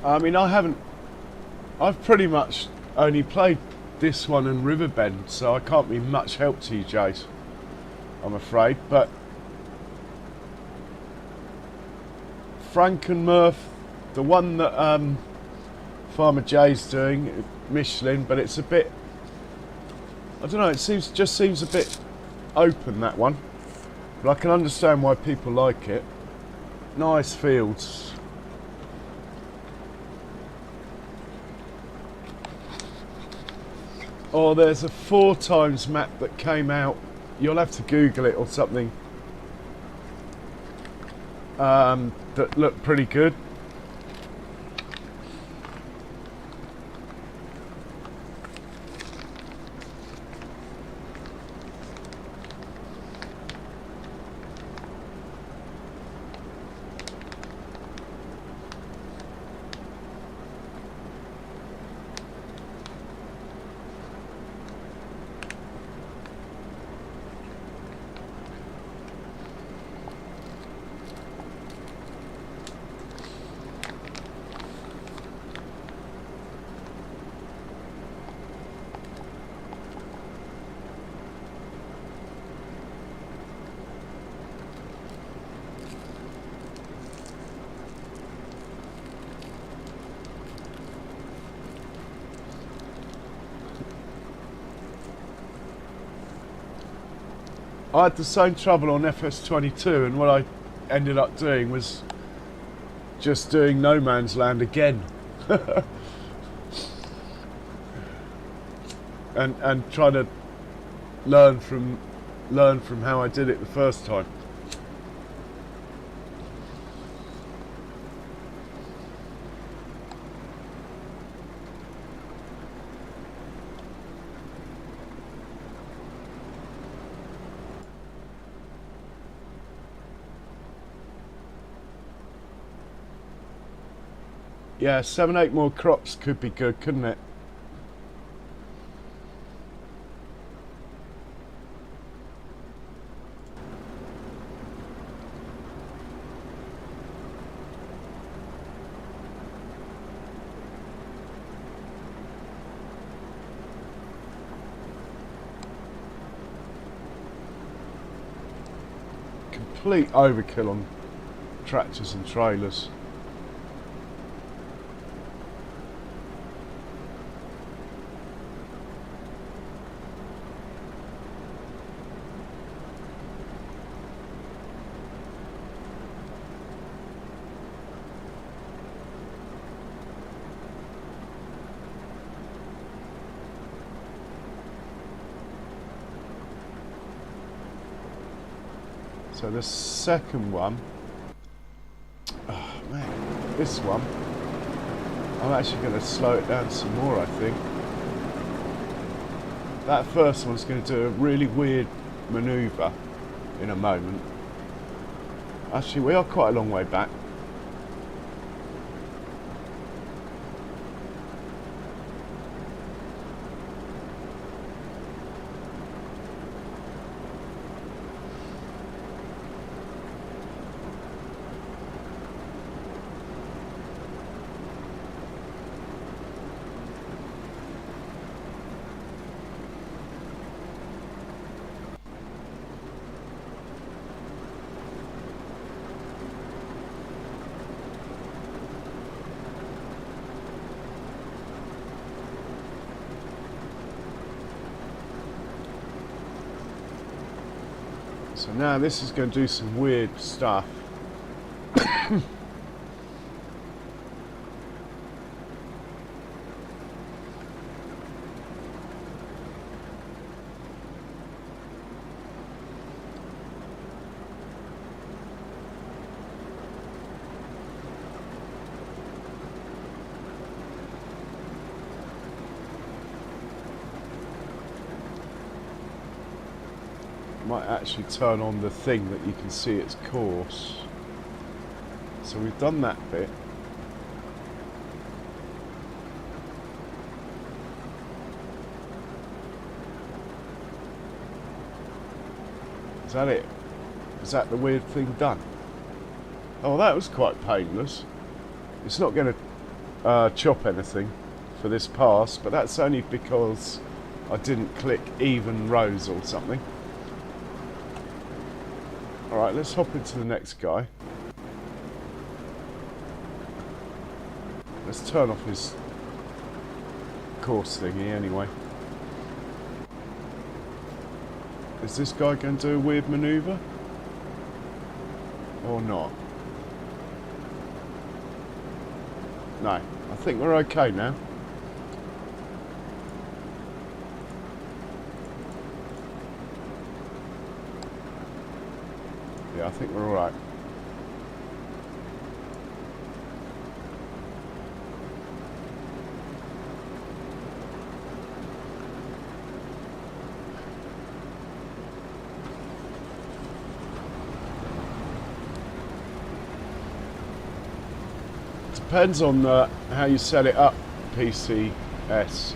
I mean, I've pretty much only played this one and Riverbend, so I can't be much help to you, Jace, I'm afraid. But Frankenmurth, the one that Farmer Jay's doing, Michelin, but it's a bit, I don't know, it just seems a bit open, that one. But I can understand why people like it. Nice fields. Oh, there's a 4x map that came out. You'll have to Google it or something. That looked pretty good. I had the same trouble on FS22, and what I ended up doing was just doing No Man's Land again. and trying to learn from how I did it the first time. Yeah, 7-8 more crops could be good, couldn't it? Complete overkill on tractors and trailers. So the second one, oh man, this one, I'm actually going to slow it down some more, I think. That first one's going to do a really weird manoeuvre in a moment. Actually, we are quite a long way back. So now this is going to do some weird stuff. Might actually turn on the thing that you can see its course. So we've done that bit. Is that it? Is that the weird thing done? Oh, that was quite painless. It's not going to chop anything for this pass, but that's only because I didn't click even rows or something. Alright, let's hop into the next guy. Let's turn off his course thingy anyway. Is this guy going to do a weird manoeuvre? Or not? No, I think we're okay now. Yeah, I think we're alright. Depends on how you set it up, PCS.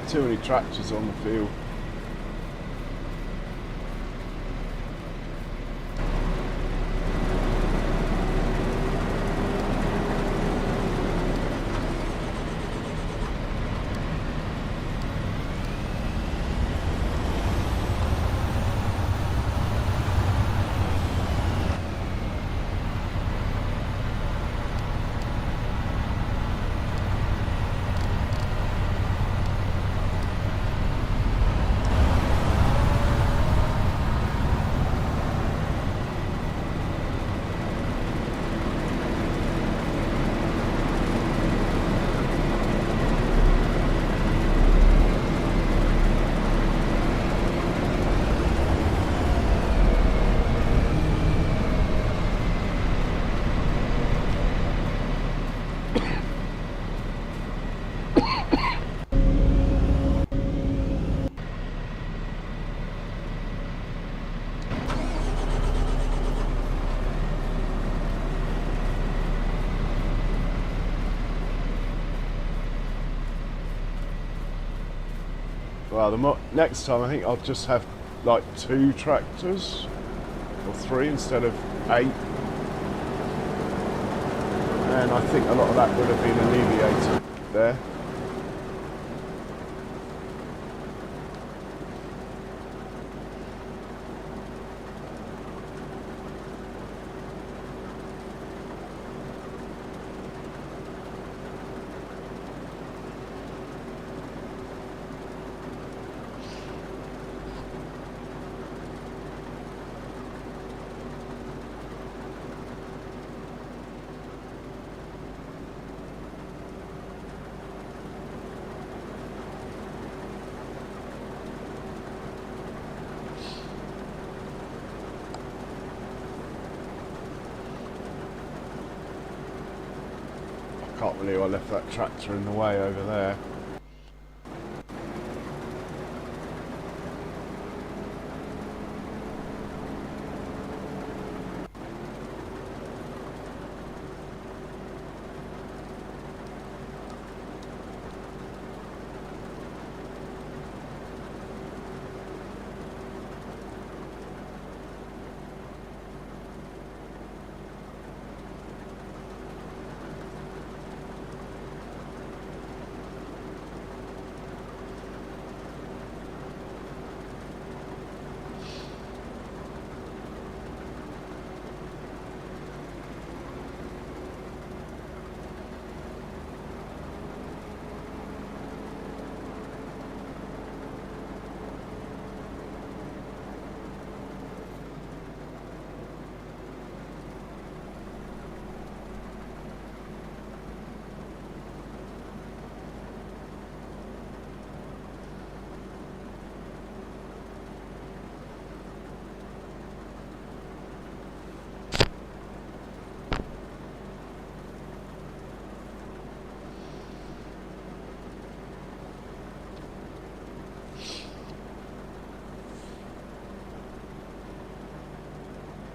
too many tractors on the field. Well, next time I think I'll just have like 2 tractors or 3 instead of 8, and I think a lot of that would have been alleviated there. Can't believe I left that tractor in the way over there.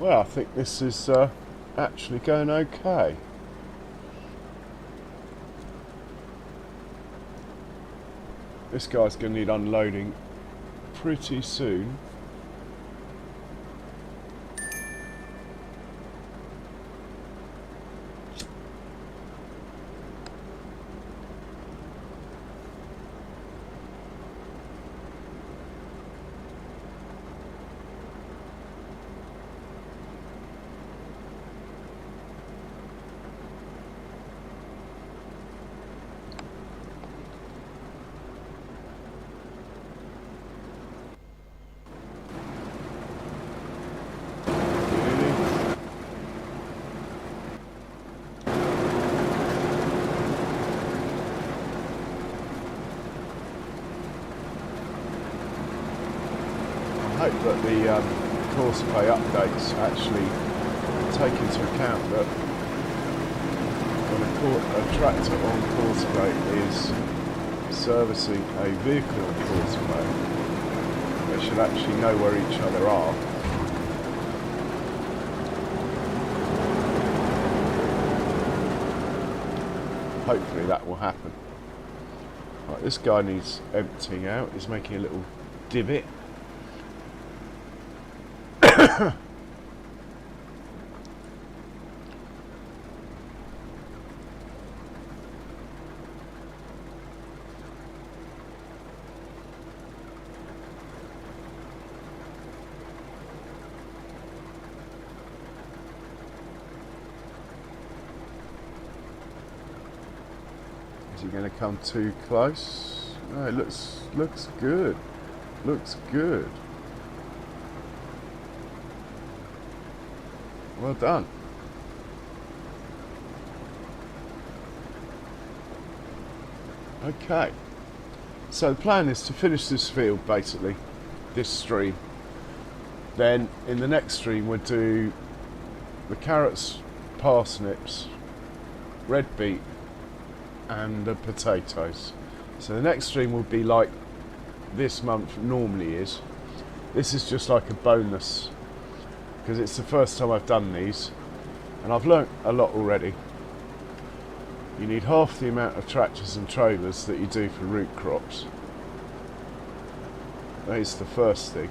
Well, I think this is actually going okay. This guy's going to need unloading pretty soon. I hope that the course pay updates actually take into account that when a tractor on course play is servicing a vehicle on course play, they should actually know where each other are. Hopefully that will happen. Right, this guy needs emptying out. He's making a little divot. Is he going to come too close? No, it looks good. Looks good. Well done. Okay. So the plan is to finish this field, basically, this stream. Then in the next stream we'll do the carrots, parsnips, red beet and the potatoes. So the next stream will be like this month normally is. This is just like a bonus because it's the first time I've done these and I've learnt a lot already. You need half the amount of tractors and trailers that you do for root crops. That is the first thing.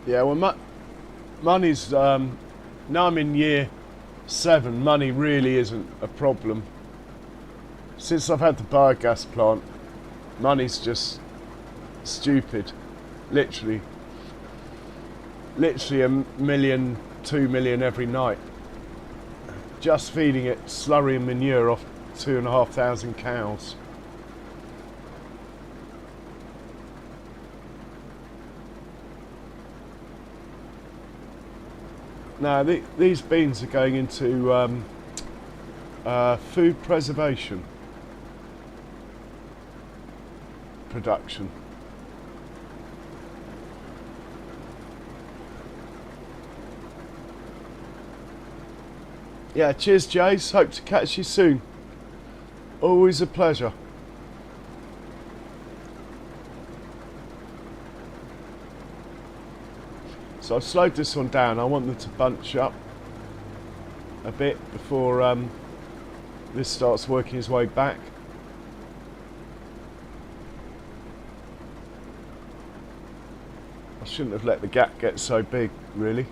Yeah, well, money's, now I'm in year 7, money really isn't a problem. Since I've had the biogas plant, money's just stupid. Literally $1 million, $2 million every night. Just feeding it slurry and manure off 2,500 cows. Now these beans are going into food preservation production. Yeah, cheers Jace, hope to catch you soon. Always a pleasure. So I've slowed this one down. I want them to bunch up a bit before this starts working its way back. I shouldn't have let the gap get so big, really.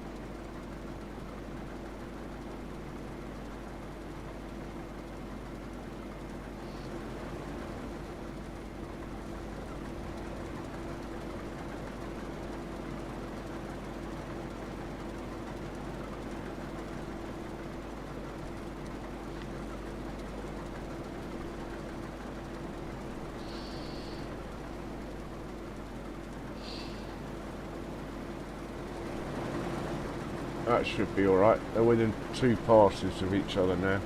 That should be alright. They're within 2 passes of each other now.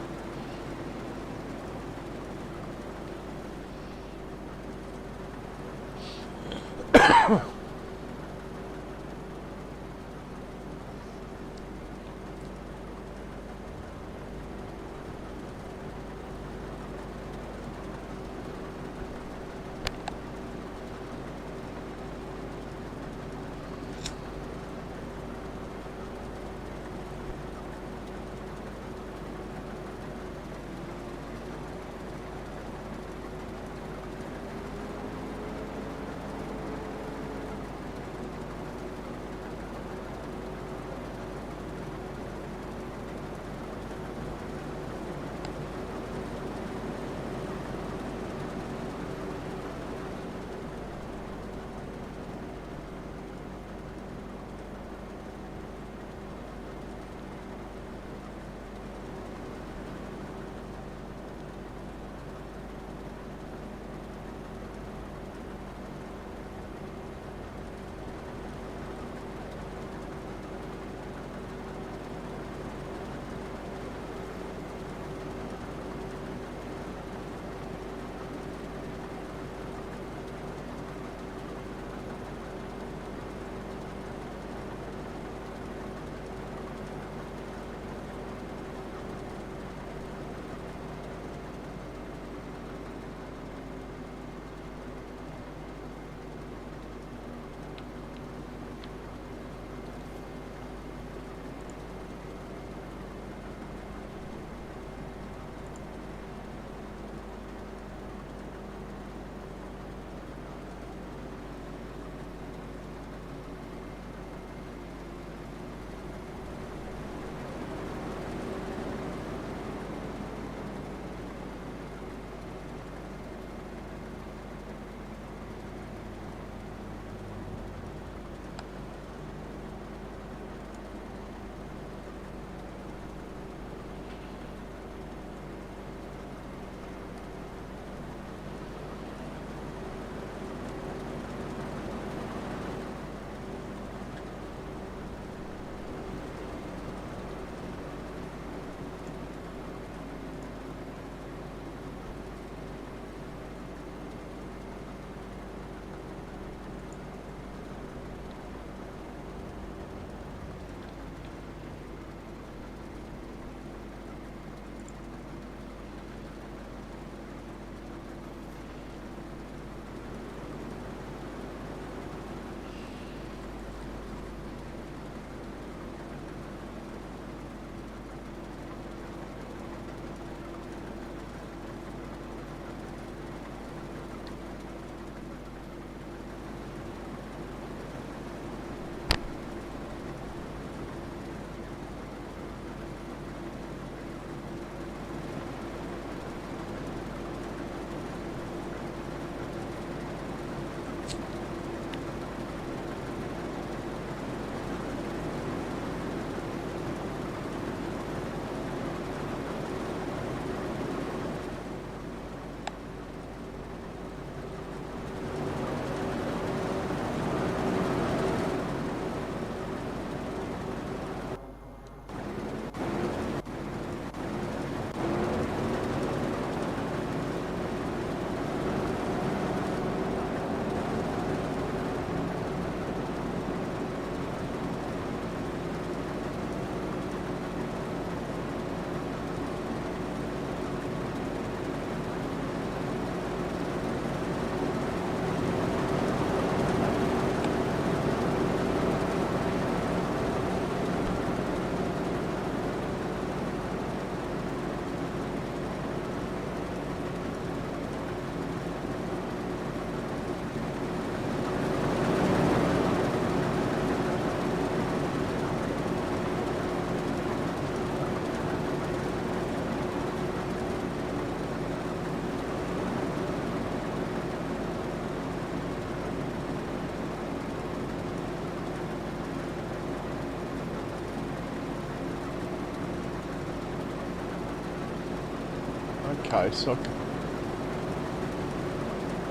case,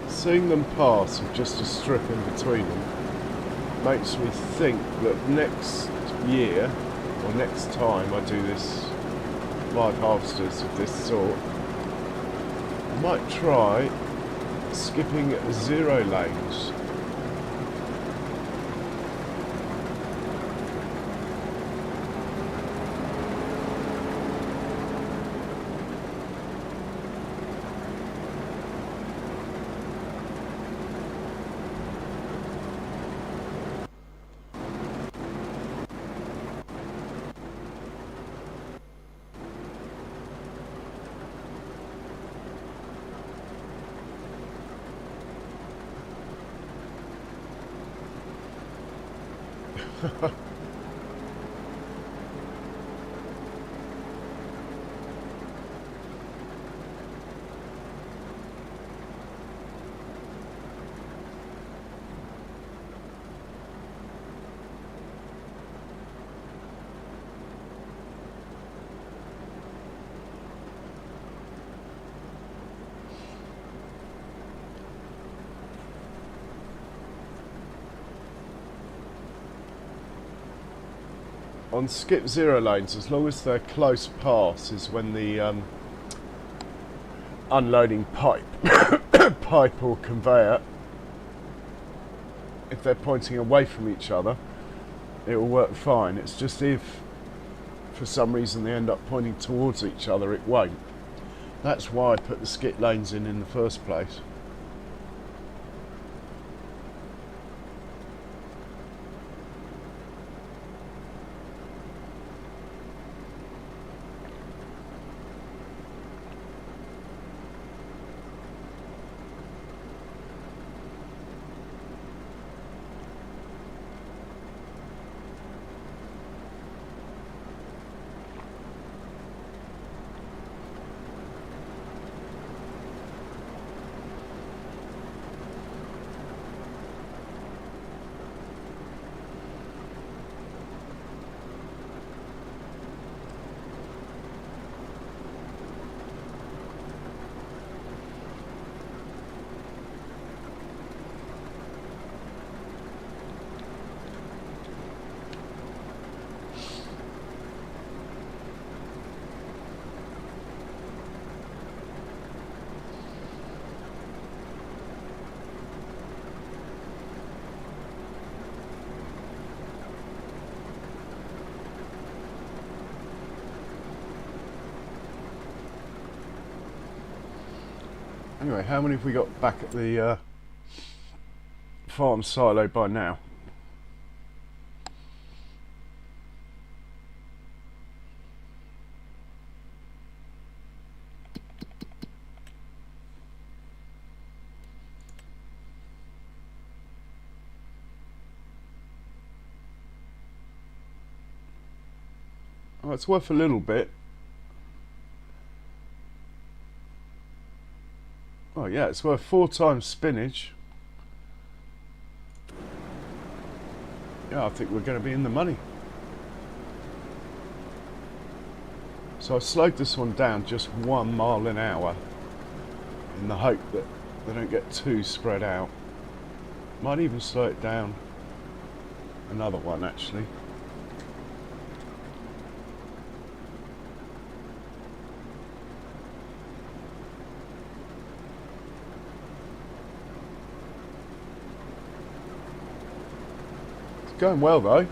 seeing them pass with just a strip in between them makes me think that next year, or next time I do this live harvesters of this sort, I might try skipping 0 lanes. On skip 0 lanes, as long as they're close pass, is when the unloading pipe or conveyor, if they're pointing away from each other, it will work fine. It's just if for some reason they end up pointing towards each other, it won't. That's why I put the skip lanes in the first place. Anyway, how many have we got back at the farm silo by now? Oh, it's worth a little bit. Oh yeah, it's worth 4 times spinach. Yeah, I think we're going to be in the money. So I've slowed this one down just 1 mile an hour in the hope that they don't get too spread out. Might even slow it down another one actually. Going well though.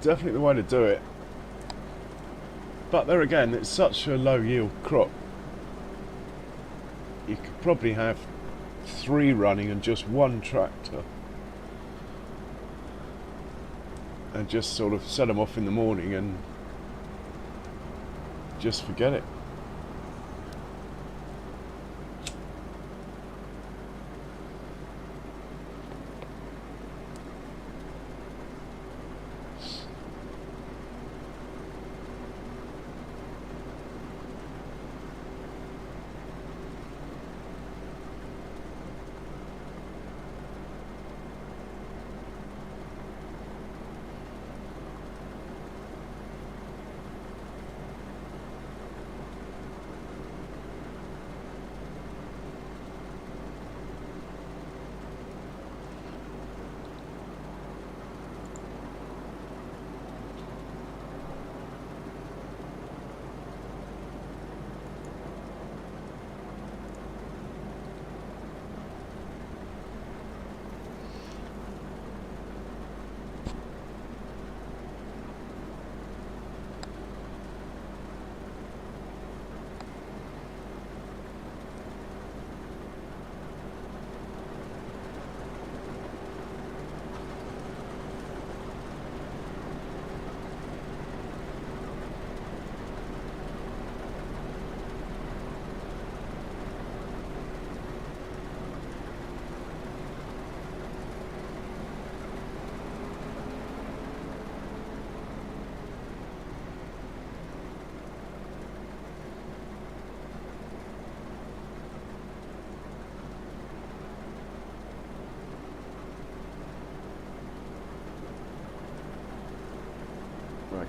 Definitely the way to do it. But there again, it's such a low yield crop. You could probably have 3 running and just 1 tractor. And just sort of set them off in the morning and just forget it.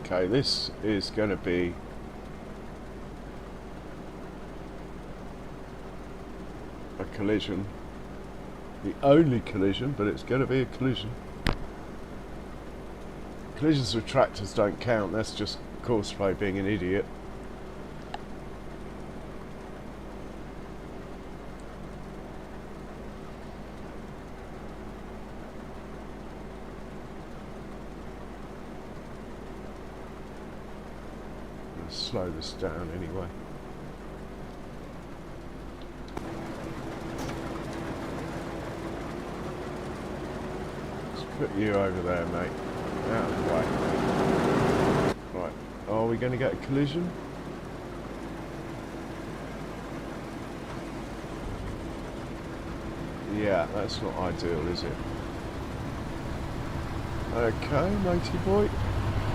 Okay, this is going to be a collision. The only collision, but it's going to be a collision. Collisions with tractors don't count, that's just Courseplay being an idiot. Slow this down anyway. Let's put you over there, mate. Out of the way. Right, are we going to get a collision? Yeah, that's not ideal, is it? Okay, matey boy.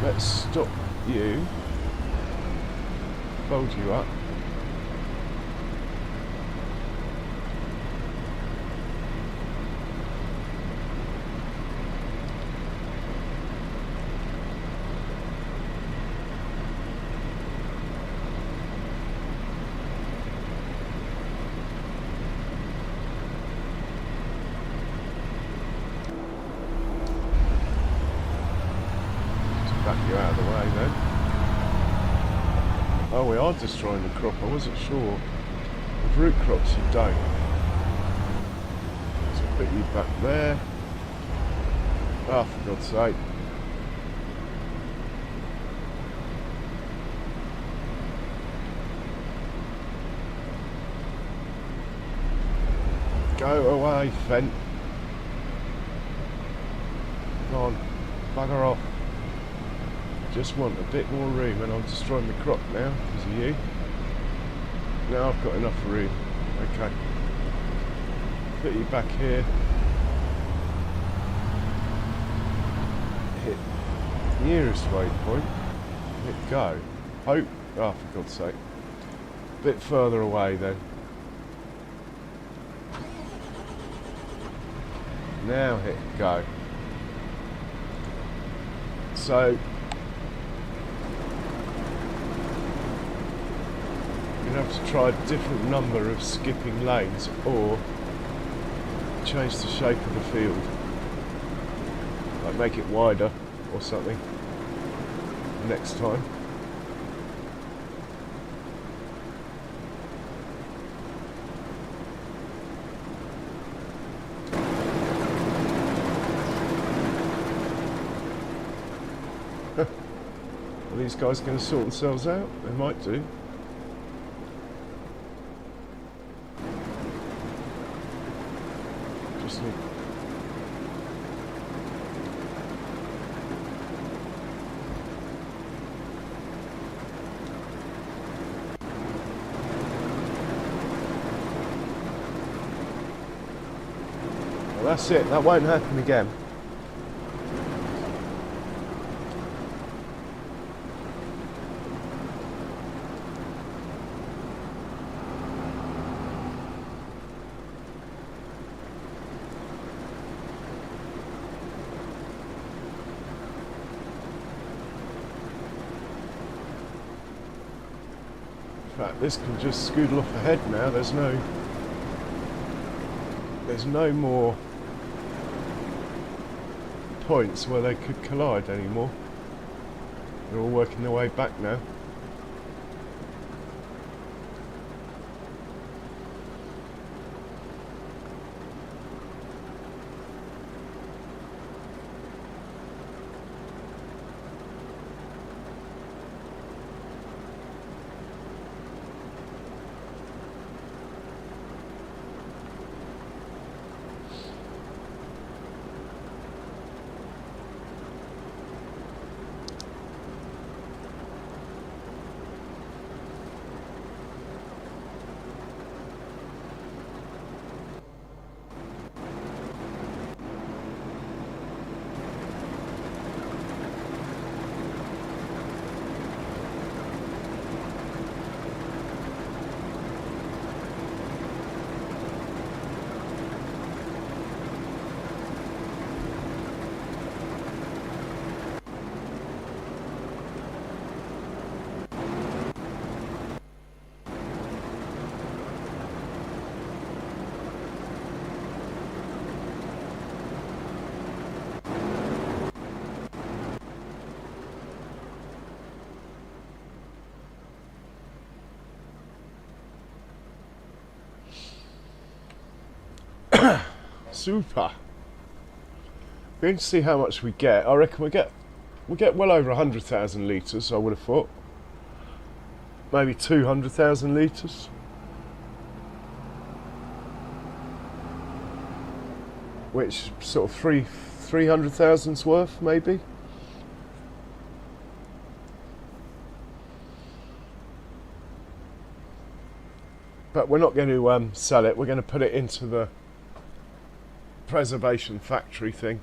Let's stop you. Fold you up. Just back you out of the way then. Oh, we are destroying the crop. I wasn't sure. With root crops, you don't. So put you back there. Oh, for God's sake. Go away, Fent. Come on, bugger off. Just want a bit more room, and I'm destroying the crop now because of you. Now I've got enough room. Okay. Put you back here. Hit nearest waypoint. Hit go. Hope. Oh, for God's sake. A bit further away then. Now hit go. So you're going to have to try a different number of skipping lanes or change the shape of the field. Like make it wider or something next time. Are these guys going to sort themselves out? They might do. Just need... Well, that's it. That won't happen again. In fact, this can just scoodle off ahead now. There's no more points where they could collide anymore. They're all working their way back now. Super. Going to see how much we get. I reckon we get well over 100,000 litres. I would have thought. Maybe 200,000 litres. Which sort of 300,000's worth, maybe. But we're not going to sell it. We're going to put it into the preservation factory thing.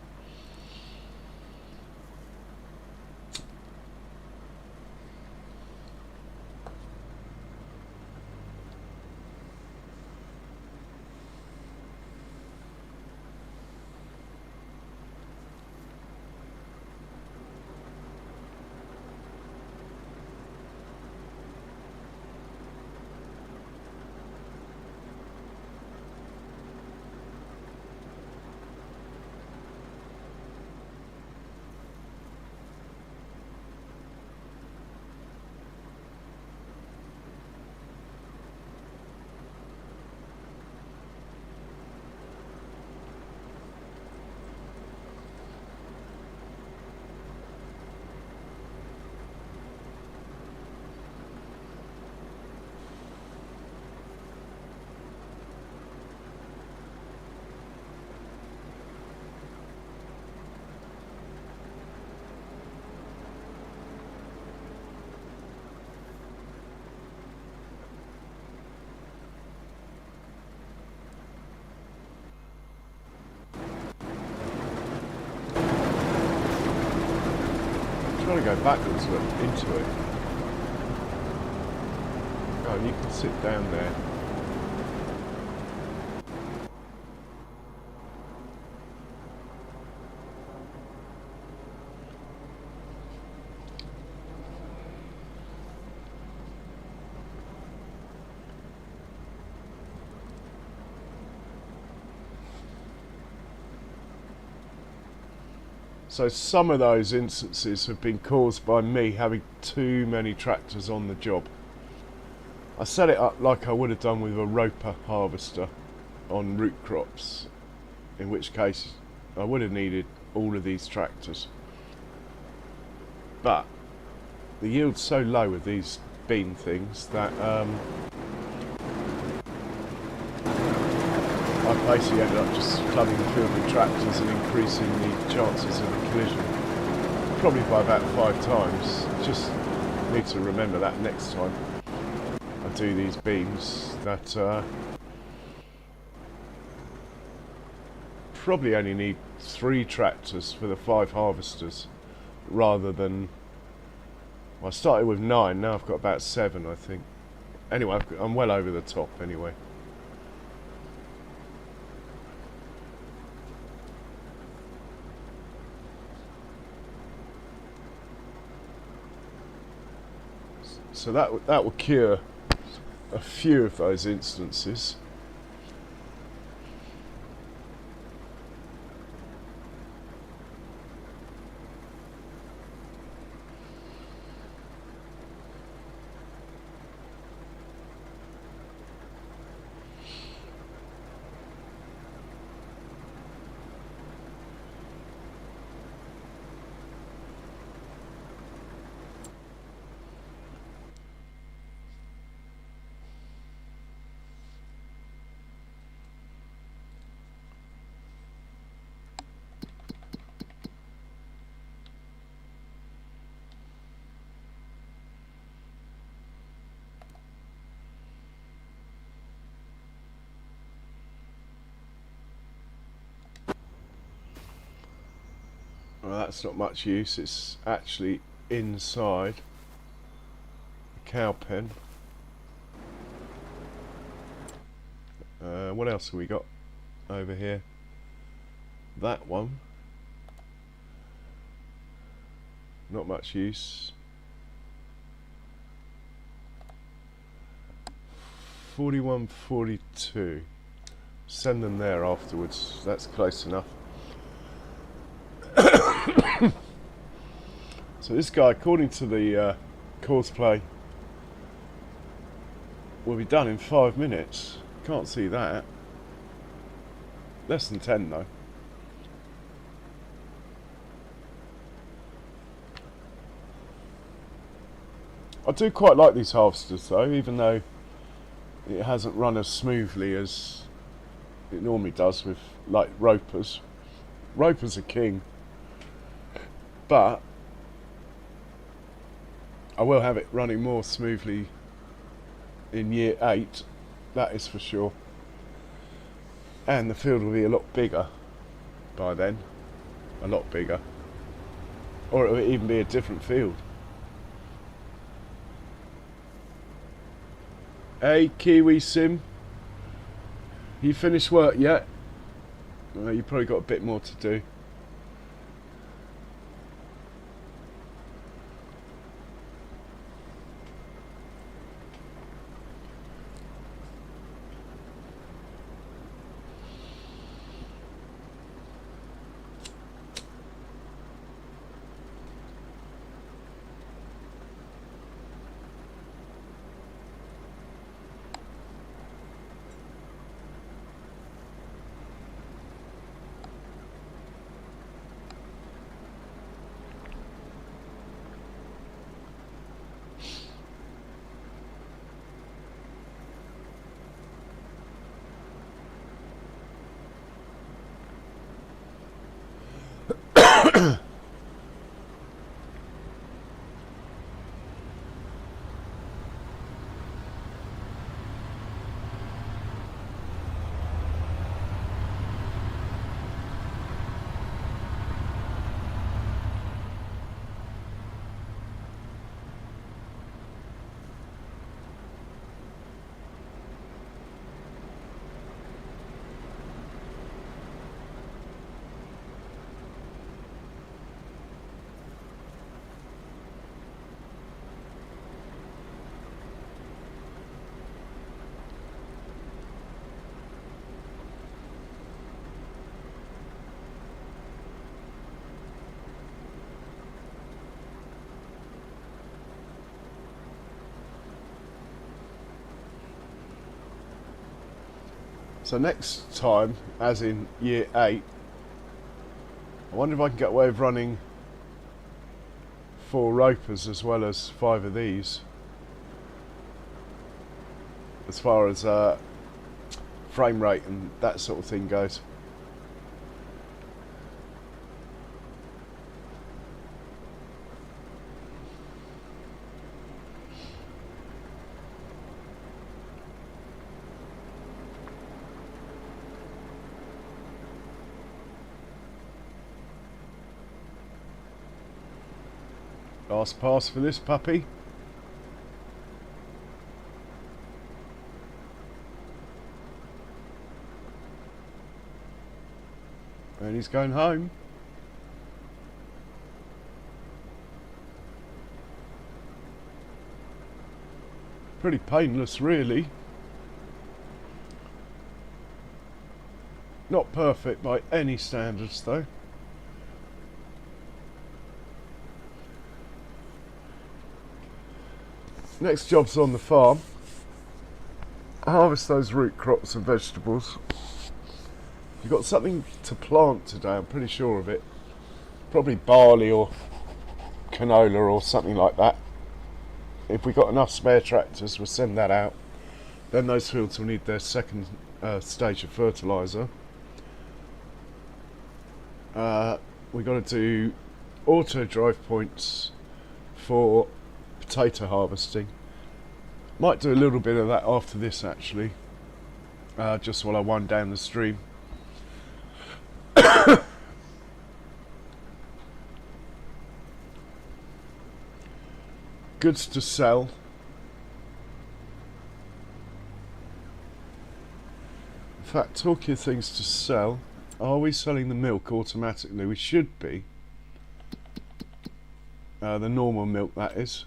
Trying to go backwards into it. Oh, and you can sit down there. So some of those instances have been caused by me having too many tractors on the job. I set it up like I would have done with a roper harvester on root crops, in which case I would have needed all of these tractors. but the yield's so low with these beam things that I basically ended up just flooding the field with tractors and increasing the chances of a collision probably by about 5 times. Just need to remember that next time I do these beams, that probably only need 3 tractors for the 5 harvesters rather than, well, I started with 9, now I've got about 7 I think. Anyway, I'm well over the top anyway. So that will cure a few of those instances. Well, that's not much use. It's actually inside the cow pen. What else have we got over here? That one. Not much use. 41, 42. Send them there afterwards. That's close enough. So this guy, according to the cosplay, will be done in 5 minutes. Can't see that. Less than 10 though. I do quite like these harvesters though, even though it hasn't run as smoothly as it normally does with, like, ropers. Ropers are king, but I will have it running more smoothly in year 8, that is for sure. And the field will be a lot bigger by then, a lot bigger, or it will even be a different field. Hey Kiwi Sim, you finished work yet? Well, you've probably got a bit more to do. So next time, as in year 8, I wonder if I can get away with running 4 ropers as well as 5 of these. As far as frame rate and that sort of thing goes. Last pass for this puppy. And he's going home. Pretty painless, really. Not perfect by any standards, though. Next job's on the farm. Harvest those root crops and vegetables. You've got something to plant today, I'm pretty sure of it. Probably barley or canola or something like that. If we've got enough spare tractors, we'll send that out. Then those fields will need their second stage of fertiliser. We've got to do auto drive points for potato harvesting. Might do a little bit of that after this actually, just while I wind down the stream. Goods to sell. In fact, talking of things to sell, are we selling the milk automatically? We should be. The normal milk, that is.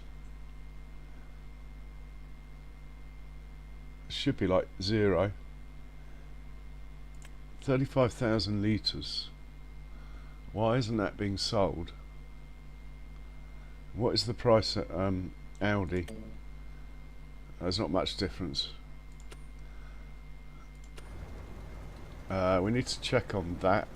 Should be like 0. 35,000 litres. Why isn't that being sold? What is the price at Aldi? There's not much difference. We need to check on that.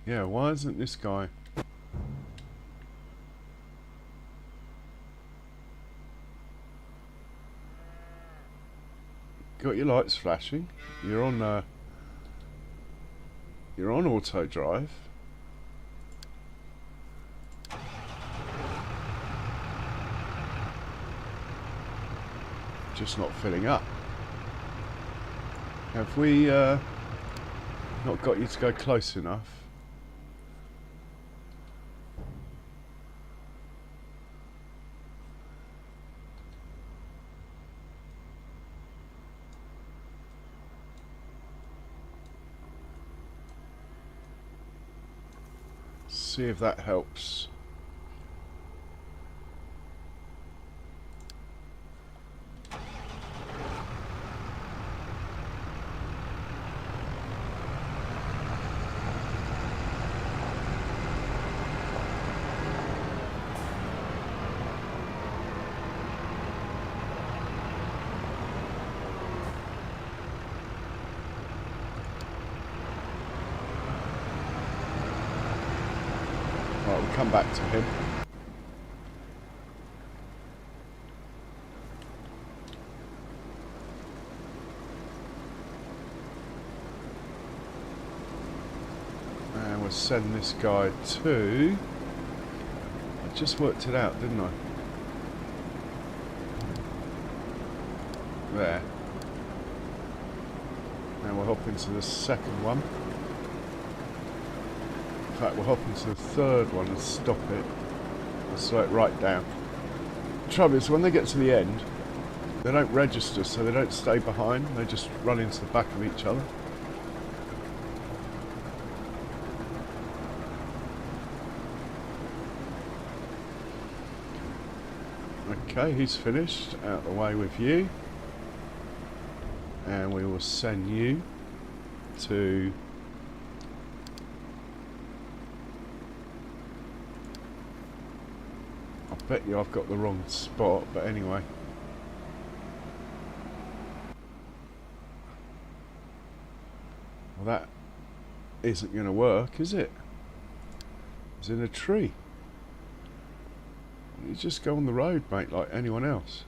Yeah, why isn't this guy? Got your lights flashing. You're on auto drive. Just not filling up. Have we not got you to go close enough? See if that helps. Right, we'll come back to him. And we'll send this guy to... I just worked it out, didn't I? There. Now we'll hop into the second one. In fact, we'll hop into the third one and stop it. We'll slow it right down. The trouble is, when they get to the end, they don't register, so they don't stay behind. They just run into the back of each other. Okay, he's finished. Out of the way with you. And we will send you to... I bet you I've got the wrong spot, but anyway. Well, that isn't going to work, is it? It's in a tree. You just go on the road, mate, like anyone else.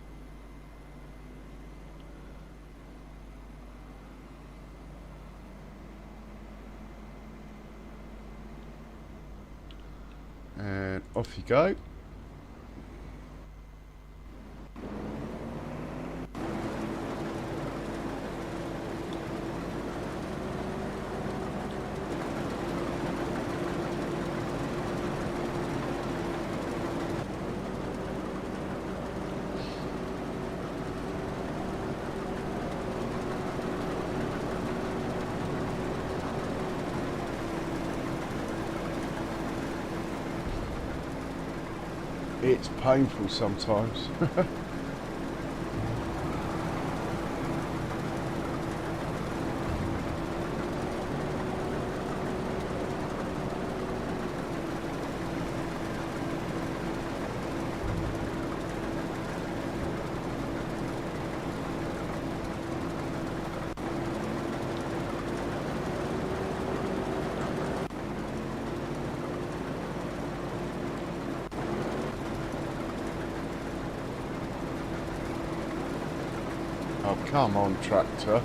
And off you go. It's painful sometimes. Oh, come on, tractor.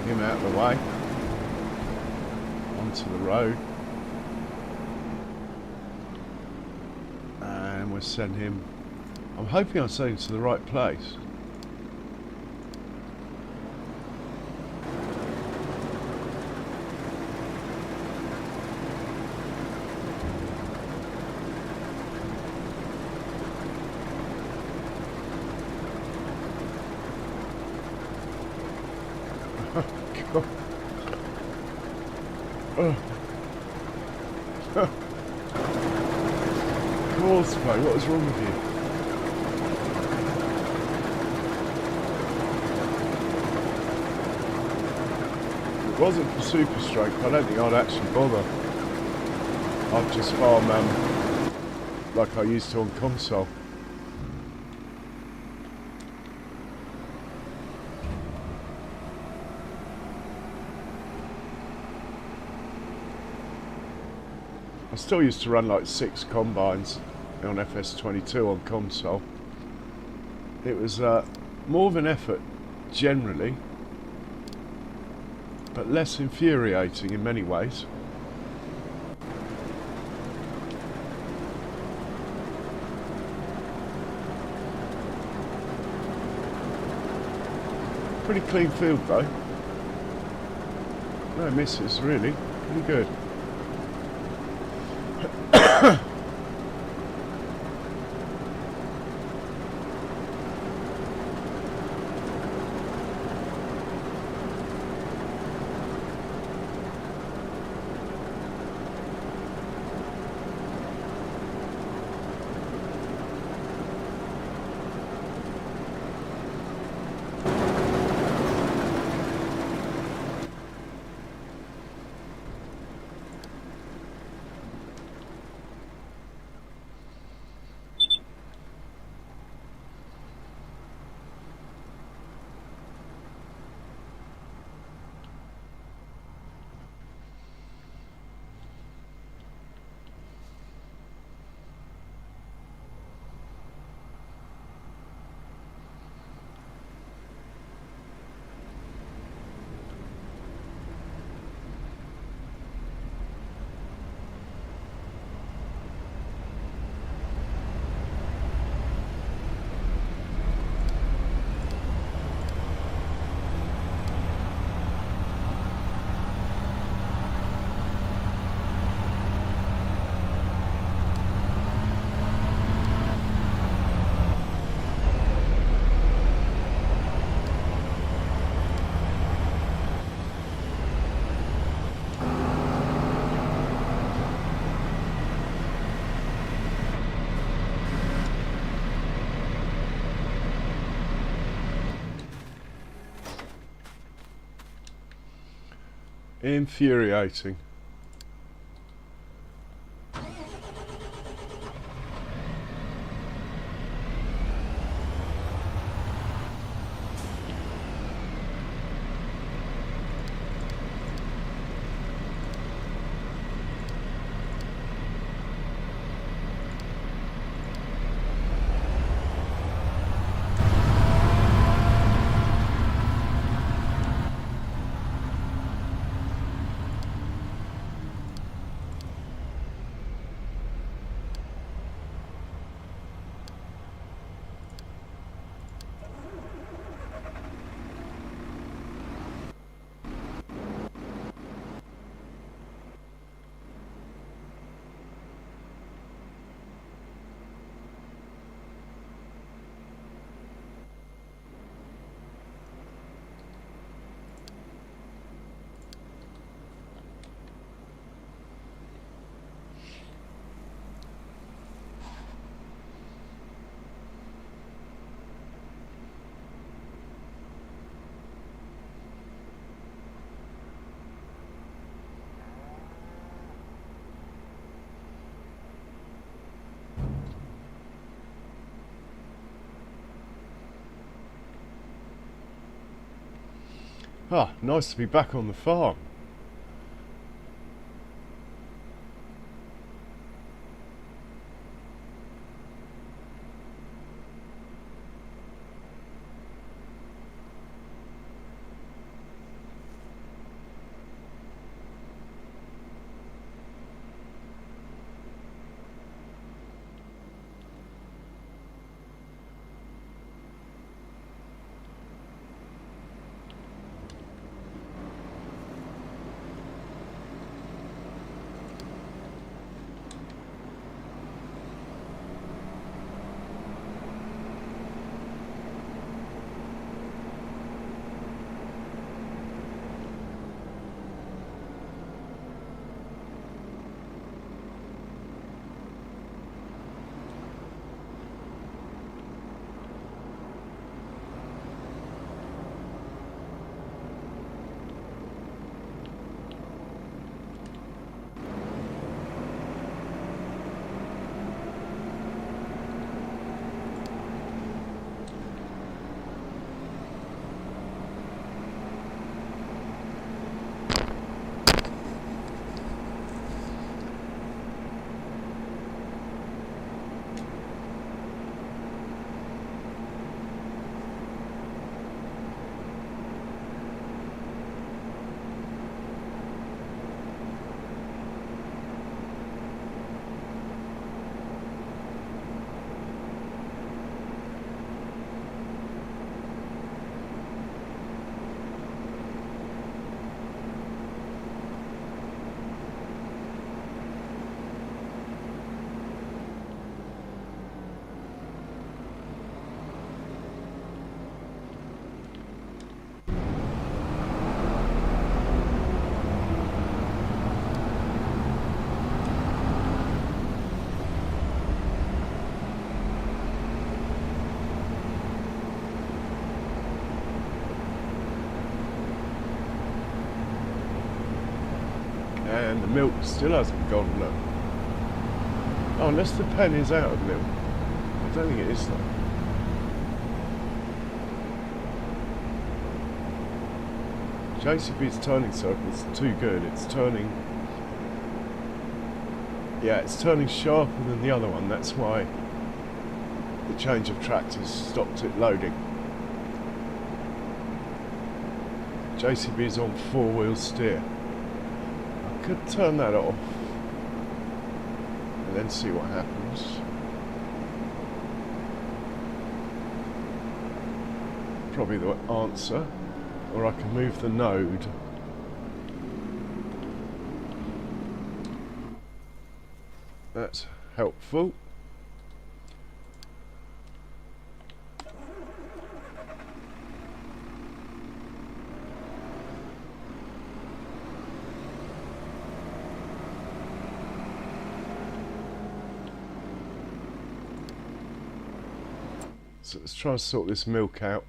Him out of the way. Onto the road. And we'll send him. I'm hoping I'm sending him to the right place. God. Of course, mate, what was wrong with you? If it wasn't for super strength, I don't think I'd actually bother. I'd just farm like I used to on console. I still used to run like 6 combines on FS22 on console. It was more of an effort generally, but less infuriating in many ways. Pretty clean field though. No misses really, pretty good. Infuriating. Ah, nice to be back on the farm. And the milk still hasn't gone, look. Oh, unless the pen is out of milk. I don't think it is though. JCB's turning circle's too good. It's turning... Yeah, it's turning sharper than the other one. That's why the change of track has stopped it loading. JCB's on four-wheel steer. I could turn that off and then see what happens. Probably the answer. Or I can move the node. That's helpful. So let's try and sort this milk out.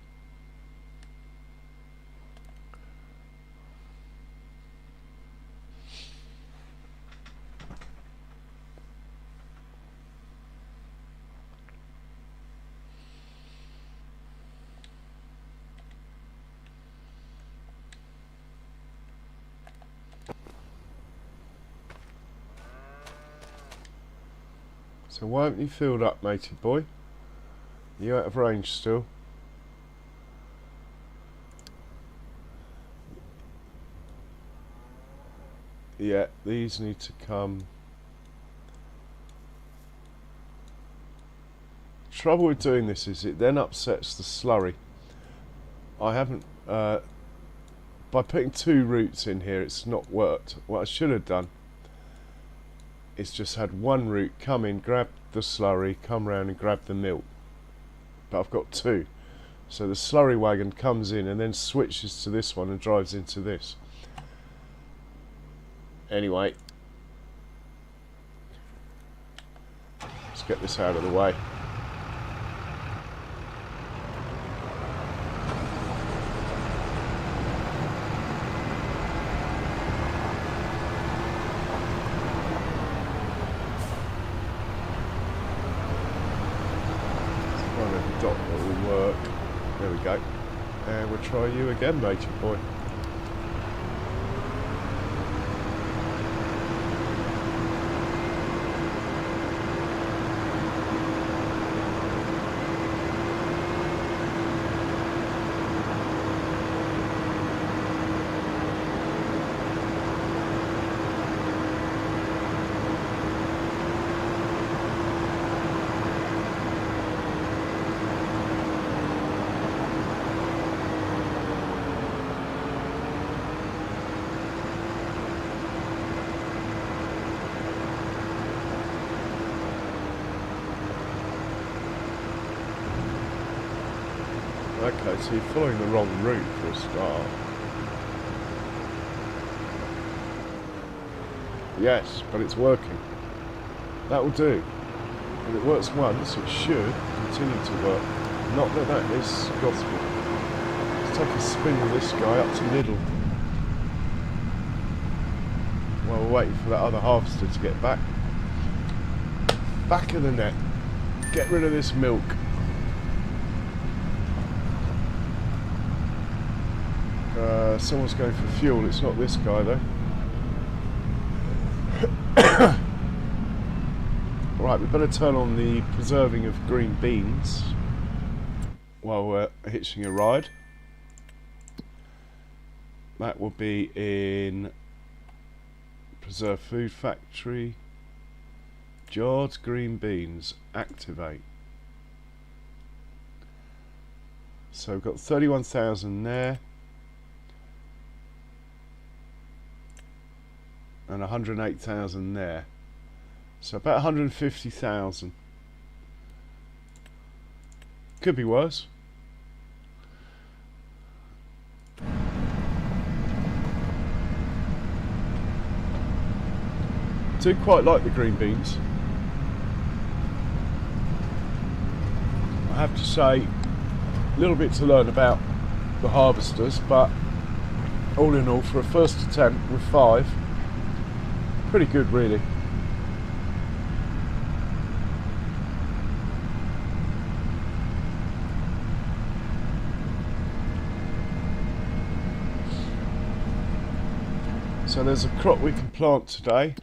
So why haven't you filled up, matey boy? Are you out of range still? Yeah, these need to come. Trouble with doing this is it then upsets the slurry. I haven't, by putting 2 roots in here, it's not worked. What I should have done is just had 1 root come in, grab the slurry, come round and grab the milk. But I've got 2. So the slurry wagon comes in and then switches to this one and drives into this. Anyway, let's get this out of the way. Let's find a dot that will work. There we go. And we'll try you again, matey boy. Okay, so you're following the wrong route for a start. Yes, but it's working. That will do. If it works once, it should continue to work. Not that that is gospel. Let's take a spin with this guy up to middle. While we're waiting for that other harvester to get back. Back of the net. Get rid of this milk. Someone's going for fuel. It's not this guy though. Right, we better turn on the preserving of green beans while we're hitching a ride. That will be in Preserve Food Factory. Jarred green beans. Activate. So we've got 31,000 there. And 108,000 there. So about 150,000. Could be worse. Do quite like the green beans. I have to say, a little bit to learn about the harvesters, but all in all, for a first attempt with 5, pretty good really. So there's a crop we can plant today.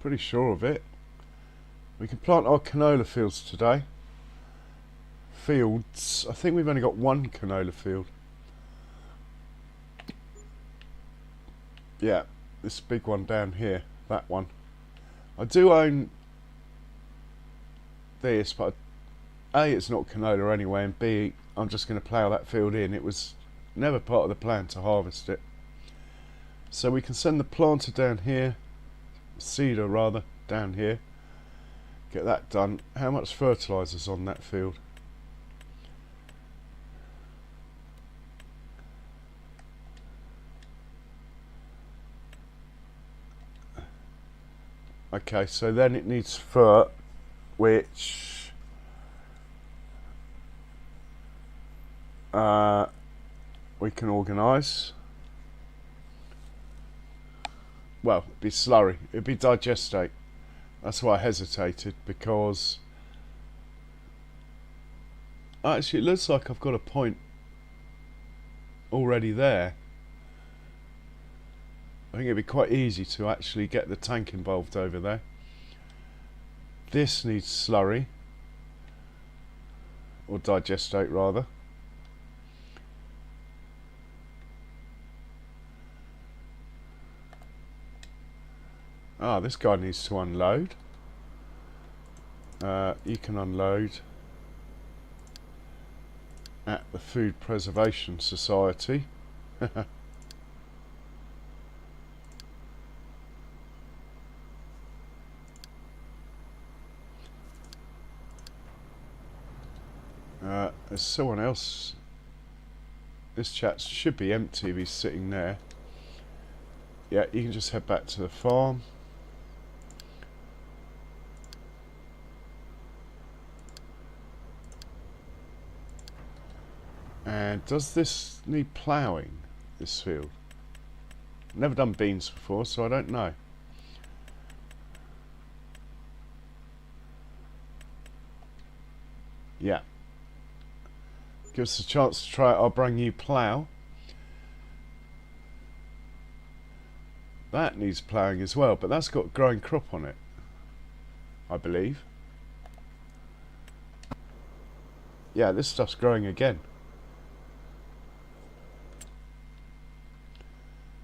Pretty sure of it. We can plant our canola fields today. Fields, I think we've only got 1 canola field. Yeah, this big one down here, that one. I do own this, but A, it's not canola anyway, and B, I'm just going to plough that field in. It was never part of the plan to harvest it. So we can send the planter down here, seeder rather, down here. Get that done. How much fertiliser's on that field? Okay, so then it needs fert, which we can organise. Well, it'd be slurry, it'd be digestate. That's why I hesitated, because actually it looks like I've got a point already there. I think it'd be quite easy to actually get the tank involved over there. This needs slurry, or digestate rather. Ah, this guy needs to unload. You can unload at the Food Preservation Society. There's someone else. This chat should be empty if he's sitting there. Yeah, you can just head back to the farm. And does this need ploughing, this field? Never done beans before, so I don't know. Yeah. Give us a chance to try our brand new plough. That needs ploughing as well, but that's got growing crop on it, I believe. Yeah, this stuff's growing again.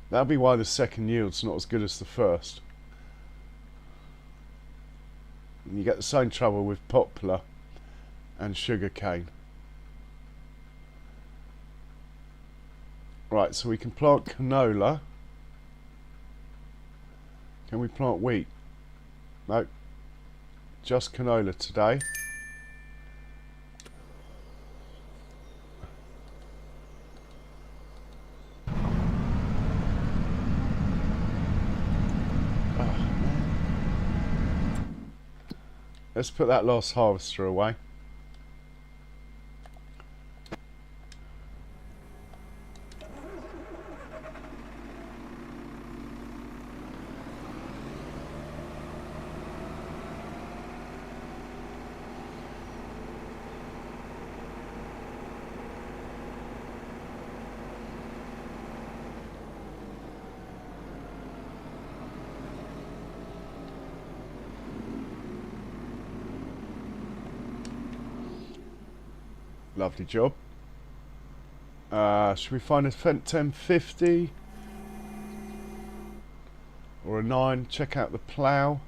That'll be why the second yield's not as good as the first. And you get the same trouble with poplar and sugar cane. Right, so we can plant canola. Can we plant wheat? No. Just canola today. Let's put that last harvester away. Lovely job. Should we find a Fent 1050 or a 9? Check out the plough.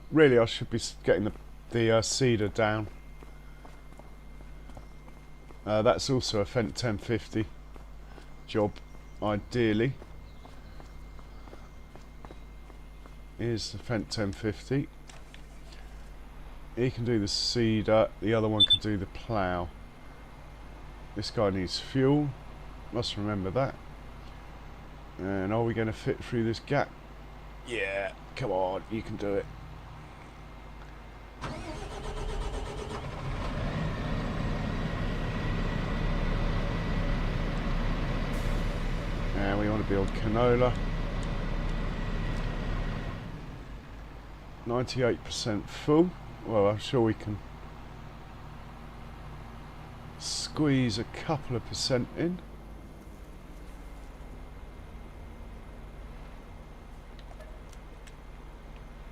Really, I should be getting the cedar down. That's also a Fent 1050 job, ideally. Here's the Fent 1050. He can do the cedar, the other one can do the plough. This guy needs fuel, must remember that. And are we going to fit through this gap? Yeah, come on, you can do it. And we want to build canola. 98% full. Well, I'm sure we can squeeze a couple of percent in.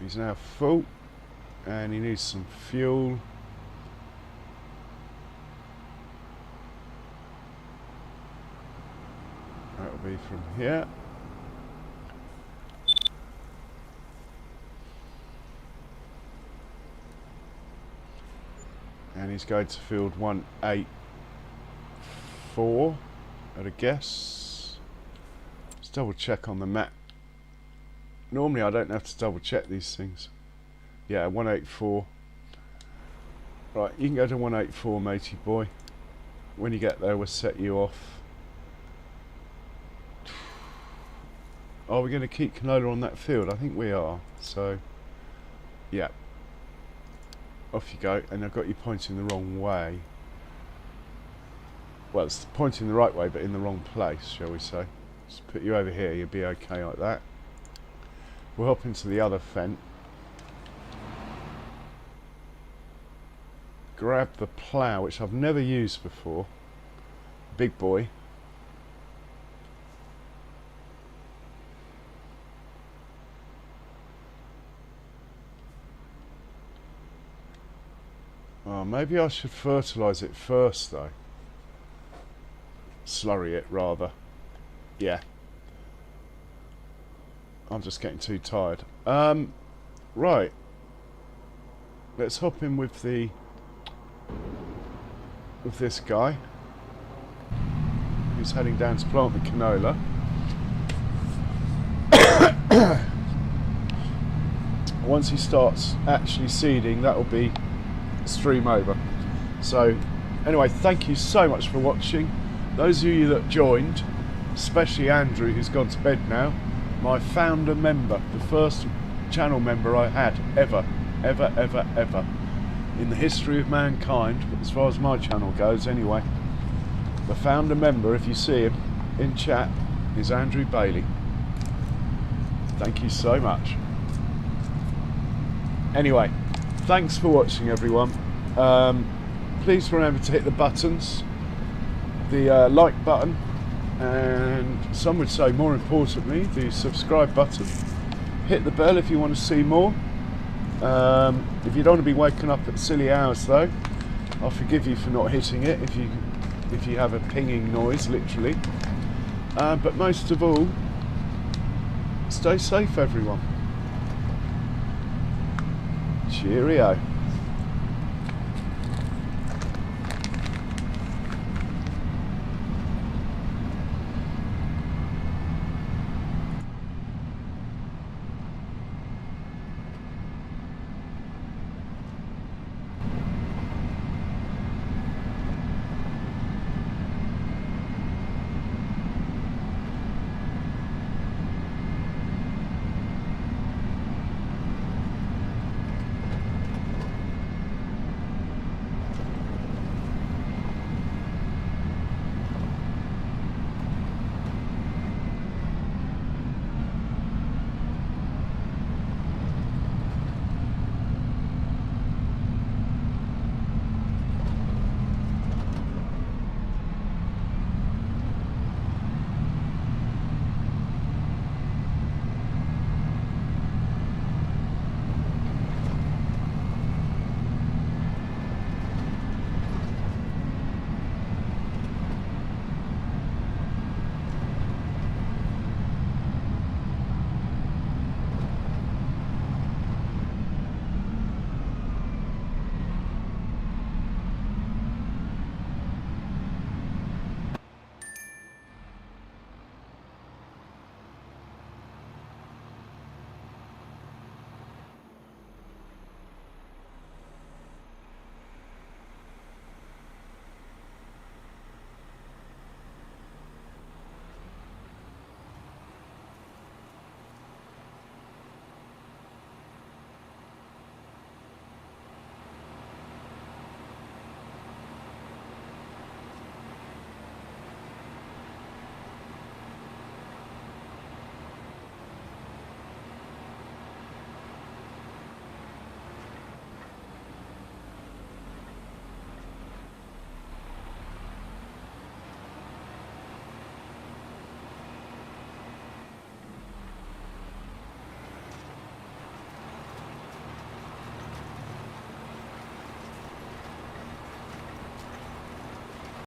He's now full and he needs some fuel. That'll be from here. And he's going to field 184 at a guess. Let's double check on the map. Normally I don't have to double check these things. Yeah, 184. Right, you can go to 184, matey boy. When you get there, we'll set you off. Are we going to keep canola on that field? I think we are. So, yeah. Off you go, and I've got you pointing the wrong way. Well, it's pointing the right way, but in the wrong place, shall we say. Just put you over here, you'll be okay like that. We'll hop into the other fence. Grab the plough, which I've never used before. Big boy. Oh, maybe I should fertilise it first though. Slurry it rather. Yeah. I'm just getting too tired. Right. Let's hop in with this guy who's heading down to plant the canola. Once he starts actually seeding, that will be stream over. So anyway, thank you so much for watching. Those of you that joined, especially Andrew, who's gone to bed now, my founder member, the first channel member I had ever in the history of mankind, as far as my channel goes anyway. The founder member, if you see him in chat, is Andrew Bailey. Thank you so much. Anyway, thanks for watching, everyone. Please remember to hit the buttons, the like button, and some would say more importantly the subscribe button. Hit the bell if you want to see more. If you don't want to be waking up at silly hours though, I'll forgive you for not hitting it if you have a pinging noise, literally. But most of all, stay safe, everyone. Cheerio.